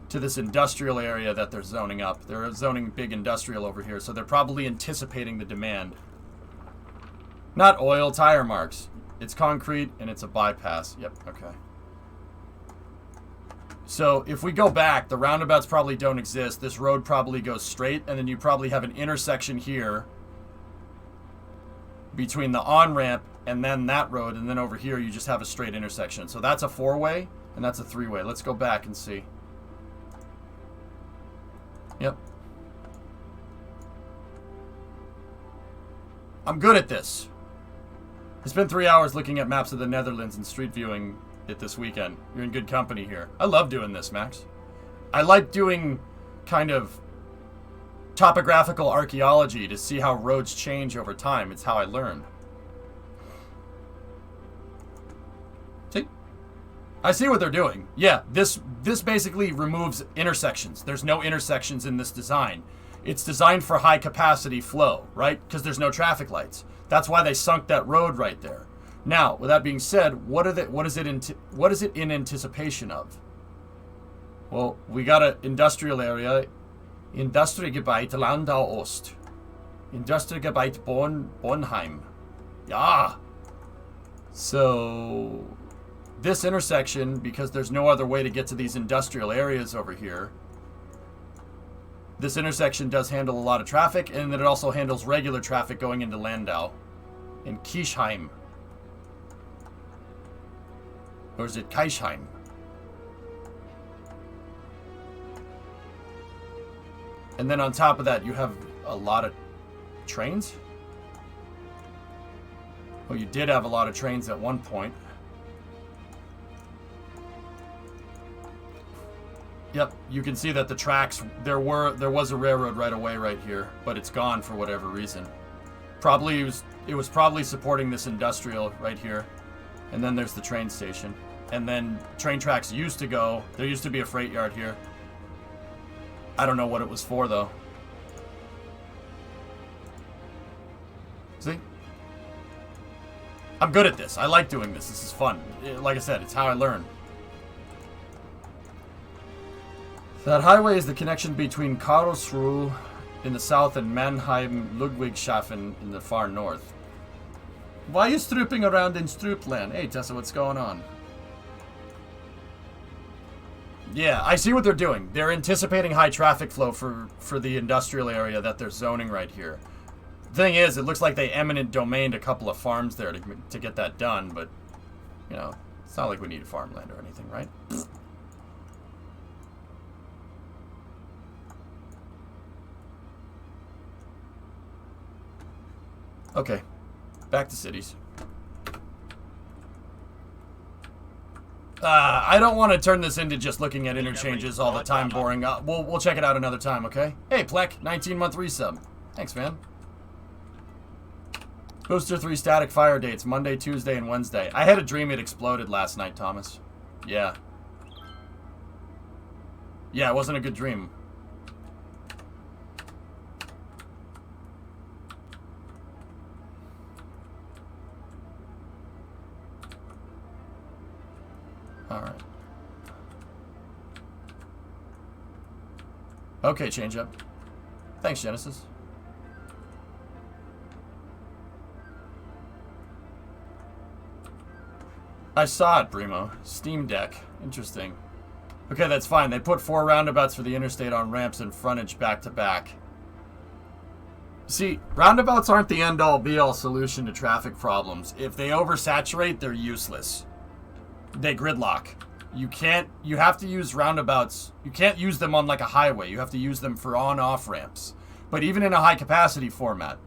to this industrial area that they're zoning up. They're zoning big industrial over here, so they're probably anticipating the demand. Not oil, tire marks. It's concrete, and it's a bypass. Yep, okay. So if we go back, the roundabouts probably don't exist. This road probably goes straight, and then you probably have an intersection here between the on-ramp and then that road, and then over here you just have a straight intersection. So that's a four-way, and that's a three-way. Let's go back and see. Yep. I'm good at this. I spent 3 hours looking at maps of the Netherlands and street viewing it this weekend. You're in good company here. I love doing this, Max. I like doing kind of topographical archaeology to see how roads change over time. It's how I learn. See? I see what they're doing. Yeah, this basically removes intersections. There's no intersections in this design. It's designed for high capacity flow, right? Because there's no traffic lights. That's why they sunk that road right there. Now, with that being said, what is it in anticipation of? Well, we got an industrial area, Industriegebiet Landau Ost, Industriegebiet Bornheim. Yeah. So this intersection, because there's no other way to get to these industrial areas over here, this intersection does handle a lot of traffic, and then it also handles regular traffic going into Landau and Kiesheim. Or is it Kaisheim? And then on top of that, you have a lot of trains? Well, you did have a lot of trains at one point. Yep, you can see that the tracks, there was a railroad right away right here, but it's gone for whatever reason. It was probably supporting this industrial right here. And then there's the train station. And then train tracks used to go, there used to be a freight yard here. I don't know what it was for though. See? I'm good at this. I like doing this. This is fun. Like I said, it's how I learn. That highway is the connection between Karlsruhe in the south and Mannheim-Ludwigshafen in the far north. Why are you strooping around in Stroopland? Hey, Tessa, what's going on? Yeah, I see what they're doing. They're anticipating high traffic flow for the industrial area that they're zoning right here. The thing is, it looks like they eminent domained a couple of farms there to get that done, but, you know, it's not like we need farmland or anything, right? Okay, back to cities. I don't want to turn this into just looking at interchanges all the time, boring. We'll check it out another time, okay? Hey, Plek, 19-month resub. Thanks, man. Booster 3 static fire dates, Monday, Tuesday, and Wednesday. I had a dream it exploded last night, Thomas. Yeah. Yeah, it wasn't a good dream. Alright. Okay, change up. Thanks, Genesis. I saw it, Brimo. Steam Deck. Interesting. Okay, that's fine. They put 4 roundabouts for the interstate on ramps and frontage back to back. See, roundabouts aren't the end-all be-all solution to traffic problems. If they oversaturate, they're useless. They gridlock. You have to use roundabouts. You can't use them on like a highway. You have to use them for on-off ramps. But even in a high-capacity format,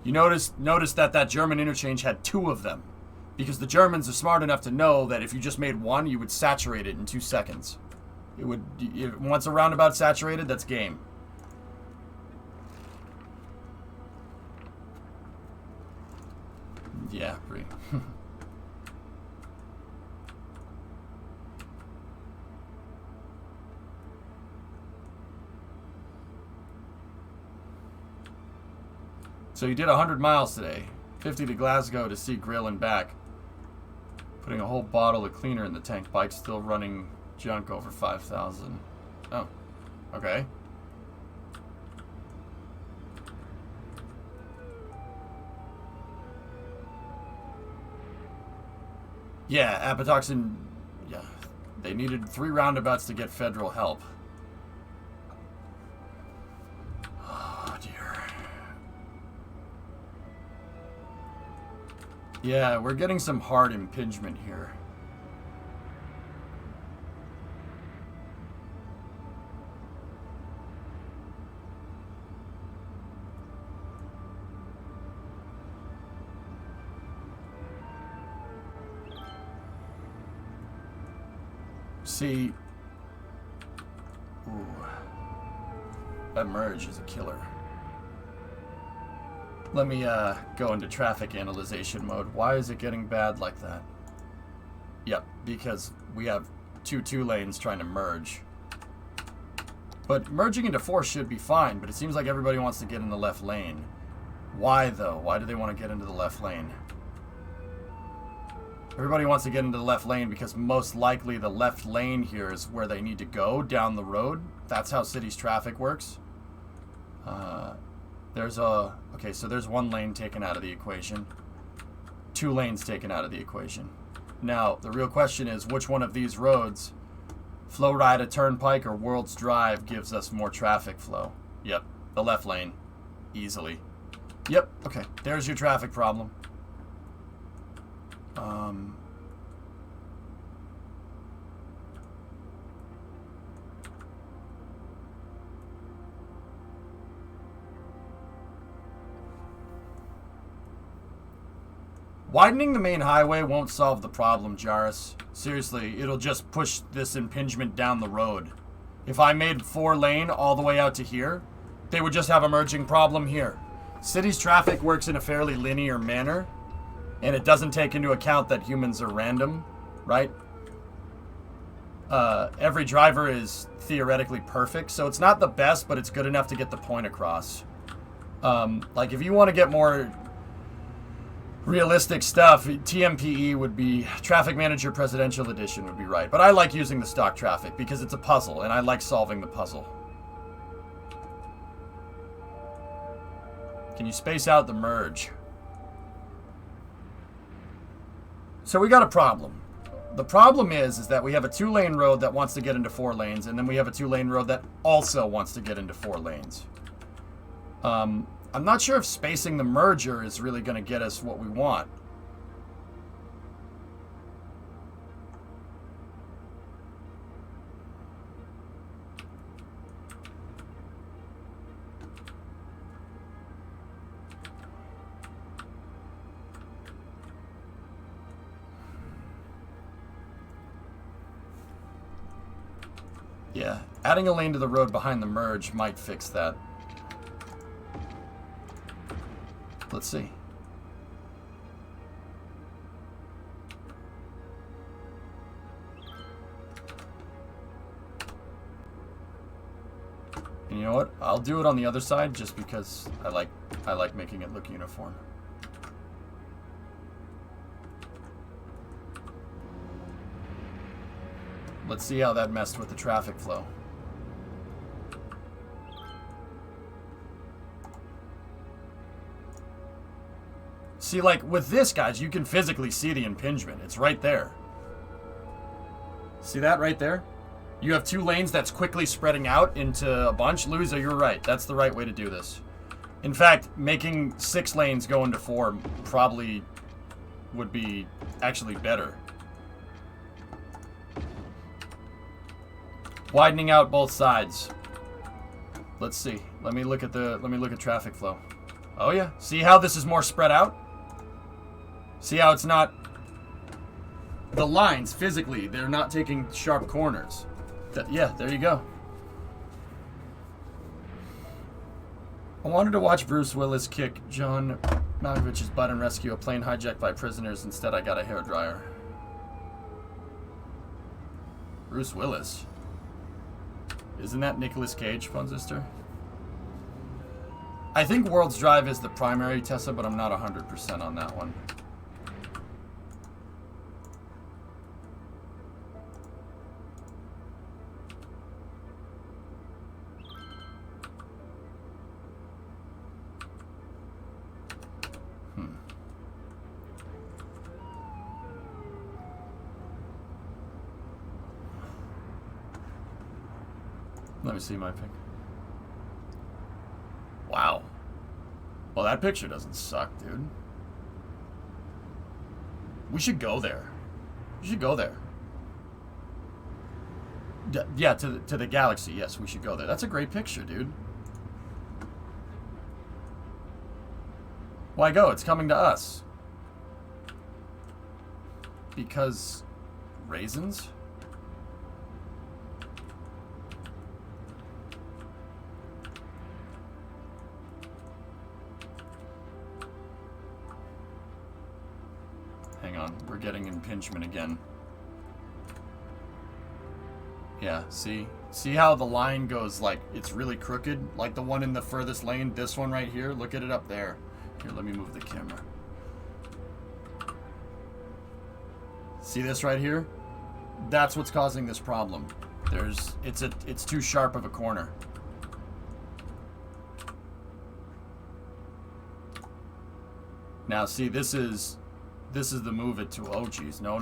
you notice that German interchange had 2 of them. Because the Germans are smart enough to know that if you just made one, you would saturate it in 2 seconds. Once a roundabout saturated, that's game. Yeah, pretty. So you did 100 miles today. 50 to Glasgow to see Grill and back. Putting a whole bottle of cleaner in the tank. Bike still running junk over 5,000. Oh, okay. Yeah, Apatoxin. Yeah, they needed 3 roundabouts to get federal help. Oh dear. Yeah, we're getting some hard impingement here. See, ooh, that merge is a killer. Let me go into traffic analyzation mode. Why is it getting bad like that? Yep, because we have two lanes trying to merge. But merging into 4 should be fine, but it seems like everybody wants to get in the left lane. Why, though? Why do they want to get into the left lane? Everybody wants to get into the left lane because most likely the left lane here is where they need to go down the road. That's how city's traffic works. Okay, so there's 1 lane taken out of the equation. 2 lanes taken out of the equation. Now, the real question is, which one of these roads, Florida Turnpike or World's Drive, gives us more traffic flow? Yep, the left lane. Easily. Yep, okay, there's your traffic problem. Widening the main highway won't solve the problem, Jarvis. Seriously, it'll just push this impingement down the road. If I made 4 lane all the way out to here, they would just have a merging problem here. City's traffic works in a fairly linear manner, and it doesn't take into account that humans are random, right? Every driver is theoretically perfect, so it's not the best, but it's good enough to get the point across. Like, if you want to get more realistic stuff, TMPE would be, Traffic Manager Presidential Edition would be right. But I like using the stock traffic because it's a puzzle, and I like solving the puzzle. Can you space out the merge? So we got a problem. The problem is that we have a 2-lane road that wants to get into 4 lanes, and then we have a 2-lane road that also wants to get into 4 lanes. I'm not sure if spacing the merger is really going to get us what we want. Yeah, adding a lane to the road behind the merge might fix that. Let's see. And you know what? I'll do it on the other side just because I like making it look uniform. Let's see how that messed with the traffic flow. See, like, with this, guys, you can physically see the impingement. It's right there. See that right there? You have 2 lanes that's quickly spreading out into a bunch. Louisa, you're right. That's the right way to do this. In fact, making 6 lanes go into 4 probably would be actually better. Widening out both sides. Let's see. Let me look at traffic flow. Oh yeah. See how this is more spread out? See how it's not, the lines physically, they're not taking sharp corners. Yeah, there you go. I wanted to watch Bruce Willis kick John Malkovich's butt and rescue a plane hijacked by prisoners. Instead, I got a hairdryer. Bruce Willis? Isn't that Nicolas Cage, Funsister? I think World's Drive is the primary Tessa, but I'm not 100% on that one. Let me see my pic. Wow. Well, that picture doesn't suck, dude. We should go there. We should go there. Yeah, to the galaxy. Yes, we should go there. That's a great picture, dude. Why go? It's coming to us. Because raisins? on. We're getting impingement again. Yeah, see? See how the line goes, like, it's really crooked? Like the one in the furthest lane, this one right here. Look at it up there. Here, let me move the camera. See this right here? That's what's causing this problem. It's too sharp of a corner. Now see, this is the move it to. Oh geez, no.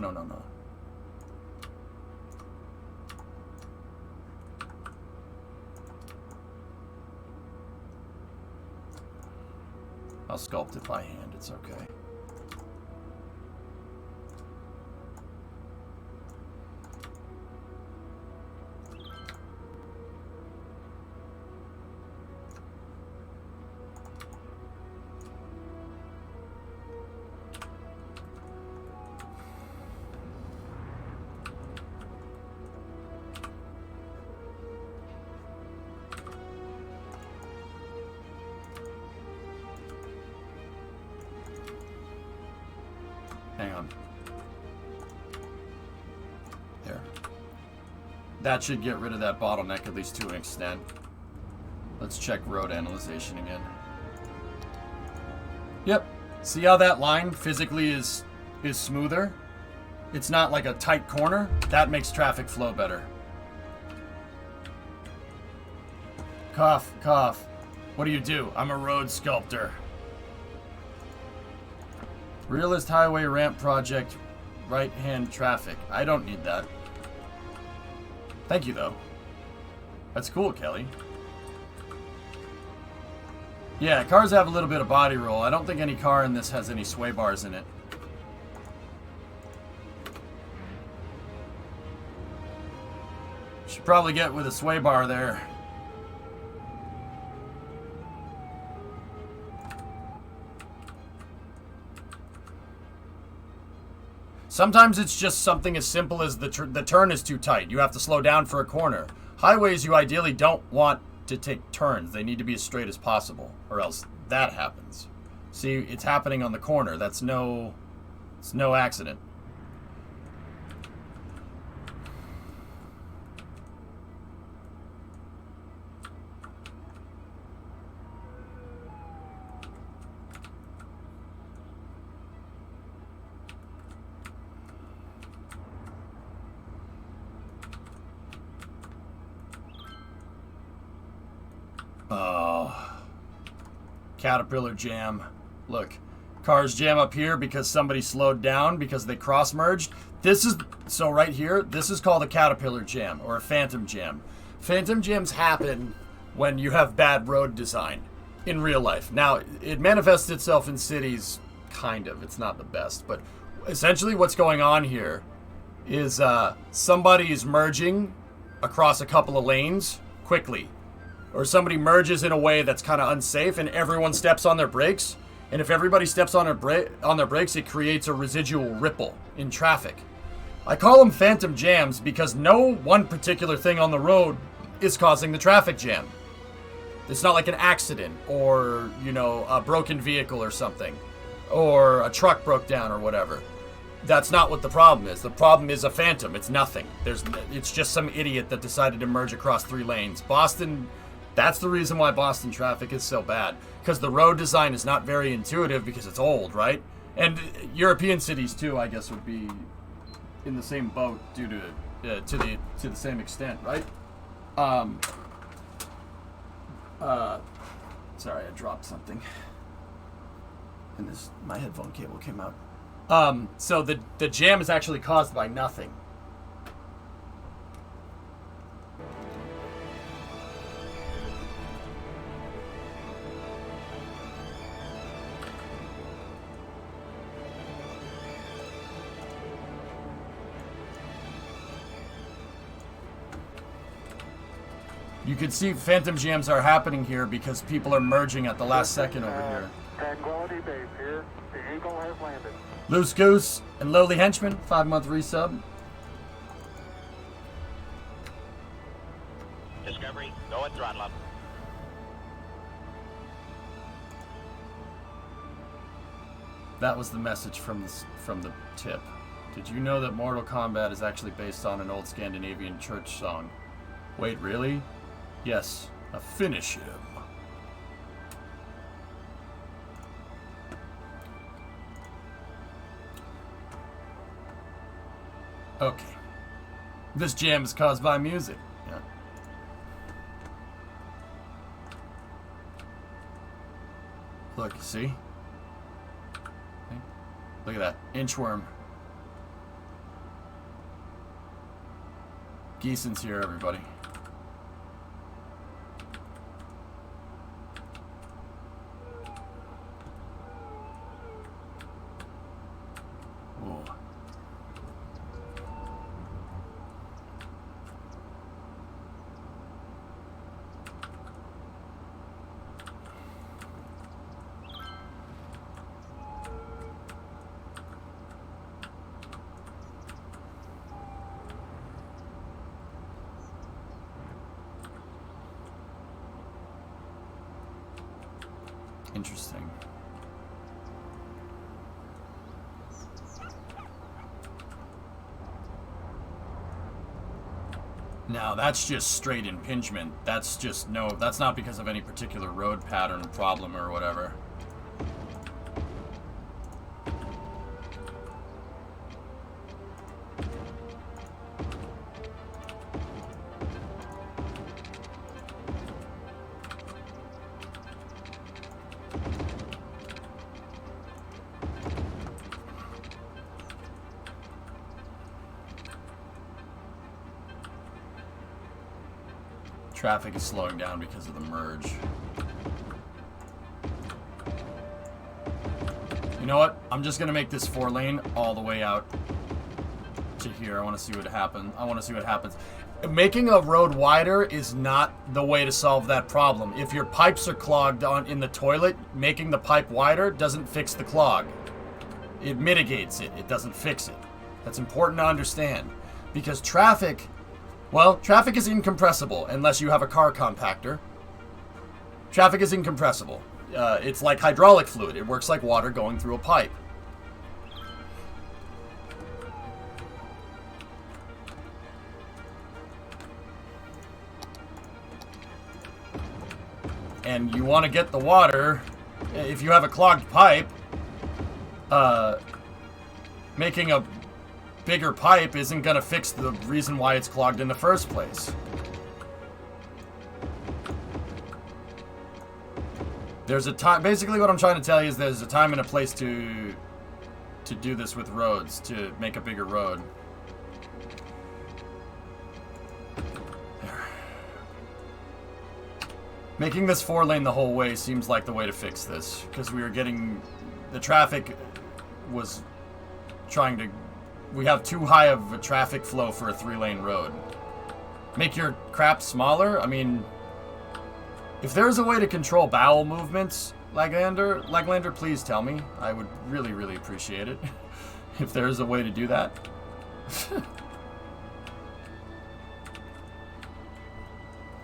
I'll sculpt it by hand, it's okay. Hang on. There. That should get rid of that bottleneck, at least to an extent. Let's check road analyzation again. Yep. See how that line physically is smoother? It's not like a tight corner. That makes traffic flow better. Cough, cough. What do? I'm a road sculptor. Realist highway ramp project, right-hand traffic. I don't need that. Thank you, though. That's cool, Kelly. Yeah, cars have a little bit of body roll. I don't think any car in this has any sway bars in it. Should probably get with a sway bar there. Sometimes it's just something as simple as the turn is too tight. You have to slow down for a corner. Highways, you ideally don't want to take turns. They need to be as straight as possible, or else that happens. See, it's happening on the corner. It's no accident. Oh, Caterpillar jam. Look, cars jam up here because somebody slowed down because they cross-merged. So right here, this is called a Caterpillar jam or a phantom jam. Phantom jams happen when you have bad road design in real life. Now, it manifests itself in cities, kind of. It's not the best, but essentially what's going on here is somebody is merging across a couple of lanes quickly. Or somebody merges in a way that's kind of unsafe and everyone steps on their brakes. And if everybody steps on their brakes, it creates a residual ripple in traffic. I call them phantom jams because no one particular thing on the road is causing the traffic jam. It's not like an accident or, a broken vehicle or something. Or a truck broke down or whatever. That's not what the problem is. The problem is a phantom. It's nothing. It's just some idiot that decided to merge across 3 lanes. Boston... That's the reason why Boston traffic is so bad. Because the road design is not very intuitive because it's old, right? And European cities, too, I guess, would be in the same boat due to the same extent, right? Sorry, I dropped something. And my headphone cable came out. So the jam is actually caused by nothing. You can see phantom jams are happening here because people are merging at the last second over here. Tranquility Base here. The Eagle has landed. Loose Goose and Lowly Henchman, 5-month resub. Discovery, go and throttle up. That was the message from the tip. Did you know that Mortal Kombat is actually based on an old Scandinavian church song? Wait, really? Yes. Finish him. Okay. This jam is caused by music. Yeah. Look, see? Look at that. Inchworm. Geeson's here, everybody. Whoa. Interesting. Now that's just straight impingement. That's just that's not because of any particular road pattern problem or whatever. Traffic is slowing down because of the merge. You know what? I'm just gonna make this 4-lane all the way out to here. I want to see what happens. Making a road wider is not the way to solve that problem. If your pipes are clogged in the toilet, making the pipe wider doesn't fix the clog. It mitigates it. It doesn't fix it. That's important to understand. Because traffic is incompressible unless you have a car compactor. Traffic is incompressible. It's like hydraulic fluid. It works like water going through a pipe. And you want to get the water, if you have a clogged pipe, making a bigger pipe isn't going to fix the reason why it's clogged in the first place. There's a time, basically what I'm trying to tell you is there's a time and a place to do this with roads, to make a bigger road. There. Making this 4-lane the whole way seems like the way to fix this, because we were getting, the traffic was trying to, we have too high of a traffic flow for a 3-lane road. Make your crap smaller? I mean, if there's a way to control bowel movements, Laglander, please tell me. I would really, really appreciate it. If there's a way to do that.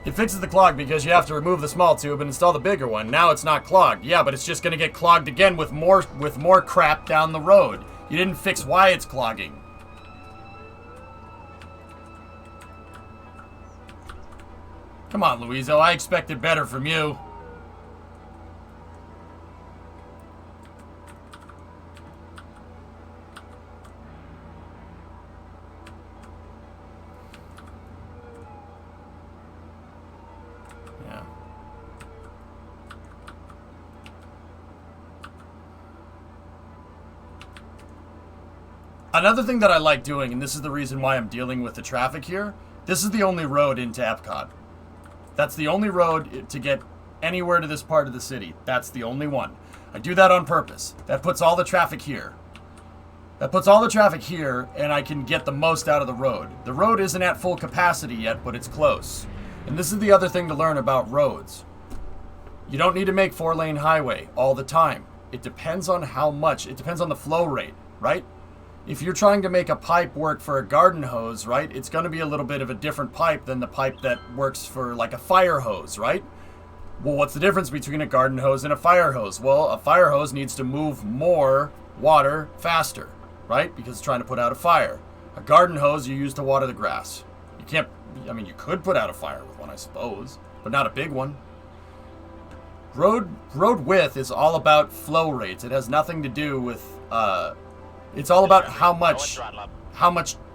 It fixes the clog because you have to remove the small tube and install the bigger one. Now it's not clogged. Yeah, but it's just going to get clogged again with more crap down the road. You didn't fix why it's clogging. Come on, Luizo. I expected better from you. Yeah. Another thing that I like doing, and this is the reason why I'm dealing with the traffic here, this is the only road into EPCOT. That's the only road to get anywhere to this part of the city. That's the only one. I do that on purpose. That puts all the traffic here. That puts all the traffic here, and I can get the most out of the road. The road isn't at full capacity yet, but it's close. And this is the other thing to learn about roads. You don't need to make 4-lane highway all the time. It depends on how much. It depends on the flow rate, right? If you're trying to make a pipe work for a garden hose, right, it's going to be a little bit of a different pipe than the pipe that works for like a fire hose, right? Well, what's the difference between a garden hose and a fire hose? Well, a fire hose needs to move more water faster, right? Because it's trying to put out a fire. A garden hose you use to water the grass. You can't, I mean, you could put out a fire with one, I suppose, but not a big one. Road width is all about flow rates. It has nothing to do with, it's all about how much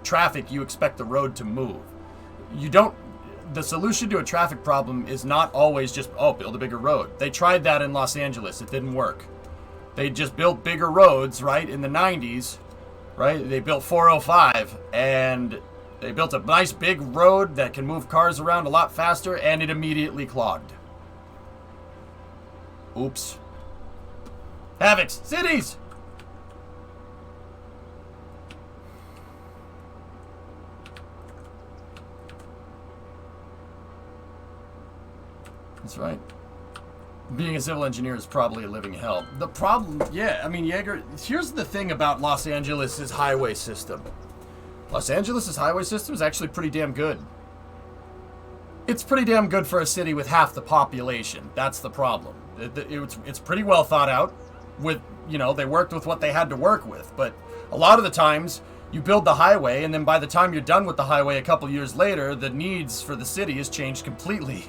traffic you expect the road to move. The solution to a traffic problem is not always just, build a bigger road. They tried that in Los Angeles. It didn't work. They just built bigger roads, right, in the 90s, right? They built 405, and they built a nice big road that can move cars around a lot faster, and it immediately clogged. Oops. Havoc, cities! That's right. Being a civil engineer is probably a living hell. The problem, yeah, I mean, Jaeger, here's the thing about Los Angeles' highway system. Los Angeles' highway system is actually pretty damn good. It's pretty damn good for a city with half the population. That's the problem. It's pretty well thought out. With, they worked with what they had to work with. But a lot of the times, you build the highway, and then by the time you're done with the highway a couple years later, the needs for the city has changed completely.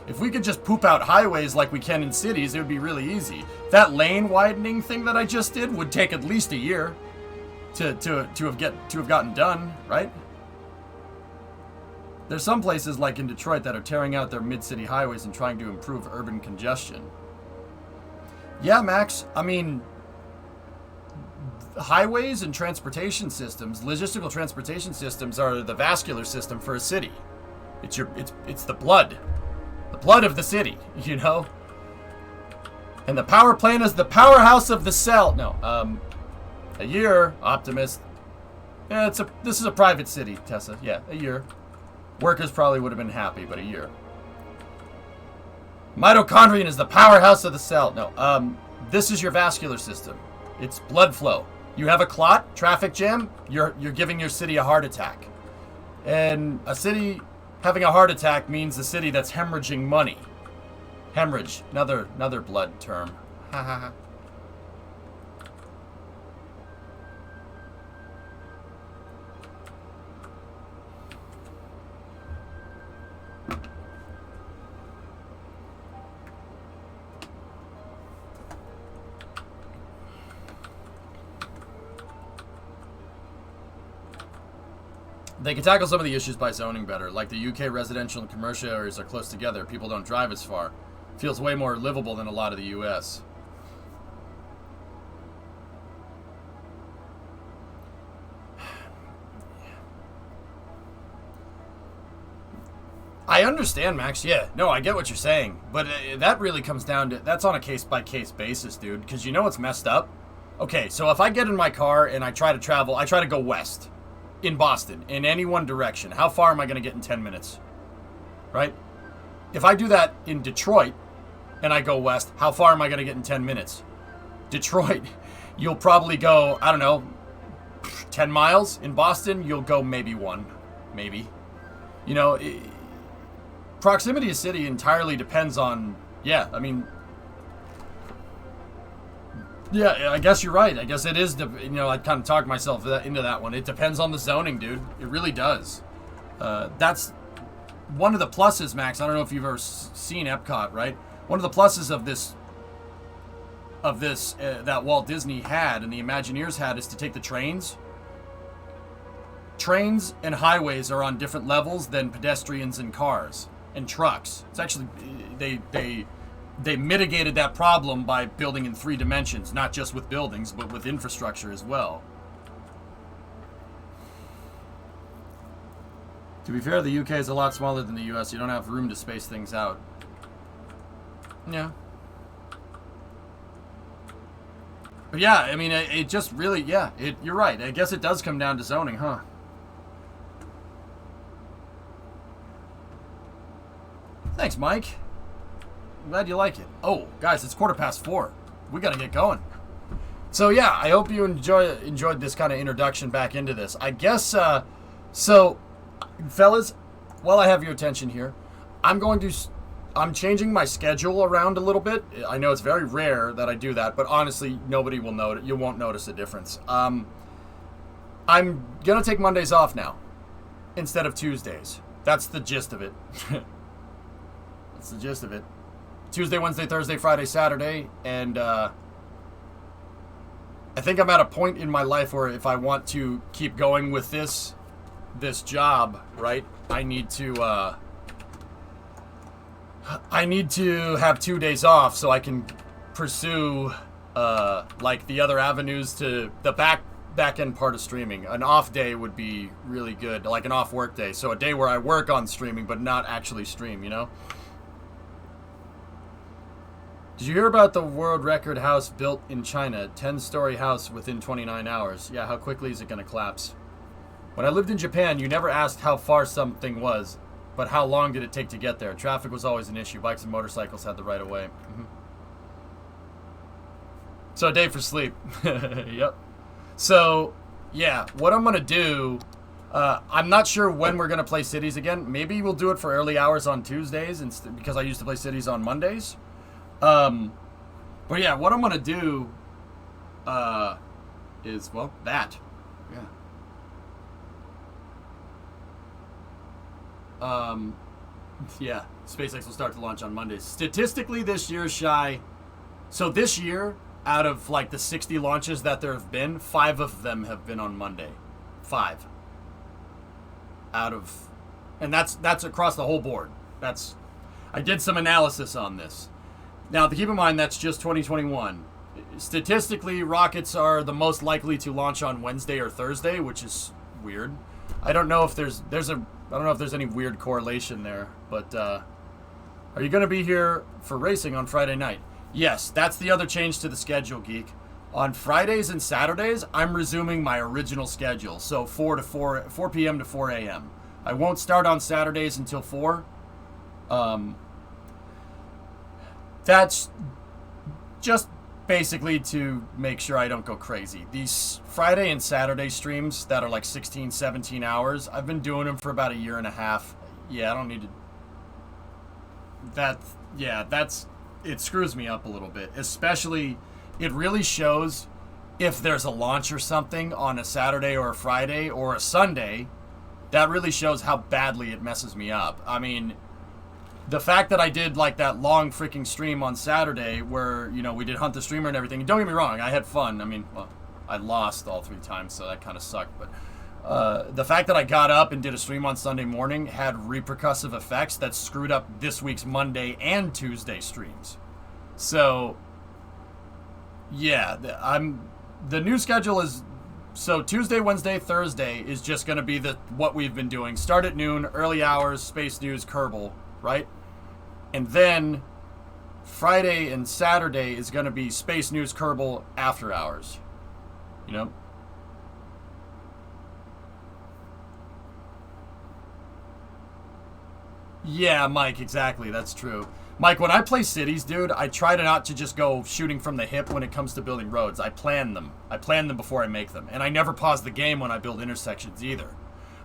If we could just poop out highways like we can in cities, it would be really easy. That lane widening thing that I just did would take at least a year to have gotten done, right? There's some places like in Detroit that are tearing out their mid-city highways and trying to improve urban congestion. Yeah, Max, I mean, highways and transportation systems, logistical transportation systems are the vascular system for a city. It's the blood of the city, And the power plant is the powerhouse of the cell. No, a year, Optimist. Yeah, this is a private city, Tessa. Yeah, a year. Workers probably would have been happy, but a year. Mitochondrion is the powerhouse of the cell. No, this is your vascular system. It's blood flow. You have a clot, traffic jam, you're giving your city a heart attack. And a city having a heart attack means a city that's hemorrhaging money. Hemorrhage, another blood term. Ha ha ha. They can tackle some of the issues by zoning better. Like the UK residential and commercial areas are close together. People don't drive as far. Feels way more livable than a lot of the US. I understand, Max. Yeah, no, I get what you're saying. But that really comes down to, that's on a case-by-case basis, dude. Because you know what's messed up? Okay, so if I get in my car and I try to go west. In Boston, in any one direction, how far am I going to get in 10 minutes? Right? If I do that in Detroit and I go west, how far am I going to get in 10 minutes? Detroit, you'll probably go, I don't know, 10 miles. In Boston, you'll go maybe one. Maybe. Proximity to city entirely depends on, yeah, I mean, yeah, I guess you're right. I guess it is, I kind of talked myself into that one. It depends on the zoning, dude. It really does. That's one of the pluses, Max. I don't know if you've ever seen EPCOT, right? One of the pluses of this that Walt Disney had and the Imagineers had is to take the trains. Trains and highways are on different levels than pedestrians and cars and trucks. It's actually, they mitigated that problem by building in 3 dimensions, not just with buildings, but with infrastructure as well. To be fair, the UK is a lot smaller than the US. You don't have room to space things out. Yeah. But yeah, I mean, it just really, yeah, you're right. I guess it does come down to zoning, huh? Thanks, Mike. I'm glad you like it. Oh, guys, it's 4:15. We gotta get going. So yeah, I hope you enjoyed this kind of introduction back into this. I guess, so, fellas, while I have your attention here, I'm going to I'm changing my schedule around a little bit. I know it's very rare that I do that, but honestly, nobody will notice. You won't notice a difference. I'm gonna take Mondays off now instead of Tuesdays. That's the gist of it. That's the gist of it. Tuesday, Wednesday, Thursday, Friday, Saturday, and I think I'm at a point in my life where if I want to keep going with this job, right, I need to have 2 days off so I can pursue like the other avenues to the back end part of streaming. An off day would be really good, like an off work day. So a day where I work on streaming but not actually stream, you know? Did you hear about the world record house built in China? 10-story house within 29 hours. Yeah, how quickly is it going to collapse? When I lived in Japan, you never asked how far something was, but how long did it take to get there? Traffic was always an issue. Bikes and motorcycles had the right of way. Mm-hmm. So a day for sleep. Yep. So, yeah, what I'm going to do, I'm not sure when we're going to play Cities again. Maybe we'll do it for early hours on Tuesdays because I used to play Cities on Mondays. But yeah, what I'm going to do is, well, that. Yeah. Yeah, SpaceX will start to launch on Mondays. Statistically this year, Shy, so this year, out of like the 60 launches that there have been, 5 of them have been on Monday. 5. And that's across the whole board. I did some analysis on this. Now, keep in mind, that's just 2021. Statistically, rockets are the most likely to launch on Wednesday or Thursday, which is weird. I don't know if there's any weird correlation there, but are you going to be here for racing on Friday night? Yes, that's the other change to the schedule, Geek. On Fridays and Saturdays, I'm resuming my original schedule, so 4 p.m. to 4 a.m. I won't start on Saturdays until 4. That's just basically to make sure I don't go crazy. These Friday and Saturday streams that are like 16, 17 hours, I've been doing them for about a year and a half. Yeah, I don't need to... It screws me up a little bit. Especially, it really shows if there's a launch or something on a Saturday or a Friday or a Sunday. That really shows how badly it messes me up. I mean... The fact that I did like that long freaking stream on Saturday where, you know, we did Hunt the Streamer and everything. And don't get me wrong, I had fun. I mean, well, I lost all 3 times, so that kind of sucked. But the fact that I got up and did a stream on Sunday morning had repercussive effects that screwed up this week's Monday and Tuesday streams. So, yeah, the new schedule is... So Tuesday, Wednesday, Thursday is just going to be what we've been doing. Start at noon, early hours, Space News, Kerbal. Right? And then Friday and Saturday is going to be Space News, Kerbal, after hours. You know? Yeah, Mike, exactly. That's true. Mike, when I play cities, dude, I try not to just go shooting from the hip when it comes to building roads. I plan them. I plan them before I make them. And I never pause the game when I build intersections either.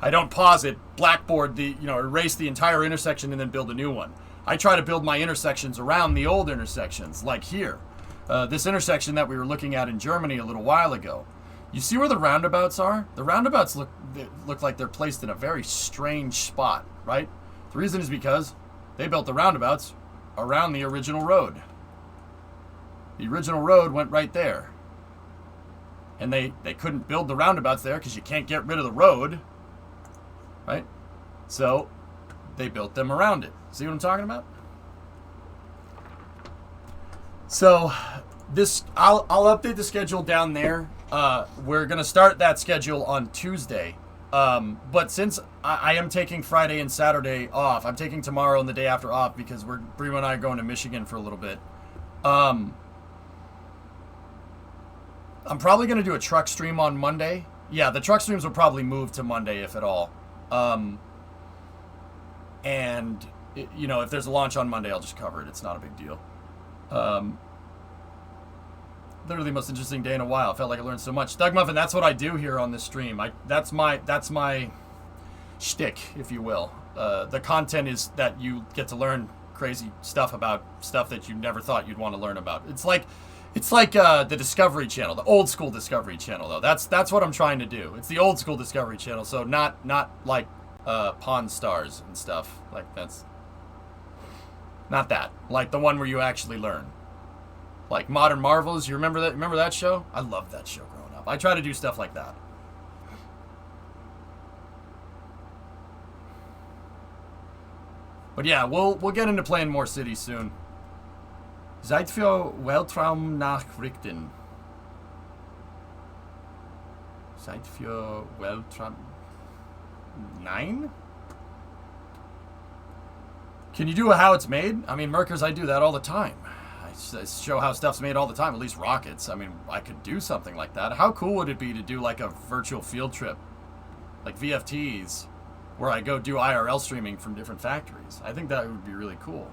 I don't pause it, blackboard erase the entire intersection and then build a new one. I try to build my intersections around the old intersections, like here. This intersection that we were looking at in Germany a little while ago. You see where the roundabouts are? The roundabouts look like they're placed in a very strange spot, right? The reason is because they built the roundabouts around the original road. The original road went right there. And they couldn't build the roundabouts there because you can't get rid of the road. Right? So, they built them around it. See what I'm talking about? So, I'll update the schedule down there. We're going to start that schedule on Tuesday. But since I am taking Friday and Saturday off, I'm taking tomorrow and the day after off because Brimo and I are going to Michigan for a little bit. I'm probably going to do a truck stream on Monday. Yeah, the truck streams will probably move to Monday, if at all. And, if there's a launch on Monday, I'll just cover it. It's not a big deal. Literally the most interesting day in a while. I felt like I learned so much. Doug Muffin, that's what I do here on this stream. That's my shtick, if you will. The content is that you get to learn crazy stuff about stuff that you never thought you'd want to learn about. It's like the Discovery Channel, the old school Discovery Channel, though. That's what I'm trying to do. It's the old school Discovery Channel, so not like Pawn Stars and stuff. Like, that's not that. Like the one where you actually learn. Like Modern Marvels. You remember that? Remember that show? I loved that show growing up. I try to do stuff like that. But yeah, we'll get into playing more cities soon. Seid für Weltraumnachrichten. Seid für Weltraum 9? Can you do how it's made? I mean, Merkers, I do that all the time. I show how stuff's made all the time, at least rockets. I mean, I could do something like that. How cool would it be to do like a virtual field trip? Like VFTs, where I go do IRL streaming from different factories. I think that would be really cool.